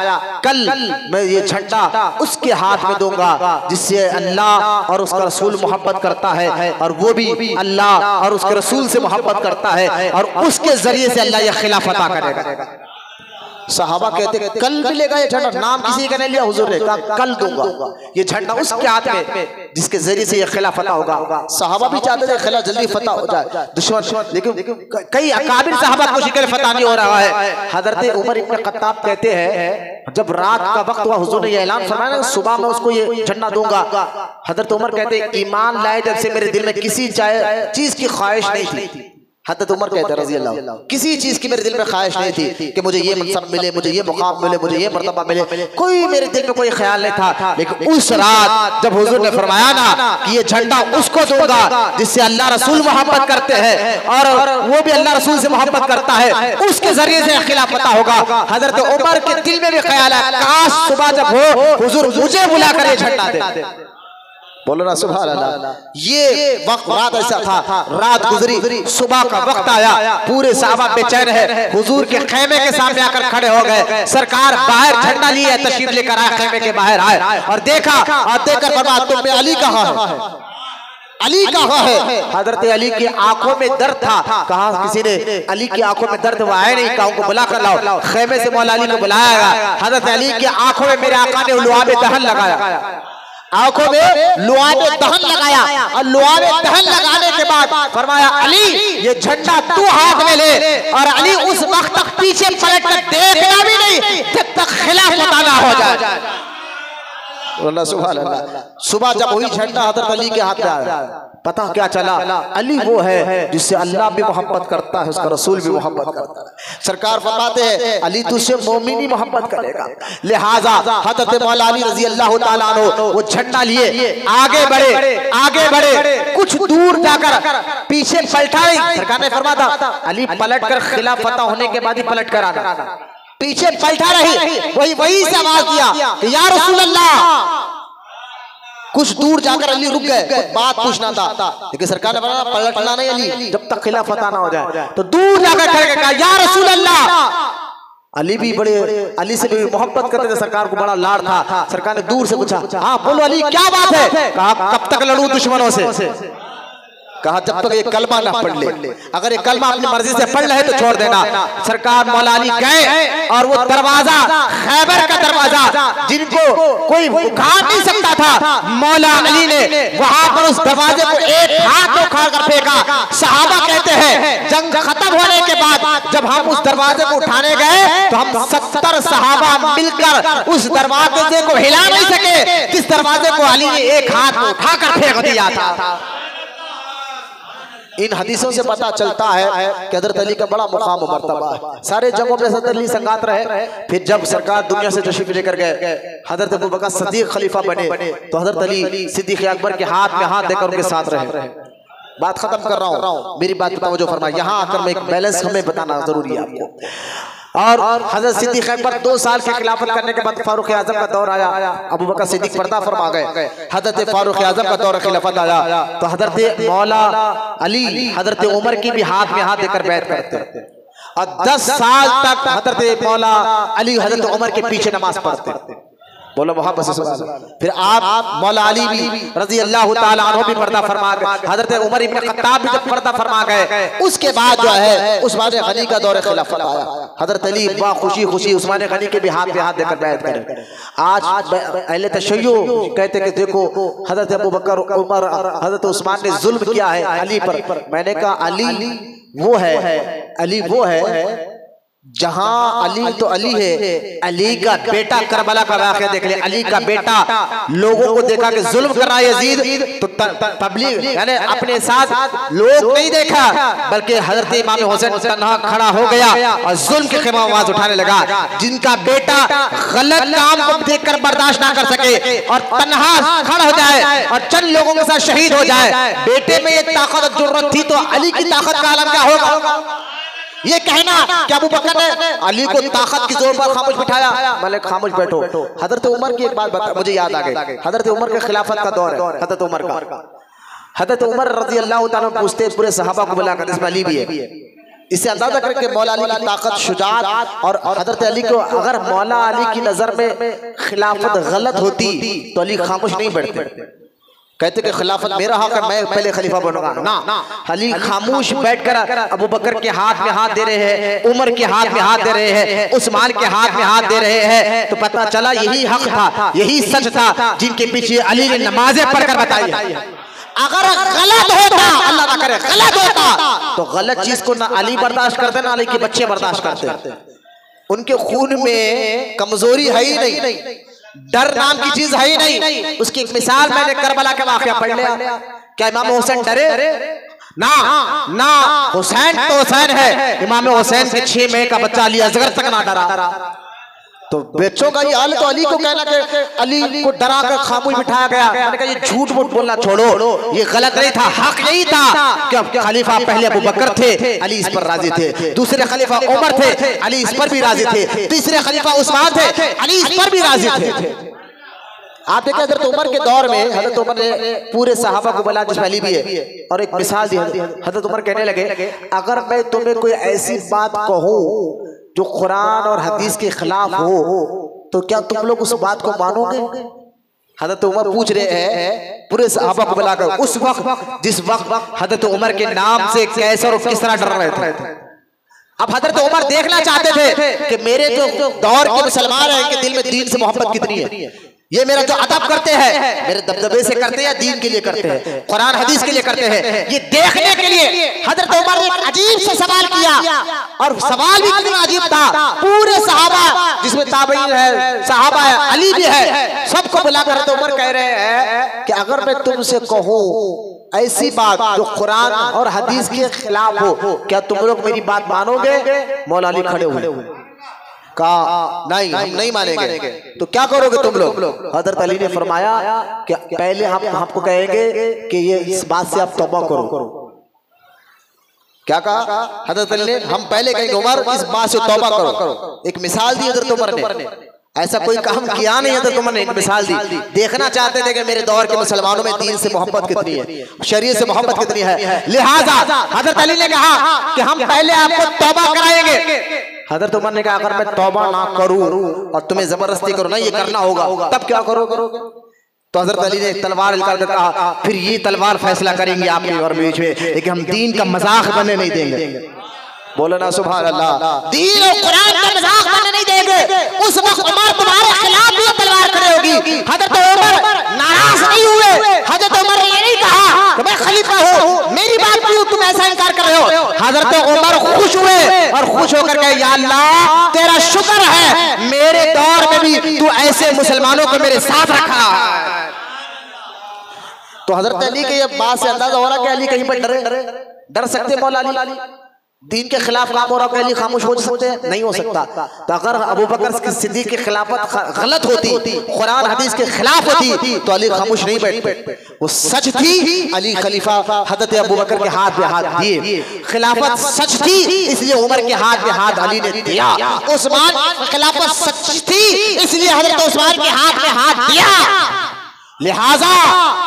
कल मैं ये झंडा उसके हाथ में दूंगा जिससे अल्लाह और उसका रसूल मोहब्बत करता है, और वो भी अल्लाह और उसके रसूल से मोहब्बत करता है, और उसके जरिए से अल्लाह ये खिला फतह करेगा। सहाबा कहते कल मिलेगा ये झंडा, नाम किसी का नहीं लिया, हुजूर ने कहा कल दूंगा ये झंडा उसके हाथ में जिसके जरिए से ये खिला फतह होगा। सहाबा भी चाहते थे खिला जल्दी फतह हो जाए दुश्मन, लेकिन कई अकाबिर सहाबा को शिकल फतह नहीं हो रहा है। हजरत उमर इब्न खत्ताब कहते हैं, जब रात का वक्त हुआ हुजूर ने ये ऐलान फरमाया ना सुबह में उसको ये झंडा दूंगा। हजरत उमर कहते हैं, ईमान लाए जब से मेरे दिल में किसी चीज की ख्वाहिश नहीं थी। हज़रत उमर कहते हैं रज़ी अल्लाह, किसी चीज की मेरे दिल में ख्वाहिश नहीं थी कि मुझे ये मनसब मिले, मुझे ये मुकाम मिले, मुझे ये मर्तबा मिले, कोई मेरे दिल में कोई ख्याल नहीं था। लेकिन उस रात जब हुजूर ने फरमाया ना कि ये झंडा उसको दूंगा जिससे अल्लाह रसूल मोहब्बत करते हैं और वो भी अल्लाह रसूल से मोहब्बत करता है, उसके जरिए से खिलाफत होगा। हजरत उमर के दिल में भी ख्याल है, काश सुबह जब हो हुजूर मुझे बुलाकर ये झंडा दे। बोलो ना सुभान अल्लाह। ये वक्त रात ऐसा था, रात गुजरी, सुबह का वक्त आया, पूरे सहाबा बेचैन है, हुजूर के खेमे के सामने आकर खड़े हो गए। सरकार बाहर झंडा लिए तशरीफ लेकर आए, खेमे के बाहर आए और देखा और देखकर फरमाया, तुम में अली कहाँ है? अली कहाँ है? हजरत अली की आंखों में दर्द था। कहा किसी ने अली की आंखों में दर्द, वो आए नहीं, कहा उनको बुला कर लाओ। खेमे से मौला अली को बुलाया गया। हजरत अली की आंखों में मेरे आका ने लुआब दहन लगाया, आंखों में लुआब दहन लगाया और लुआब दहन लगाने के बाद फरमाया, अली ये झंडा तू हाथ में ले। और अली उस वक्त तक पीछे पलट कर देखना भी नहीं जब तक खिलाफत ना हो जाए। सुभान अल्लाह। सुबह जब वही झंडा हज़रत अली के हाथ में आया, पता क्या चला? अली वो है जिससे अल्लाह भी मोहब्बत करता है, उसका रसूल भी मोहब्बत करता है। सरकार फरमाते हैं, अली तुझसे मोमिन ही मोहब्बत करेगा। लिहाजा हज़रत मौला अली रज़ी अल्लाह तआला अन्हु वो झंडा लिए आगे बढ़े, कुछ दूर जाकर पीछे पलटा नहीं। सरकार ने फरमाया था, अली पलट कर खिलाफत होने के बाद ही पलट कर आना। पीछे पलटा रही, वही से आवाज दिया कि या रसूल अल्लाह। कुछ दूर जाकर अली रुक गए, कुछ बात पूछना था, लेकिन सरकार ने बताया पलटना नहीं अली जब तक खिलाफत ना हो जाए। तो दूर जाकर खड़े कहा, या रसूल अल्लाह। अली भी बड़े, अली से भी मोहब्बत करते थे, सरकार को बड़ा लाड़ था। सरकार ने दूर से पूछा, हाँ बोलो अली क्या बात है? कहा कब तक लड़ूं दुश्मनों से? कहा जब तक ये कलमा ना पढ़ ले, अगर ये कलमा अपनी मर्जी से पढ़ ले तो छोड़ देना। सरकार मौला अली गए और वो दरवाजा, खैबर का दरवाजा दरवाजा जिनको कोई उखाड़ नहीं सकता था, मौला अली ने वहां पर उस दरवाजे को एक हाथ उखाड़ कर फेंका। सहाबा कहते हैं जंग खत्म होने के बाद जब हम उस दरवाजे को उठाने गए तो हम 70 सहाबा मिलकर उस दरवाजे को हिला नहीं सके जिस दरवाजे को अली ने एक हाथ में उठाकर फेंक दिया था। इन हदीसों से पता चलता है कि हजरत अली का बड़ा मुकाम और मर्तबा है। सारे जगहों पे हजरत अली संगात रहे। फिर जब सरकार दुनिया से तशरीफ लेकर गए, हजरत अबू बकर सिद्दीक खलीफा बने तो हजरत अली सिद्दीक अकबर के हाथ में हाथ देकर उनके साथ रहे। बात खत्म कर रहा हूँ, मेरी बात पर तवज्जो फरमा। यहाँ आकर मैं एक बैलेंस हमें बताना जरूरी है आपको। और हजरत सिद्दीक अकबर 2 साल की खिलाफत करने के बाद फारूक आजम का दौर आया, अबू बकर सिद्दीक पर्दा फरमा गए। हजरत फारूक आजम का दौर खिलाफत आया तो हजरत मौला अली हजरत उमर की भी हाथ में हाथ देकर बैठ करते और 10 साल तक हजरत मौला अली हजरत उमर के पीछे नमाज पढ़ते। बोलो मोहब्बत से सुभान अल्लाह। फिर आप मौला अली भी रजी अल्लाह ताला अन्हु भी पर्दा फरमा गए, हजरत उमर इब्न खत्ताब भी जब पर्दा फरमा गए, उसके बाद जो है उस्मान गनी का दौर खिलाफत आया। हजरत अली बा खुशी खुशी उस्मान गनी के भी हाथ पे हाथ देकर बैठ गए। आज अहले तशय्यो कहते कि देखो हजरत अबू बकर उमर हजरत उस्मान ने जुल्म किया है अली पर। मैंने कहा अली वो है, अली वो है जहां अली तो अली है, अली का बेटा करबला का वाक़या देख ले। अली का बेटा लोगों को देखा कि जुल्म कर रहा है यजीद तो तबलीग यानी अपने साथ लोग नहीं देखा बल्कि हजरत इमाम हुसैन तन्हा खड़ा हो गया और जुल्म के खिलाफ आवाज उठाने लगा। जिनका बेटा गलत काम को देखकर बर्दाश्त ना कर सके और तन्हा खड़ा हो जाए और चंद लोगों के साथ शहीद हो जाए, बेटे में ये ताकत और जरूरत थी तो अली की ताकत का आलम क्या होगा? ये कहना कि अबू बकर ने अली को ताकत की जोर पर खामोश बिठाया, भले खामोश बैठो। हजरत उमर की एक बात बता, मुझे याद आ गई। हजरत उमर के खिलाफत का दौर है, हजरत उमर का। हजरत उमर रजी अल्लाह ताला पूछते पूरे सहाबा को बुलाकर इसमें अली भी है। इससे अंदाजा करके मौला अली की ताकत, शुजाअत और हजरत अली को अगर मौला अली की नजर में खिलाफत गलत होती तो अली खामोश नहीं बैठते। कहते कि खिलाफत मेरा हक है, मैं पहले खलीफा बनूंगा ना। अली खामोश बैठकर अबू बकर के हाथ में हाथ दे रहे हैं, उमर के हाथ में हाथ दे रहे हैं, उस्मान के हाथ में हाथ दे रहे हैं। तो पता चला यही हक था, यही सच था जिनके पीछे अली ने नमाजें पढ़कर बताई। अगर गलत होता, अल्लाह ना करे गलत होता, तो गलत चीज को ना अली बर्दाश्त करते ना अली के बच्चे बर्दाश्त करते। उनके खून में कमजोरी है ही नहीं, डर नाम की चीज है ही नहीं। उसकी एक मिसाल मैंने करबला के वाक़या पढ़ लिया। क्या इमाम हुसैन डरे? ना ना, हुसैन तो हुसैन है। इमाम हुसैन के 6 महीने का बच्चा अली असगर तक ना डरा। तो बच्चों का ये हाल तो अली को कहना कि अली को डरा कर खामोश बिठाया गया। मैंने कहा ये झूठ मूठ बोलना छोड़ो, ये गलत नहीं था, हक यही था कि खलीफा पहले अबू बकर थे, अली इस पर राजी थे। दूसरे खलीफा उमर थे, अली इस पर भी राजी थे। तीसरे खलीफा उस्मान थे, अली इस पर भी राजी थे। आप देखें हजरत उमर के दौर में हजरत उमर ने पूरे सहाबा को बुलाया जिसमें अली भी है और एक मिसाल दी। हजरत उमर कहने लगे अगर मैं तुम्हें कोई ऐसी बात कहूँ जो कुरान और हदीस के खिलाफ हो तो क्या तुम लोग उस बात को मानोगे? हजरत उमर पूछ रहे हैं पूरे सहाबा को बुलाकर उस वक्त जिस वक्त हजरत उमर के नाम से कैसर और किस तरह डर रहे थे। अब हजरत उमर देखना चाहते थे कि मेरे जो दौर के मुसलमान हैं इनके दिल में दीन से मोहब्बत कितनी है, ये मेरा जो अदब करते हैं मेरे दबदबे से करते हैं या दीन के लिए करते हैं, कुरान हदीस के लिए करते हैं। ये देखने के लिए हजरत उमर ने एक अजीब सा सवाल किया और सवाल भी कितना अजीब था। पूरे सहाबा जिसमें ताबईन है, सहाबा है, अली भी है, सबको बुलाकर हजरत उमर कह रहे हैं कि अगर मैं तुमसे कहूँ ऐसी बात जो कुरान और हदीस के खिलाफ हो क्या तुम लोग मेरी बात मानोगे? मौला अली खड़े हुए कहा नहीं हम नहीं मानेंगे। तो क्या करोगे तुम लोग? हजरत अली ने फरमाया कि पहले हम आपको कहेंगे कि ये इस बात से आप तौबा करो। क्या कहा हजरत अली ने? हम पहले कहेंगे उमर इस बात से तौबा करो। एक मिसाल दी हजरत उमर ने, ऐसा कोई काम किया नहीं हजरत उमर ने, एक मिसाल दी। देखना चाहते थे कि मेरे दौर के मुसलमानों में दीन से मोहब्बत कितनी है, शरीयत से मोहब्बत कितनी है। लिहाजा हजरत अली ने कहा कि हम पहले आपको तौबा कराएंगे। हजरत उमर ने कहा अगर मैं तौबा ना करूं और तुम्हें जबरदस्ती करूं ना ये करना होगा तब क्या करोगे? तो हजरत अली ने तलवार निकाल कर कहा फिर ये तलवार फैसला करेंगे आपके और बीच में, लेकिन हम दीन का मजाक बनने नहीं देंगे। बोलो ना सुभान अल्लाह। दीन और कुरान का मजाक बनने नहीं देंगे। उस वक्त उमर तुम्हारे खिलाफ खुश होकर कहे या अल्लाह तेरा शुक्र है मेरे दौर में भी तू ऐसे मुसलमानों को मेरे साथ रखा है। तो हजरत अली के ये बात से अंदाजा हो रहा कि अली कहीं पर डर सकते मौला अली? दीन के खिलाफ काम हो रहा है, अली खामोश हो सकते हैं? नहीं हो सकता। तो अगर अबू बकर की सिद्दीक की खिलाफत गलत होती, कुरान हदीस के खिलाफ होती, तो अली खामोश नहीं बैठते। वो सच थी, अली खलीफा हजरत अबू बकर के हाथ में हाथ दिए। खिलाफत सच थी, इसलिए उमर के हाथ में हाथ अली ने दिया। उस्मान खिलाफत सच थी, इसलिए हजरत उस्मान के हाथ में हाथ दिया। लिहाजा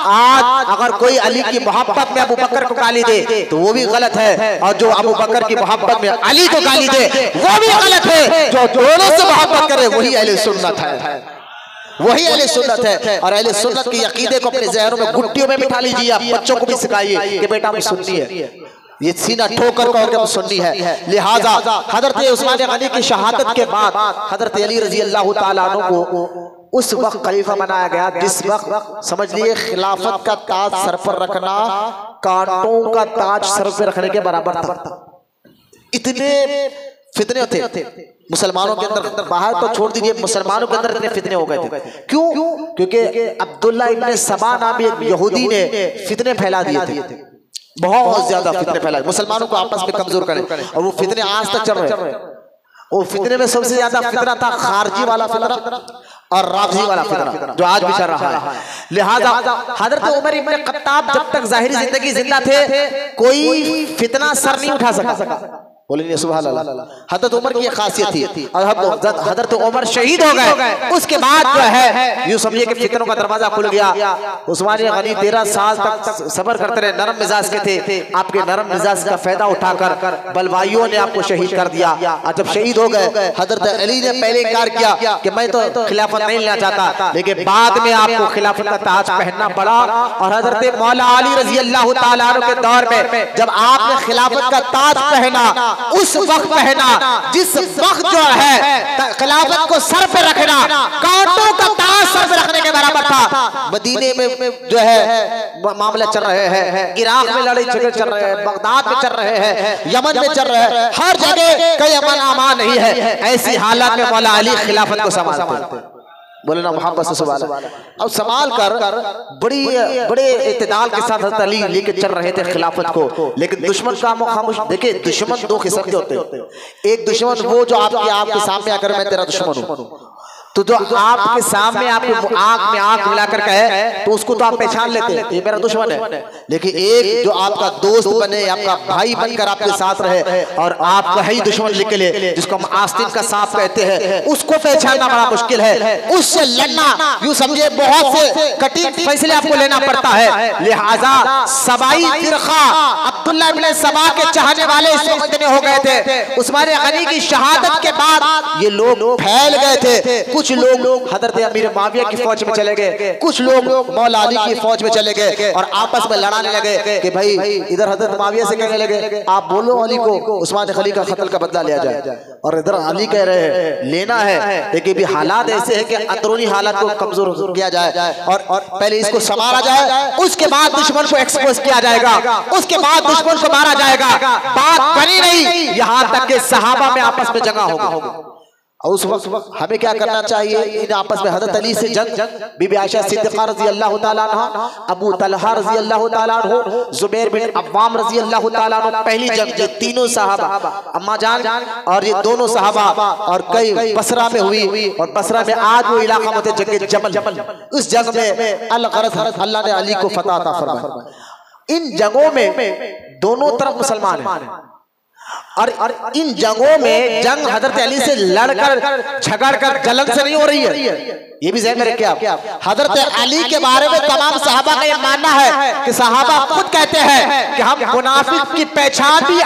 आज अगर कोई अली की मोहब्बत में अबू बकर को गाली दे तो वो भी गलत है, और जो अबू बकर की मोहब्बत में अली को गाली दे वो भी गलत है। जो दोनों से मोहब्बत करे वही अहले सुन्नत है, वही अहले सुन्नत है। और अहले सुन्नत के अकीदे को अपने ज़हनों में गुट्टियों में बिठा लीजिए। आप बच्चों को भी सिखाइए कि बेटा हम सुन्नी है, ये सीना ठोकर कर हम सुन्नी है। लिहाजा हजरत उस्मान गनी की शहादत के बाद हजरत अली रजी अल्लाह ताला अन्हु को उस वक्त खलीफा बनाया गया जिस वक्त समझ लिए खिलाफत का ताज सर पर रखना कांटों का ताज सर पर रखने के बराबर था। इतने फितने थे मुसलमानों के अंदर, बाहर तो छोड़ दीजिए, मुसलमानों के अंदर इतने फितने हो गए थे। क्यों? क्योंकि अब्दुल्ला इब्न सबा नामी एक यहूदी ने फितने फैला दिए थे, बहुत ज्यादा फितने फैला, मुसलमानों को आपस में कमजोर करें, और वो फितने आज तक चल रहे हैं। वो फितने में सबसे ज्यादा फितना था खारजी वाला फितना और राफजी वाला फितना, जो आज भी चल रहा है। लिहाजा हजरत उमर इब्न खत्ताब जब तक जाहिरी जिंदगी जिंदा थे कोई फितना सर नहीं उठा सका। बोलेंगे सुभान अल्लाह। हजरत उमर की खासियत थी, और हजरत उमर शहीद हो गए, उसके बाद जो है यूं समझिए कि फितनों का दरवाजा खुल गया। उस्मान गनी 13 साल तक सब्र करते रहे, नरम मिजाज के थे। आपके नरम मिजाज का फायदा उठाकर बलवाइयों ने आपको शहीद कर दिया। और जब शहीद हो गए हजरत अली ने पहले इनकार किया कि मैं तो खिलाफत नहीं लेना चाहता, लेकिन बाद में आपको खिलाफत का ताज पहनना पड़ा। और हजरत मौला अली रजी अल्लाह ताला अन्हु के दौर में जब आपने खिलाफत का ताज पहना, उस वक्त पहना जिस वक्त जो है खिलाफत को सर पे रखना कांटों का ताज सर पे रखने के बराबर था। मदीने में जो है मामला चल रहे हैं, इराक में लड़ाई झगड़े चल रहे हैं, बगदाद में चल रहे हैं, यमन में चल रहे हैं, हर जगह कोई अमन अमान नहीं है। ऐसी हालत में मौला अली खिलाफत को संभालते। बोले ना मोहब्बत से सुभान अल्लाह। अब संभाल कर बड़े इत्तेदाल के साथ हज़रत अली लेके चल रहे थे खिलाफत को, लेकिन दुश्मन का खामोश। देखिए दुश्मन दो किस्म के होते हैं, एक दुश्मन वो जो आपके सामने आकर मैं तेरा दुश्मन हूँ, तो जो आपके सामने आपके आंख में आंख मिलाकर कहे तो उसको तो आप पहचान लेते हैं, ये मेरा दुश्मन है। लेकिन एक जो आपका दोस्त बने, आपका भाई बनकर आपके साथ रहे और आपका ही दुश्मन निकले, जिसको हम आस्तीन का सांप कहते हैं, उसको पहचानना बड़ा मुश्किल है। उससे लड़ना यूं समझे बहुत से कठिन फैसले आपको लेना पड़ता है। लिहाजा सबाई फिरका अब्दुल्ला इब्न सबा के चाहने वाले इस वक्त इतने हो गए थे। उस्मान गनी की शहादत के बाद ये लोग फैल गए थे। कुछ लोग हजरत अमीर माविया की फौज में चले गए, कुछ लोग मौला अली की फौज में चले गए और आपस में लड़ाने लगे कि भाई इधर हजरत माविया से कहने लगे आप बोलो अली को उस्मान गनी का कत्ल का बदला लिया जाए, और इधर अली कह रहे हैं लेना है, लेकिन भी हालात ऐसे हैं कि अंदरूनी हालात को कमजोर किया जाए और पहले इसको संवारा जाए, उसके बाद दुश्मन को एक्सपोज किया जाएगा, उसके बाद दुश्मन को मारा जाएगा। बात बनी नहीं, यहाँ तक कि सहाबा में आपस में जंगा होगा। और उस वक्त हमें क्या करना चाहिए? इन आपस में हजरत अली से जंग, बीबी आयशा सिद्दीक़ा रज़ी अल्लाह ताला अन्हा, अबू तलहा रज़ी अल्लाह ताला अन्हु, जुबैर बिन अव्वाम रज़ी अल्लाह ताला अन्हु, पहली जंग ये तीनों सहाबा अम्मा जान और ये दोनों सहाबा और कई बसरा में हुई, और बसरा में आज वो इलाका में थे जंग जमल। उस जंग में अल्लाह ने अली को फतह अता फरमाया। इन जंगों में दोनों तरफ मुसलमान हैं, और इन जंगों में जंग हजरत अली से लड़कर झगड़कर जलन से नहीं हो रही है। ये भी ज़हन में रखिए आप। हजरत अली के बारे में तमाम सहाबा का ये मानना है कि सहाबा खुद कहते हैं कि हम मुनाफिक की पहचान भी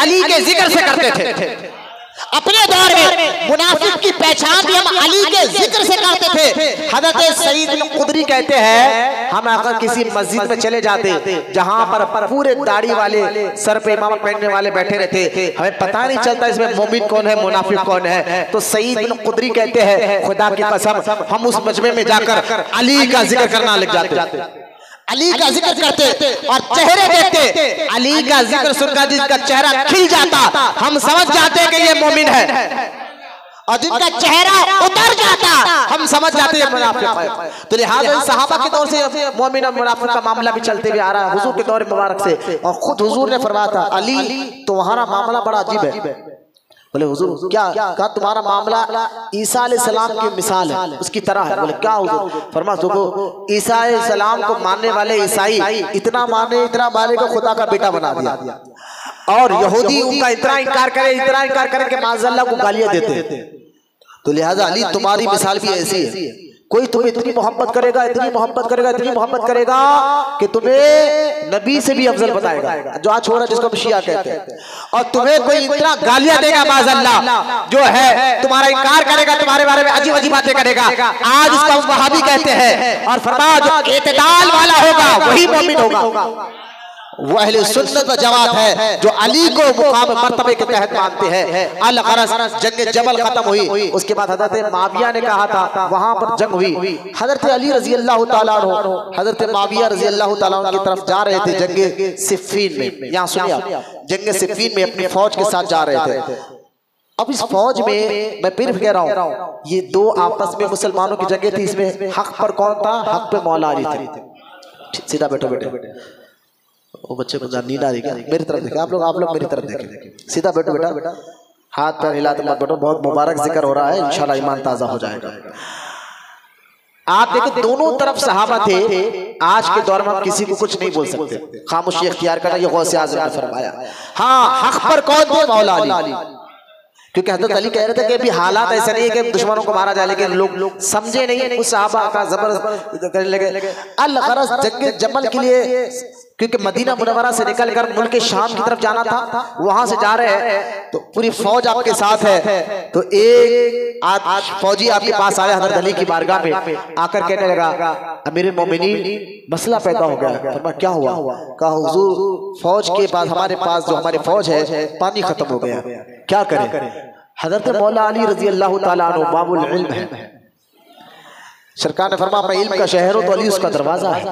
अली के जिक्र से करते थे। अपने दौर में मुनाफिक की पहचान भी हम अली के जिक्र से करते थे। हजरत सईद बिन खुदरी कहते हैं हम अगर किसी मस्जिद में चले जाते जहां पर पूरे दाढ़ी वाले सर पे इमामत पहनने वाले बैठे रहते, हमें पता नहीं चलता इसमें मोमिन कौन है मुनाफिक कौन है। तो सईद बिन खुदरी कहते हैं खुदा की कसम हम उस मजमे में जाकर अली का जिक्र करना लग जाते। अली का जिक्र करते और चेहरे देखते, अली का जिक्र सुनकर जिसका चेहरा खिल जाता हम समझ जाते कि ये मोमिन है, और जिनका चेहरा उतर जाता हम समझ जाते हैं मुनाफिक है। तो लिहाजा सहाबा के दौर से मोमिन और मुनाफिक का मामला भी चलते हुए आ रहा है हुजूर के दौर मुबारक से। और खुद हुजूर ने फरमाया था, अली तुम्हारा मामला बड़ा अजीब है। बोले हुजूर क्या? कहा तुम्हारा मामला ईसा अलैहिस्सलाम की मिसाल है, उसकी तरह है। बोले क्या हुजूर? फरमाया देखो ईसा अलैहिस्सलाम को मानने वाले ईसाई इतना माने को खुदा का बेटा बना दिया, और यहूदी उनका इतना इनकार करे कि माज़अल्लाह को गालियां देते। तो लिहाजा अली तुम्हारी मिसाल भी ऐसी है, कोई तुम्हें इतनी मोहब्बत करेगा कि तुम्हें नबी से भी अफजल बताएगा, जो आज छोड़ा जिसको हम शिया कहते हैं, और तुम्हें कोई इतना गालियां देगा माज़अल्लाह जो है, तुम्हारा इनकार करेगा, तुम्हारे बारे में अजीब अजीब बातें करेगा। आज इसको हम वहाबी कहते हैं। और फरमाया जो इत्तेदाल वाला होगा वही मोमिन होगा, वो अहले सुन्नत व जमात है जो अली को मुकाम मर्तबे के तहत मानते हैं। अल गरज जंग जबल खत्म हुई, उसके बाद हजरत माविया ने कहा था वहां पर जंग हुई, हजरत अली रजी अल्लाह तआला अन्हु हजरत माविया रजी अल्लाह तआला अन्हु की तरफ जा रहे थे जंग सिफ़ीन में। यहाँ सुनिए, जंग सिफ़ीन में अपनी फौज के साथ जा रहे थे। अब इस फौज में मैं फिर कह रहा हूँ, ये दो आपस में मुसलमानों की जंग थी, इसमें हक पर कौन था? हक पे मौला अली थे। सीधा बैठो बेटे, वो बच्चे को नींद आ रही क्या? मेरी तरफ देखें आप लोग मेरी तरफ देखें, सीधा बैठो बेटा, हाथ पैर हिलाते मत बैठो। बहुत मुबारक जिक्र हो रहा है, इंशाल्लाह ईमान ताज़ा हो जाएगा। आप देखो दोनों तरफ सहाबा थे। आज के दौर में हम किसी को कुछ नहीं बोल सकते, खामोशी इख्तियार करना, ये गौसे आज़म ने फरमाया। हाँ, हक पर कौन थे? मौला अली। क्योंकि हज़रत अली कह रहे थे कि अभी हालात ऐसे नहीं है कि दुश्मनों को मारा जाए, लेकिन लोग समझे नहीं, उस सहाबा का जबरदस्त करने लगे। अल गरज जंग जमल के लिए, क्योंकि मदीना मुनव्वरा से निकलकर मुल्क शाम की तरफ जाना था, वहां से जा रहे हैं तो पूरी फौज आपके साथ है। तो एक आज फौजी आपके पास आया हज़रत अली की बारगाह में, आकर कहने लगा अमीर मोमिनीन मसला पैदा हो गया। फरमाया क्या हुआ? कहा हुजूर फौज के पास, हमारे पास जो हमारी फौज है पानी खत्म हो गया, क्या करें? हज़रत मौला अली रजी अल्लाह तआला अन्हु बाबुल इल्म है। सरकार ने फरमाया मैं इल्म का शहर हूं, तो अली उसका दरवाजा है।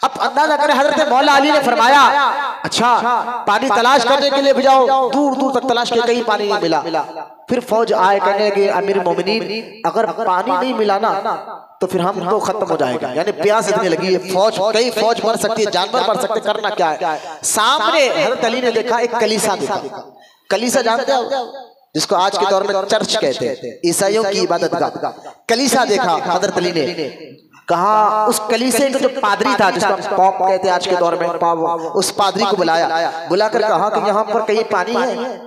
अब अंदाजा करें, हजरत मौला अली ने फरमाया अच्छा पानी तलाश करने के लिए भी जाओ, दूर दूर तक तलाश किया, कहीं पानी नहीं मिला। फिर फौज आए, कहने लगे अमीर मोमिनीन अगर पानी नहीं मिला ना तो फिर हम तो खत्म हो जाएगा, यानी प्यास इतनी लगी है, कई फौज मर सकती है, जानवर मर सकते, करना क्या है? सामने हजरत अली ने देखा एक कलीसा देखा। कलीसा जानते हो, जिसको आज के दौर में चर्च कहते हैं, ईसाइयों की इबादत गाह। कलीसा देखा हजरत अली ने, कहा उस कलीसे का जो पादरी था, जिसको हम पॉप कहते हैं आज के दौर में, उस पादरी को बुलाकर कहा कि यहाँ पर कहीं पानी है?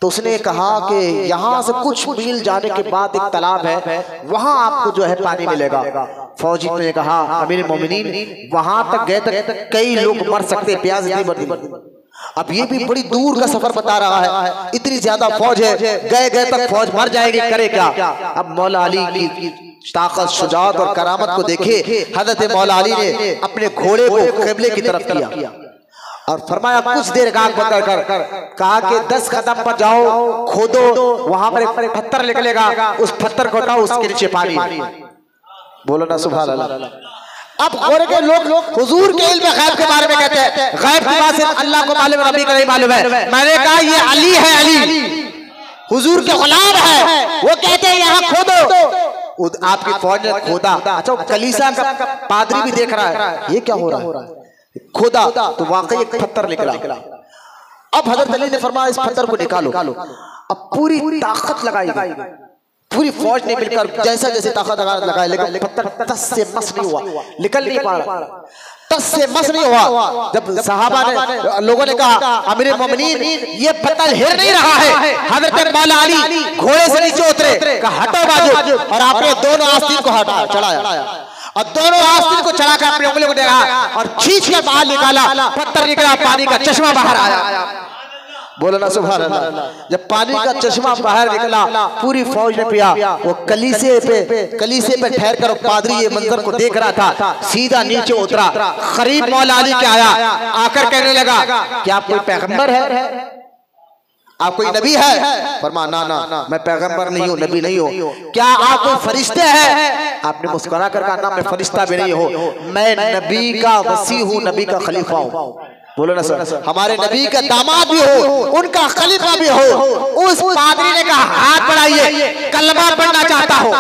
तो उसने कहा कि यहाँ से कुछ मील जाने के बाद एक तालाब है, वहां आपको जो है पानी मिलेगा। फौजी ने कहा अमीर मोमिनीन वहां तक गए तक कई लोग मर सकते, प्यास इतनी बढ़ती। अब ये भी बड़ी दूर का सफर बता रहा है, इतनी ज्यादा फौज है, गए तक फौज मर जाएगी, करे क्या? अब मौला अली की ताकत, शुजाअत और करामत को देखे हजरत मौला अली ने अपने घोड़े को क़िबले की तरफ किया और फरमाया कुछ देर गाग बंद कर, कहा कि 10 कदम पर जाओ, खोदो, वहां पर एक पत्थर निकलेगा, उस पत्थर को उठाओ, उसके नीचे पानी। बोलो ना सुभान अल्लाह। अब घोड़े के लोग हुजूर के इल्म गैब के बारे में कहते हैं, गैब की बात सिर्फ अल्लाह को मालूम है, नबी को नहीं मालूम है। मैंने कहा ये अली है, अली हुजूर के गुलाम है, वो कहते हैं यहाँ खोदो। आपकी फौज ने खोदा, अच्छा कलीसा का पादरी भी देख रहा है ये क्या हो रहा है, खोदा तो वाकई एक पत्थर निकला। अब हजरत अली ने फरमाया इस पत्थर को निकालो। अब पूरी ताकत लगाई, पूरी फौज ने मिलकर जैसा जैसे ताकत लगाई, लेकिन पत्थर टस से मस नहीं हुआ, निकल नहीं पा रहा, टस से मस नहीं हुआ। जब सहाबा ने लोगों ने कहा अमीर मोमिनीन ये पत्थर हिल नहीं रहा है, हजरत मौला अली घोड़े से नीचे उतरे, कहा हटो बाजू, और आपने दोनों आस्तीन को हटा चढ़ाया और दोनों आस्तीन को चढ़ाकर अपने उंगली को देखा और खींच कर बाहर निकाला, पत्थर निकला, पानी का चश्मा बाहर आया। बोलो ना सुभान अल्लाह। जब पानी का चश्मा बाहर निकला, पूरी फौज ने पिया। वो कलीसे पे ठहर कर पादरी ये मंजर को देख रहा था, सीधा नीचे उतरा, करीब मौला अली के आया, आकर कहने लगा कि आप कोई पैगंबर है? आप कोई नबी है? फरमा ना ना, मैं पैगंबर नहीं हूँ, नबी नहीं हूँ। क्या आप कोई फरिश्ते हैं? आपने मुस्कुरा कर कहा ना, मैं फरिश्ता भी नहीं हूँ, मैं नबी का वसी हूँ, नबी का खलीफा हूँ। बोलो ना सर, हमारे नबी का दामाद भी हो, उनका खलीफा भी हो। उस पादरी ने कहा हाथ बढ़ाइए, कलमा पढ़ना चाहता हो,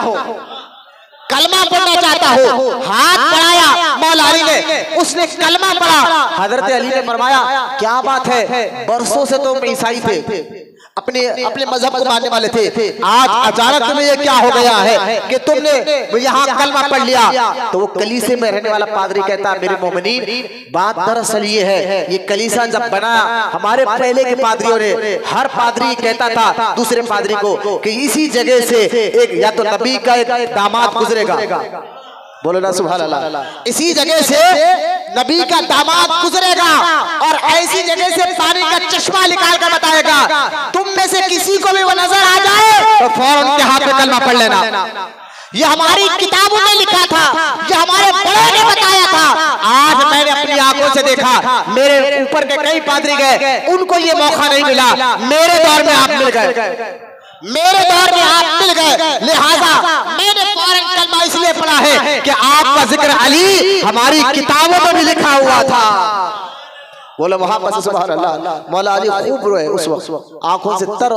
कलमा पढ़ना चाहता हो। हाथ बढ़ाया मौला अली ने, उसने कलमा पढ़ा। हजरत अली ने फरमाया क्या बात है, बरसों से तुम ईसाई थे, अपने मजहब को मानने वाले थे, आज अचानक तुम्हें ये क्या हो गया है कि तुमने यहाँ कलमा पढ़ लिया? तो वो कलीसे में रहने वाला पादरी कहता मेरे मोमिनीन, बात दरअसल ये है, ये कलीसा जब बना हमारे पहले के पादरियों ने, हर पादरी कहता था दूसरे पादरी को कि इसी जगह से एक या तो नबी का एक दामाद गुजरेगा, बोलो ना सुभान अल्लाह, इसी जगह से नबी का दामाद गुजरेगा और ऐसी जगह से पानी का चश्मा निकाल कर बताएगा, तुम में से किसी को भी वो नजर आ जाए तो फौरन उनके हाथ में कलमा पढ़ लेना। ये हमारी किताबों में लिखा था, ये हमारे बड़ों ने बताया था। आज मैंने अपनी आंखों से देखा, मेरे ऊपर के कई पादरी गए, उनको ये मौका नहीं मिला, मेरे दौर में आप मिल गए, मेरे दौर में आप मिल गए, लिहाजा मैंने फौरन कलमा इसलिए पढ़ा है कि आपका जिक्र अली हमारी किताबों में भी लिखा हुआ था। बोलो मोहम्मद सुभान अल्लाह। मौला अली खूब रोए उस वक्त, आंखों से तर,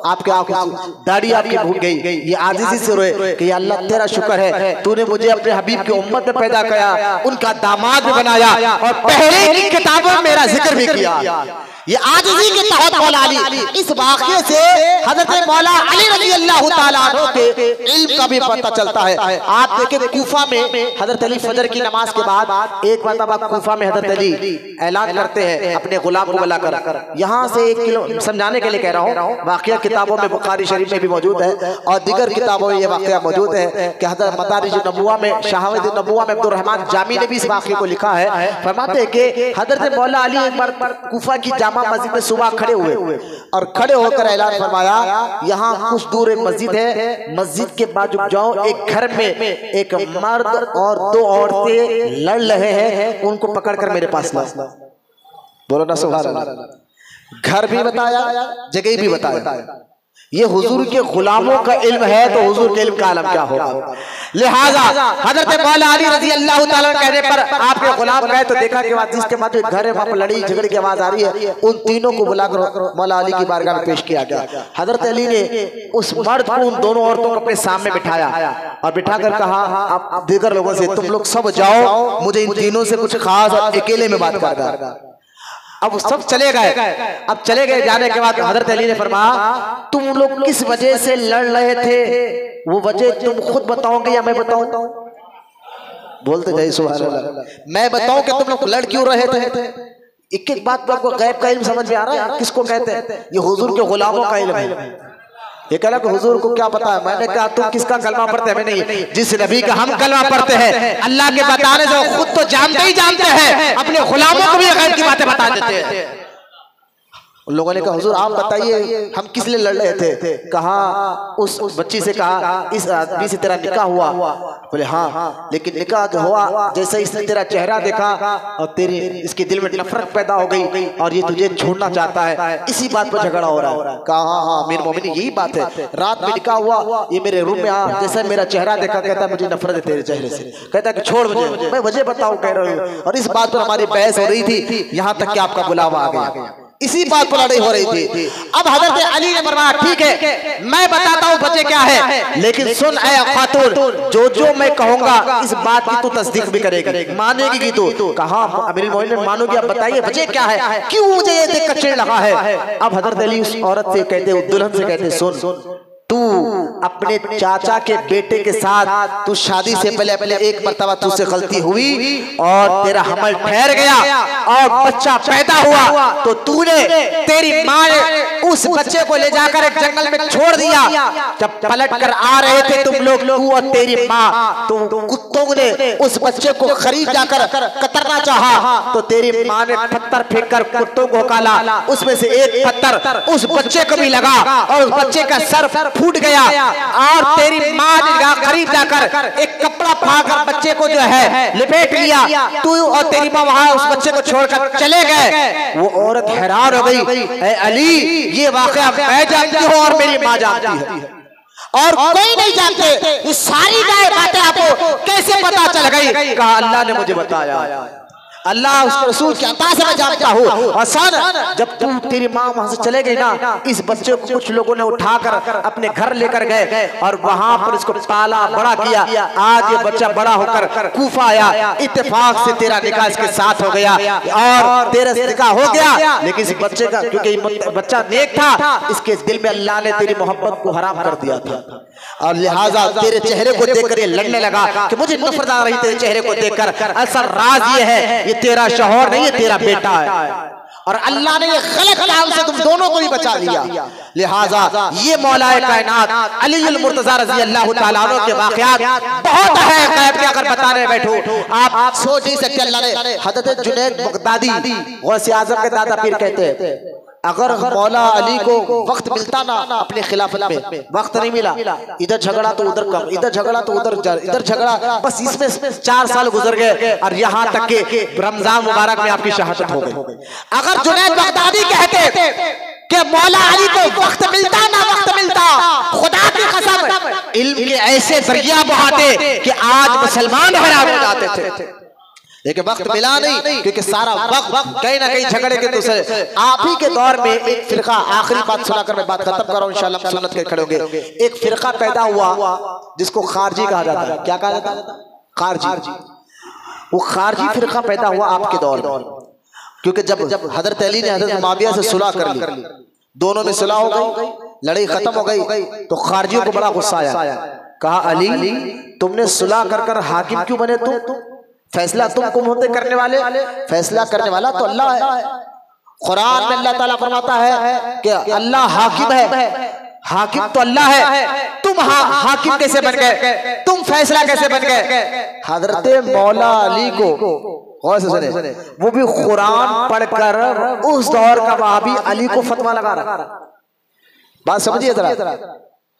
आपके आंखों से दाढ़ी आपकी भूल गई, ये आजिज़ी से रोए कि अल्लाह तेरा शुक्र है, तूने मुझे अपने हबीब की उम्मत में पैदा किया, उनका दामाद भी बनाया और पहले की किताबों में मेरा जिक्र भी किया। ये आजिज़ी के तहत मौला अली, इस वाक़े से हज़रत मौला अली रज़ी अल्लाह ताला अन्हु के इल्म का भी पता चलता है। आप देखें कूफा में हज़रत अली फजर की नमाज के बाद एक मरतबा कूफा में हज़रत अली ऐलान करते हैं अपने गुलाम को बुलाकर, यहाँ से 1 किलो, समझाने के लिए कह रहा हूँ, वाक़या किताबों में बुखारी शरीफ में भी मौजूद है और दीगर किताबों में ये वाक़या मौजूद है कि हज़रत मदारिज नबुव्वा में, शहावत नबुव्वा में अब्दुर्रहमान जामी ने भी इस वाक़े को लिखा है। फरमाते हैं कि हज़रत मौला अली एक बार कूफा की मस्जिद में सुबह खड़े हुए और खड़े होकर ऐलान फरमाया, यहाँ कुछ दूर एक मस्जिद है, मस्जिद के बाजू जाओ, एक घर में एक मर्द और 2 औरतें लड़ रहे हैं, उनको पकड़कर मेरे पास ला। बोलो ना सुभान अल्लाह। घर भी बताया, जगह भी बताया। ये हुजूर के गुलामों का इल्म है तो हुजूर के इल्म का आलम क्या होगा। लिहाजा हजरत मौला अली रज़ी अल्लाह ताला कहने पर आपके गुलाम गए तो देखा कि जिसके बाद घर है वहां पर लड़ी झगड़े की आवाज आ रही है, उन तीनों को बुलाकर मौला अली की बारगाह में पेश किया गया। हजरत अली ने उस मर्द को उन दोनों औरतों को अपने सामने बिठाया और बिठाकर कहा आप दीगर लोगों से तुम लोग सब जाओ, मुझे इन तीनों से कुछ खास और अकेले में बात करना। अब सब चले गए। अब चले गए, जाने के बाद हजरत अली ने फरमाया तुम लोग किस वजह से लड़ रहे थे, वो वजह तुम खुद बताओगे या मैं बताऊं? बोलते जाइए सुभान अल्लाह। मैं बताऊं कि तुम लोग लड़ क्यों रहे थे? एक एक बात तो आपको गैब का इल्म समझ में आ रहा है, किसको कहते हैं? ये हुजूर के गुलामों का इल्म है। ये कह रहा कि हुजूर को क्या पता है? मैंने कहा तुम किसका कलमा पढ़ते हैं? हमें नहीं, जिस नबी का हम कलमा पढ़ते हैं अल्लाह के बताने से खुद तो जानते ही जानते हैं, अपने गुलामों को भी गैब की बातें बता देते हैं। उन लोगों ने कहा हुजूर आप बताइए हम किस लिए लड़ रहे थे? कहा उस बच्ची से, कहा इस आदमी से तेरा निकाह हुआ? बोले हाँ, लेकिन निकाह जो हुआ जैसे इसने तेरा चेहरा देखा और तेरे इसके दिल में नफरत पैदा हो गई और ये तुझे छोड़ना चाहता है, इसी बात पर झगड़ा हो रहा है। कहा हाँ मीर मोमिन यही बात है, रात में निकाह हुआ, ये मेरे रूम में आ, जैसे मेरा चेहरा देखा कहता मुझे नफरत है तेरे चेहरे से, कहता कि छोड़ मुझे, मैं वजह बताऊं कह रही हूँ। और इस बात पर हमारी बहस हो रही थी, यहाँ तक कि आपका बुलावा आ गया, इसी बात पर लड़ाई हो रही थी। अब हजरत अली ने फरमाया ठीक है मैं बताता हूँ वजह क्या है, लेकिन सुन ऐ खातून, जो मैं कहूंगा इस बात की तू तस्दीक भी करेगी, मानेगी कि तू? कहा अमीरुल मोमिनीन मानोगी, आप बताइए वजह क्या है, क्यों मुझे ये देख कर चिढ़ लगा है? अब हजरत अली उस औरत से कहते, दुल्हन से कहते सुन तू अपने चाचा के बेटे के साथ तू शादी से पहले एक मर्तबा तुझसे गलती हुई और तेरा हमल ठहर गया और बच्चा पैदा हुआ, तो तूने तेरी माँ ने उस बच्चे को ले जाकर एक जंगल में छोड़ दिया। जब पलट कर आ रहे थे तुम लोग, तू और तेरी माँ, तो कुत्तों ने उस बच्चे को खरीद जाकर कतरना चाहा तो तेरी माँ ने पत्थर फेंक कर कुत्तों को काला, उसमें से एक पत्थर उस बच्चे को भी लगा और उस बच्चे का सर फूट गया। और तेरी माँ ने खरीद जाकर एक कपड़ा फाड़कर बच्चे को जो है लिपेट लिया। तू और तेरी माँ वहां उस बच्चे को छोड़कर चले गए। वो औरत हैरान हो गई, अली ये वाकया मैं जानती हूँ और मेरी माँ जानती है और कोई नहीं जानते, ये सारी बातें आपको कैसे पता चल गई? कहा अल्लाह ने मुझे बताया, अल्लाह उसके रसूल की अता से मैं जानता हूँ। हसन जब तू तेरी माँ वहां से चले गई ना, इस बच्चे को कुछ लोगों ने उठाकर अपने घर लेकर गए और वहां पर इसको पाला बड़ा किया। आज ये बच्चा बड़ा होकर कूफा आया, इत्तेफाक से तेरा निकाह इसके साथ हो गया और तेरा निकाह हो गया। लेकिन इस बच्चे का क्योंकि बच्चा नेक था, इसके दिल में अल्लाह ने तेरी मोहब्बत को हराम कर दिया था और लिहाजा तेरे चेहरे को देखकर ये लड़ने लगा कि मुझे नफरत आ रही तेरे चेहरे को देखकर। असल राज ये है, ये तेरा शौहर नहीं है, तेरा बेटा है और अल्लाह ने ये गलत काम से तुम दोनों को भी बचा लिया। लिहाजा ये मौलाए कायनात अलीउल मुर्तजा रज़ी अल्लाह ताला अन्हु के वाक़यात बहुत है, गैब के अगर बताने बैठो आप सोच नहीं सकते। अल्लाह ने हज़रत जुनैद बगदादी गौसे आज़म के दादा पीर कहते हैं, अगर मौला अली को वक्त मिलता ना अपने खिलाफत में, वक्त नहीं मिला, इधर झगड़ा तो उधर कम, इधर झगड़ा तो इधर झगड़ा, बस इसमें 4 साल गुजर गए और यहाँ तक के रमजान मुबारक में आपकी शहादत हो गई। अगर जुनैद बगदादी कहते कि मौला अली को वक्त मिलता ना वक्त मिलता, खुदा की कसम इल्म के ऐसे दरिया बहाते कि आज मुसलमान हैरान हो जाते थे। लेकिन वक्त मिला नहीं क्योंकि सारा वक्त कहीं ना कहीं झगड़े के दूसरे। आप ही के दौर में एक फिरका, आखिरी बात सुनाकर मैं बात खत्म कर रहा हूं, इंशाल्लाह सुन्नत के खड़े होंगे। एक फिरका पैदा हुआ जिसको खारजी कहा जाता है। क्या कहा जाता है? खारजी। वो खारजी फिरका पैदा हुआ आपके दौर में, क्योंकि जब हजरत अली ने हजरत मुआविया से सुलह कर ली, दोनों में सुलह हो गई, लड़ाई खत्म हो गई, तो खारजियों को बड़ा गुस्सा आया। कहा अली तुमने सुलह कर हाकिम क्यों बने? तुम फैसला तुमको होते करने वाले, फैसला करने वाला तो अल्लाह है। कुरान में अल्लाह ताला फरमाता है कि अल्लाह हाकिम है, हाकिम तो अल्लाह है, तुम हाकिम कैसे बन गए? तुम फैसला कैसे बन गए? हजरत मौला अली को गौर से सुने, वो भी कुरान पढ़कर उस दौर का वहाबी अली को फतवा लगा रहा। बात समझिए जरा,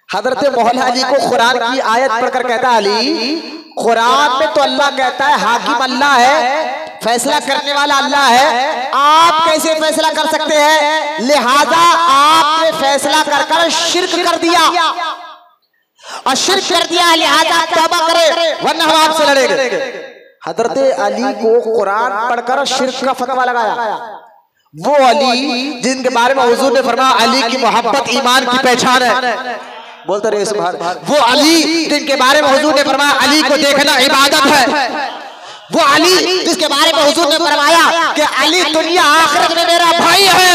हजरत मौला अली को कुरान की आयत पढ़कर कहता अली कुरान में तो अल्लाह कहता है हाकिम अल्लाह है, फैसला करने वाला अल्लाह है, आप कैसे फैसला कर सकते हैं? लिहाजा आपने फैसला कर शिर्क कर दिया और शिर्क कर दिया, लिहाजा तौबा करें वरना हम आपसे लड़ेंगे। हजरत अली को कुरान पढ़कर शिर्क का फतवा लगाया। वो अली जिनके बारे में हुजूर ने फरमाया अली की मोहब्बत ईमान की पहचान है, बोलते रहे सुभान। वो अली जिनके बारे में हुजूर ने फरमाया अली को देखना इबादत है, वो अली जिसके बारे में हुजूर ने फरमाया कि अली दुनिया आखिरत में मेरा भाई है,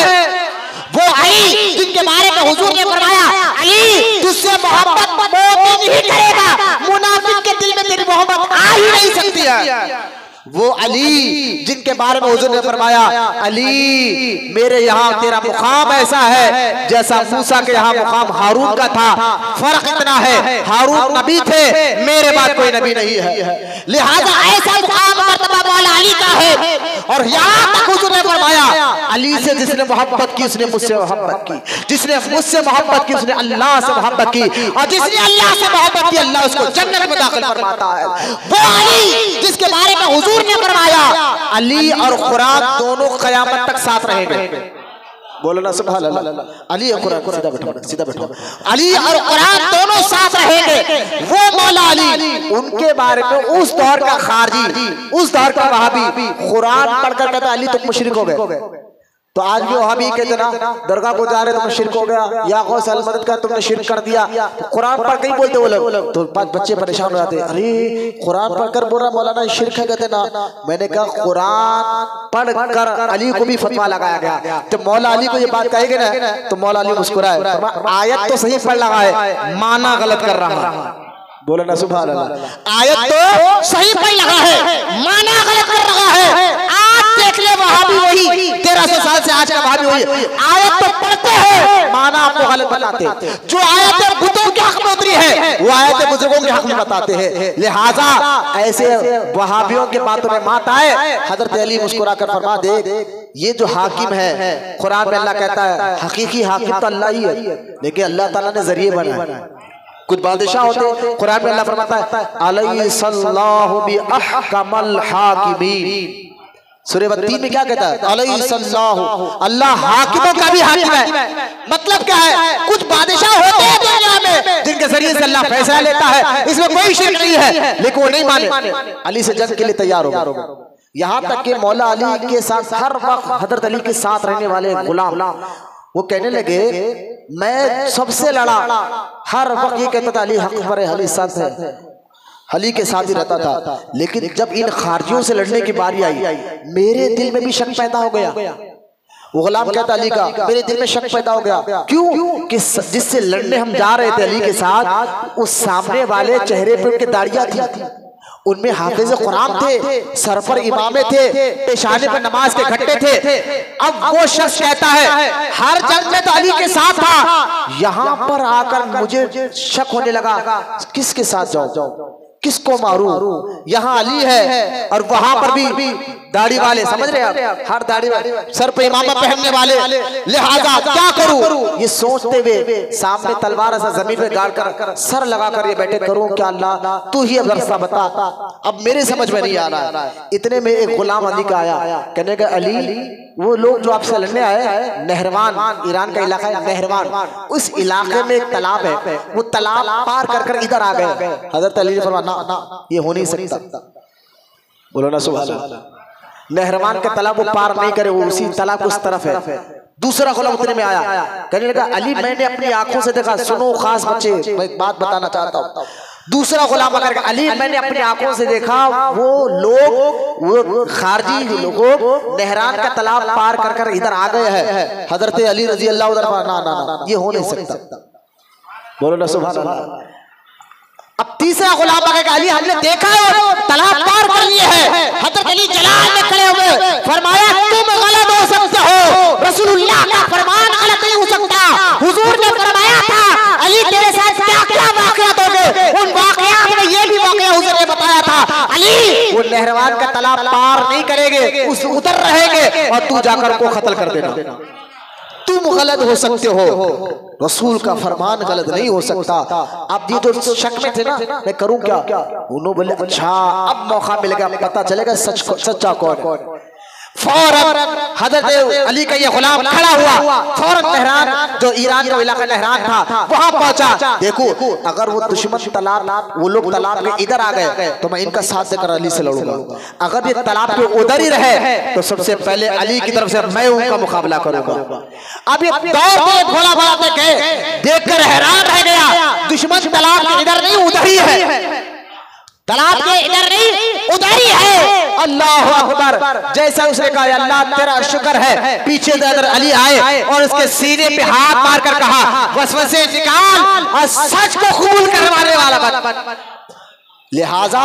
वो अली जिनके बारे में हुजूर ने फरमाया अली तुझसे मोहब्बत मोमिन ही करेगा, मुनाफिक के दिल में तेरी मोहब्बत आ ही नहीं सकती है। वो अली जिनके बारे में हुजूर ने फरमाया अली मेरे यहाँ तेरा मुकाम ऐसा है जैसा मूसा के यहाँ मुकाम हारून का था, फर्क इतना है हारून नबी थे, मेरे बाद कोई नबी नहीं है। लिहाजा ऐसा मुकाम मर्तबा मौला अली का है। और यहाँ तक हुजूर ने फरमाया अली से जिसने मोहब्बत की उसने मुझसे मोहब्बत की, जिसने मुझसे मोहब्बत की उसने अल्लाह से मोहब्बत की, और जिसने अल्लाह से मोहब्बत की अल्लाह उसको जन्नत में दाखिल फरमाता है। वो अली जिसके बारे में हुजूर ने फरमाया अली और कुरान दोनों क़यामत तक साथ रहेंगे। बोलो ना सुभान अल्लाह। अली और कुरान, सीधा बैठो, सीधा बैठो। अली और कुरान दोनों साथ रहेंगे। वो मौला अली, उनके बारे में उस दौर का खारजी, उस दौर का वहाबी कुरान पढ़कर कहता अली तुम मुशरिक हो गए। तो आज भी वहाबी कहते ना दरगाह को जा रहे तुम शिरक हो गया, या गौस अल मदद का तुमने शिरक कर दिया। तो कुरान पढ़ के ही बोलते वो लोग, तो बच्चे परेशान हो जाते, अरे कुरान पढ़कर बोल रहा मौलाना शिरक है, कहते ना। मैंने कहा कुरान पढ़कर अली को भी फतवा लगाया गया। तो मौला अली को ये बात कहेगी ना तो मौला अली मुस्कुराए, आयत तो सही पढ़ लगा है, माना गलत कर रहा है। बोलो ना सुभान अल्लाह। आयत तो सही पढ़ लगा है, माना गलत कर रहा है। आज देख ले वहाबी वही 1300 साल से आज का वहाबी वही आयत तो पढ़ते हैं, माना आपको गलत बताते। जो आयतें बुतों के हक में उतरी है वो आयत बुजुर्गों के हक में बताते हैं। लिहाजा ऐसे वहाबियों के बातों में मात आए। हजरत अली मुस्कुरा कर फरमा दे, ये जो हाकिम है कुरान में अल्लाह कहता है हकीकी हाकिम तो अल्लाह ही है, लेकिन अल्लाह ताला ने जरिए बनाए। कुछ बादशाह होते, कुरान में अल्लाह फरमाता है अलैहि सल्लल्लाहु बि अहकमल हाकिमीन। सूरह 3 में क्या कहता है? अलैहि सल्लल्लाहु, अल्लाह हाकिमों का भी हाकिम है। मतलब क्या है? कुछ बादशाह होते हैं दुनिया में जिनके जरिए से अल्लाह फैसला लेता है, इसमें कोई शिर्क नहीं है, लेकिन वो नहीं माने, अली से जंग के लिए तैयार हो गए। यहाँ तक कि मौला अली के साथ हर वक्त हजरत अली के साथ रहने वाले गुलाम वो कहने लगे मैं सबसे लड़ा, हर वक्त ये कहता था अली हक पर है, अली साथ है, अली के साथ ही रहता था। लेकिन जब इन खारजियों से लड़ने की बारी आई मेरे दिल में भी शक पैदा हो गया। वो गुलाम कहता अली का मेरे दिल में शक पैदा हो गया। क्यों? कि जिससे लड़ने हम जा रहे थे अली के साथ, उस सामने वाले चेहरे पे उनके दाढ़ियां थी, उनमें हाफिज कुरान थे, सर पर इमामे थे, पेशाने पर नमाज के घट्टे थे। अब वो शख्स कहता है हर जंग में तो अली के साथ था, यहाँ पर आकर मुझे शक होने लगा किसके साथ जाऊं, किसको मारूं? यहाँ अली है और वहां पर भी दाढ़ी वाले, समझ रहे आप, हर दाढ़ी वाले सर पे इमामा पहनने वाले, लिहाजा क्या करूं ये सोचते हुए सामने तलवार ऐसा जमीन पे गाड़ कर सर लगा कर ये बैठे, करूं क्या अल्लाह तू ही अब रास्ता बता, अब मेरे समझ में नहीं आ रहा है। इतने में एक गुलाम अली का आया, कहने का अली वो लोग जो आपसे लड़ने आए नहरवान, ईरान का इलाका है नहरवान, उस इलाके में एक तालाब है, वो तालाब पार कर कर इधर आ गए। हजरत अली ने फरमाया ना ये हो नहीं सकता, बोलो ना सुभान अल्लाह। नहरवान का तालाब वो पार नहीं करे, वो उसी तालाब उस तरफ है। दूसरा गुलाम उतने में आया, कहने लगा अली मैंने अपनी आंखों से देखा, सुनो खास बच्चे मैं एक बात बताना चाहता हूँ। दूसरा गुलाम अगर अली मैंने अपनी आंखों से देखा वो लोग, वो खारजी लोग नहरान का तालाब पार कर कर इधर आ गए हैं। हजरत अली रजी अल्लाह ना ये हो नहीं सकता, बोलो ना सुभान अल्लाह। अब तीसरा गुलाम अगर अली हमने देखा है तालाब पार कर लिए है। हजरत अली जलाल में खड़े हुए फरमाया तुम गलत हो सकते हो, रसूलुल्लाह का फरमान गलत नहीं हो सकता। हुजूर ने फरमाया था अली तेरे साथ क्या क्या वाकयात हो गए, उन वाकयात में ये भी वाकया हुजूर ने बताया था अली वो नहरवान का तालाब पार नहीं करेंगे, उस उतर रहेंगे और तू जाकर को कत्ल कर देना। तुम गलत हो सकते हो, रसूल का फरमान गलत नहीं हो सकता। अब ये जो शक में थे ना मैं करूं क्या, उन्होंने बोले अच्छा अब मौका मिलेगा पता चलेगा सच्चा कौन। फौरन हजरत अली का ये गुलाम खड़ा हुआ, फौरन नहरान जो ईरान का इलाका नहरान था वहां पहुंचा। देखो अगर वो दुश्मन तालाब वो लोग तालाब के इधर आ गए तो मैं इनका साथ देकर अली से लड़ूंगा, अगर ये तालाब के उधर ही रहे तो सबसे पहले अली की तरफ से मैं उनका मुकाबला करूंगा। अब ये दौड़ते भोला भोला गए, देखकर हैरान रह गया, दुश्मन तालाब के इधर नहीं उधर ही है, तालाब के इधर नहीं उधर ही है। अल्लाह अकबर, जैसा उसने कहा अल्लाह तेरा शुक्र है, पीछे से इधर अली आए और उसके सीने पे हाथ मारकर कहा वसवसे निकाल और सच को कबूल करवाने वाला बन। लिहाजा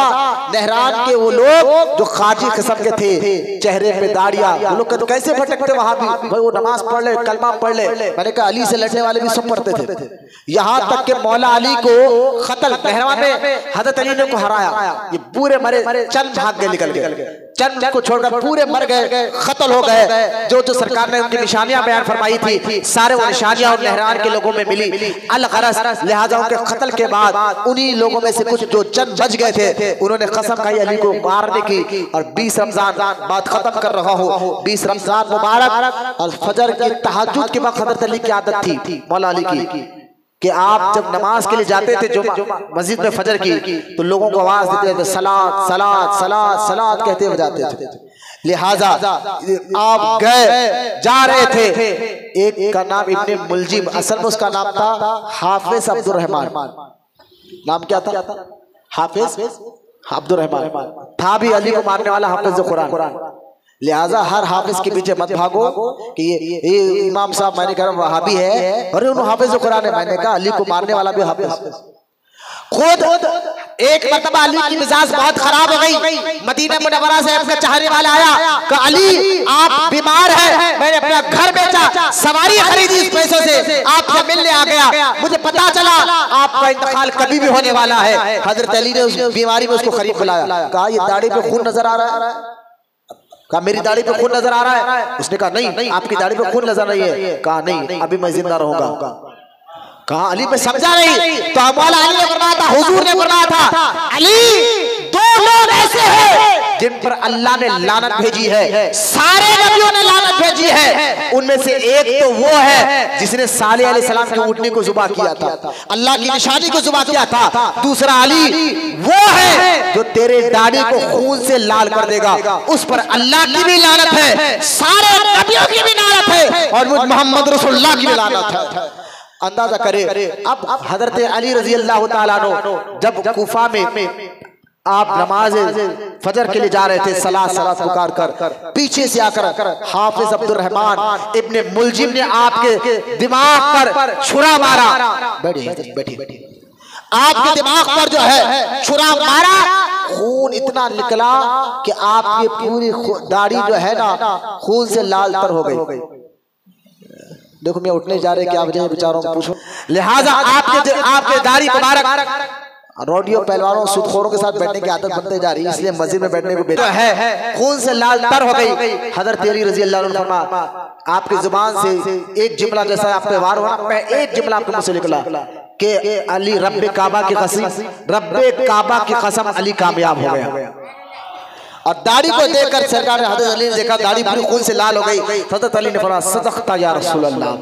नहरान के वो लोग जो खाजी किस्म के थे, चेहरे पे दाढ़ियां, वो लोग कैसे भटकते वहां भी, भाई वो नमाज पढ़ ले कलमा पढ़ ले, मैंने कहा अली से लड़ने वाले भी सब पढ़ते थे। यहाँ तक के मौला अली को कत्ल नहरवान में हजरत अली ने को हराया, ये पूरे मरे, चंद भाग गए निकल गए, चंद को छोड़कर पूरे मर गए, कत्ल हो गए। जो जो सरकार ने उनकी निशानियां बयान फरमाई थी सारे वो निशानियां उन नहरान के लोगों में मिली अल-गरज। लिहाजा उनके कत्ल के बाद उन्हीं लोगों में से कुछ जो चंद बच गए थे उन्होंने कसम खाई अली को मारने की, और 20 रमजान बात खत्म कर रहा हूँ, 20 रमजान मुबारक और फजर की तहज्जुद के वक्त हजरत अली की आदत थी मौला अली की कि आप जब नमाज के लिए जाते थे जो मस्जिद में फजर की तो लोगों को आवाज देते थे सलात सलात सलात सलात कहते हुए जाते थे। लिहाजा आप गए जा रहे थे, एक का नाम इब्ने मुलजिम, असल में उसका नाम था हाफिज अब्दुर रहमान, नाम क्या था हाफिज अब्दुर रहमान, था भी अली को मारने वाला हाफिज कुरान। लिहाजा हर हाफिज के पीछे मत भागो कि ये इमाम साहब मैंने कहा वहाबी है, अरे उन्होंने हाफिज कुरान है, मैंने कहा अली को मारने वाला भी हाफिज। खुद एक मरतबा अली की मिजाज बहुत खराब हो गई। मदीना मुनव्वरा से आपका चाहने वाला आया कि अली आप बीमार हैं, मैंने अपना घर बेचा, सवारी खरीदी इस पैसों से, आपसे मिलने आ गया, मुझे पता चला आपका इंतकाल कभी भी होने वाला है। हजरत अली ने उस बीमारी में उसको करीब बुलाया, कहा ये दाढ़ी पे खून नजर आ रहा है, कहा मेरी दाढ़ी पे खून नजर आ रहा है। उसने कहा नहीं आपकी दाढ़ी पे खून नजर नहीं है। कहा नहीं अभी मैं जिंदा रहूंगा। कहा अली पे समझा नहीं, तो मौला अली ने फरमाया था, हुजूर ने फरमाया था, अली दो लोग ऐसे हैं जिन पर अल्लाह ने लानत भेजी है, सारे नबियों ने लानत भेजी है, उनमें से एक तो वो है जिसने सालेह अलैहिस्सलाम की ऊँटनी को ज़ुबा किया था, अल्लाह की निशानी को ज़ुबा किया था। दूसरा अली वो है जो तेरे दाढ़ी को खून से लाल कर देगा, उस पर अल्लाह की भी लानत है, सारे नबियों की भी लानत है, और मुझ मोहम्मद रसूलुल्लाह की भी लानत है। अंदाजा करे अब हजरत अली रजी अल्लाह तआला अन्हु जब कूफा में आप नमाज फजर के लिए जा रहे थे, सलात पुकार कर पीछे से आकर हाफिज अब्दुल रहमान इब्ने मुलजिम ने आपके दिमाग पर छुरा मारा। बैठिए आपके दिमाग पर जो है छुरा मारा, खून इतना निकला कि आपकी पूरी दाढ़ी जो है ना खून से लाल तर हो गई। देखो मैं उठने जा रहे क्या वजह बेचारों को पूछो। लिहाजा आपके दाढ़ी मुबारक रोडियो पहलवानों सुदखोरों के साथ बैठने की आदत बनते जा रही है, इसलिए मस्जिद में बैठने को बेटा है खून से लाल तर हो गई। हजरत अली रजी अल्लाह अन्हु फरमा आपकी जुबान से एक जुमला जैसा आप पे वार हुआ, मैं एक जुमला आपके मुंह से निकला कि अली रब्बे काबा की कसम अली कामयाब हो गया। और दाढ़ी को देखकर सरकार ने हजरत अली ने देखा दाढ़ी पूरी खून से लाल हो गई। हजरत अली ने फरमाया सदक़ता या रसूल अल्लाह,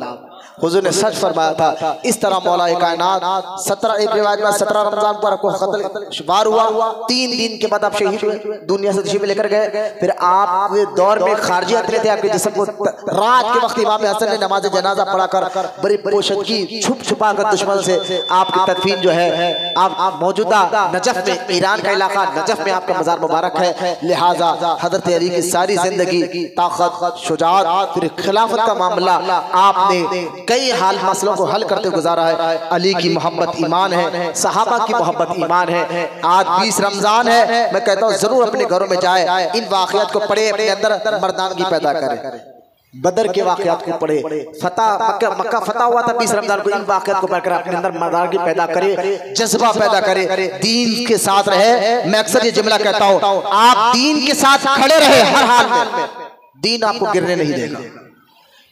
हुजूर ने सच फरमाया था। इस तरह मौलाए कायनात 17 एक रिवाज में 17 रमजान पर आपको कत्ल वार हुआ, 3 दिन के बाद आप शहीद हुए, दुनिया से तशरीफ लेकर गए। फिर आप दौर में खारजियत थे, आपके जिस्म को रात के वक्त इमाम हसन ने नमाज जनाजा पढ़ाकर बड़ी पोशदगी छुप छुपा कर दुश्मन से आपकी तदफीन जो है आप मौजूदा नजफ में, ईरान का इलाका नजफ में आपका मजार मुबारक है। लिहाजा हजरत अली की सारी जिंदगी ताकत, शुजाअत, फिर खिलाफत का मामला आपने कई हाल मसलों को हल करते गुजारा है। अली की मोहब्बत ईमान है, सहाबा की मोहब्बत ईमान है। आज 20 रमजान है, मैं कहता हूँ जरूर अपने घरों में जाए, इन वाक़यात को पढ़े, अपने अंदर मर्दानगी पैदा करे। बदर के वाक़यात को पढ़े, मक्का फतह हुआ था 20 रमजान को, इन वाक़यात को पढ़कर अपने अंदर मर्दानगी पैदा करे, जज्बा पैदा करे, दीन के साथ रहे। मैं अक्सर ये जुमला कहता हूँ, आप दीन के साथ खड़े रहे हर हाल में, दीन आपको गिरने नहीं देगा।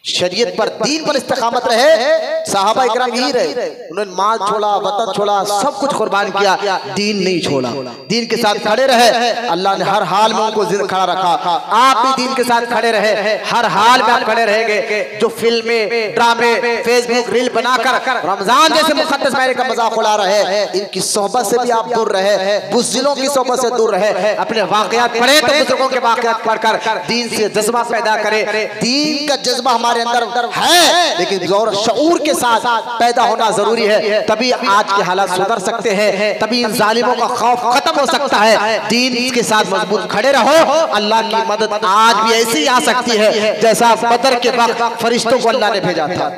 शरीयत पर, दीन पर इस्तिकामत रहे। साहबा इकराम यही रहे, उन्होंने माल छोड़ा, वतन छोड़ा, सब कुछ कुर्बान किया, दीन नहीं छोड़ा, दीन के साथ खड़े रहे। अल्लाह ने हर हाल में उनको जिंदा खड़ा रखा। आप भी दीन के साथ खड़े रहे, हर हाल में आप खड़े रहेंगे। जो फिल्में, ड्रामे, फेसबुक रील बनाकर रमजान जैसे मुक़द्दस महीने का मजाक उड़ा रहे, इनकी सोहबत से भी आप दूर रहे, बुज़दिलों की सोहबत से दूर रहे। अपने वाक़यात पढ़े तो बुजुर्गों के वाक़यात पढ़कर दीन से जज्बा पैदा करे। दीन का जज्बा हमारे अंदर है, लेकिन गौर शऊर के साथ पैदा होना जरूरी है, तभी आज के हालात सुधर सकते हैं, तभी इन जालिमों का खौफ खत्म हो सकता है। दीन के साथ मजबूत खड़े रहो, अल्लाह की मदद आज भी ऐसी आ सकती है जैसा बदर के वक्त फरिश्तों को अल्लाह ने भेजा था,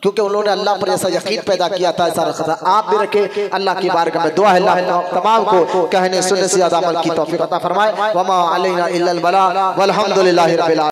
क्योंकि उन्होंने अल्लाह पर ऐसा यकीन पैदा किया था, ऐसा रखा था। आप भी रखे। अल्लाह की बारगाह में दुआ है अल्लाह तमाम को कहने सुनने से ज्यादा अमल की तौफीक अता फरमाए। वमा अलैना इल्लल बलाग वल्हम्दुलिल्लाहि रब्बिल आलमीन।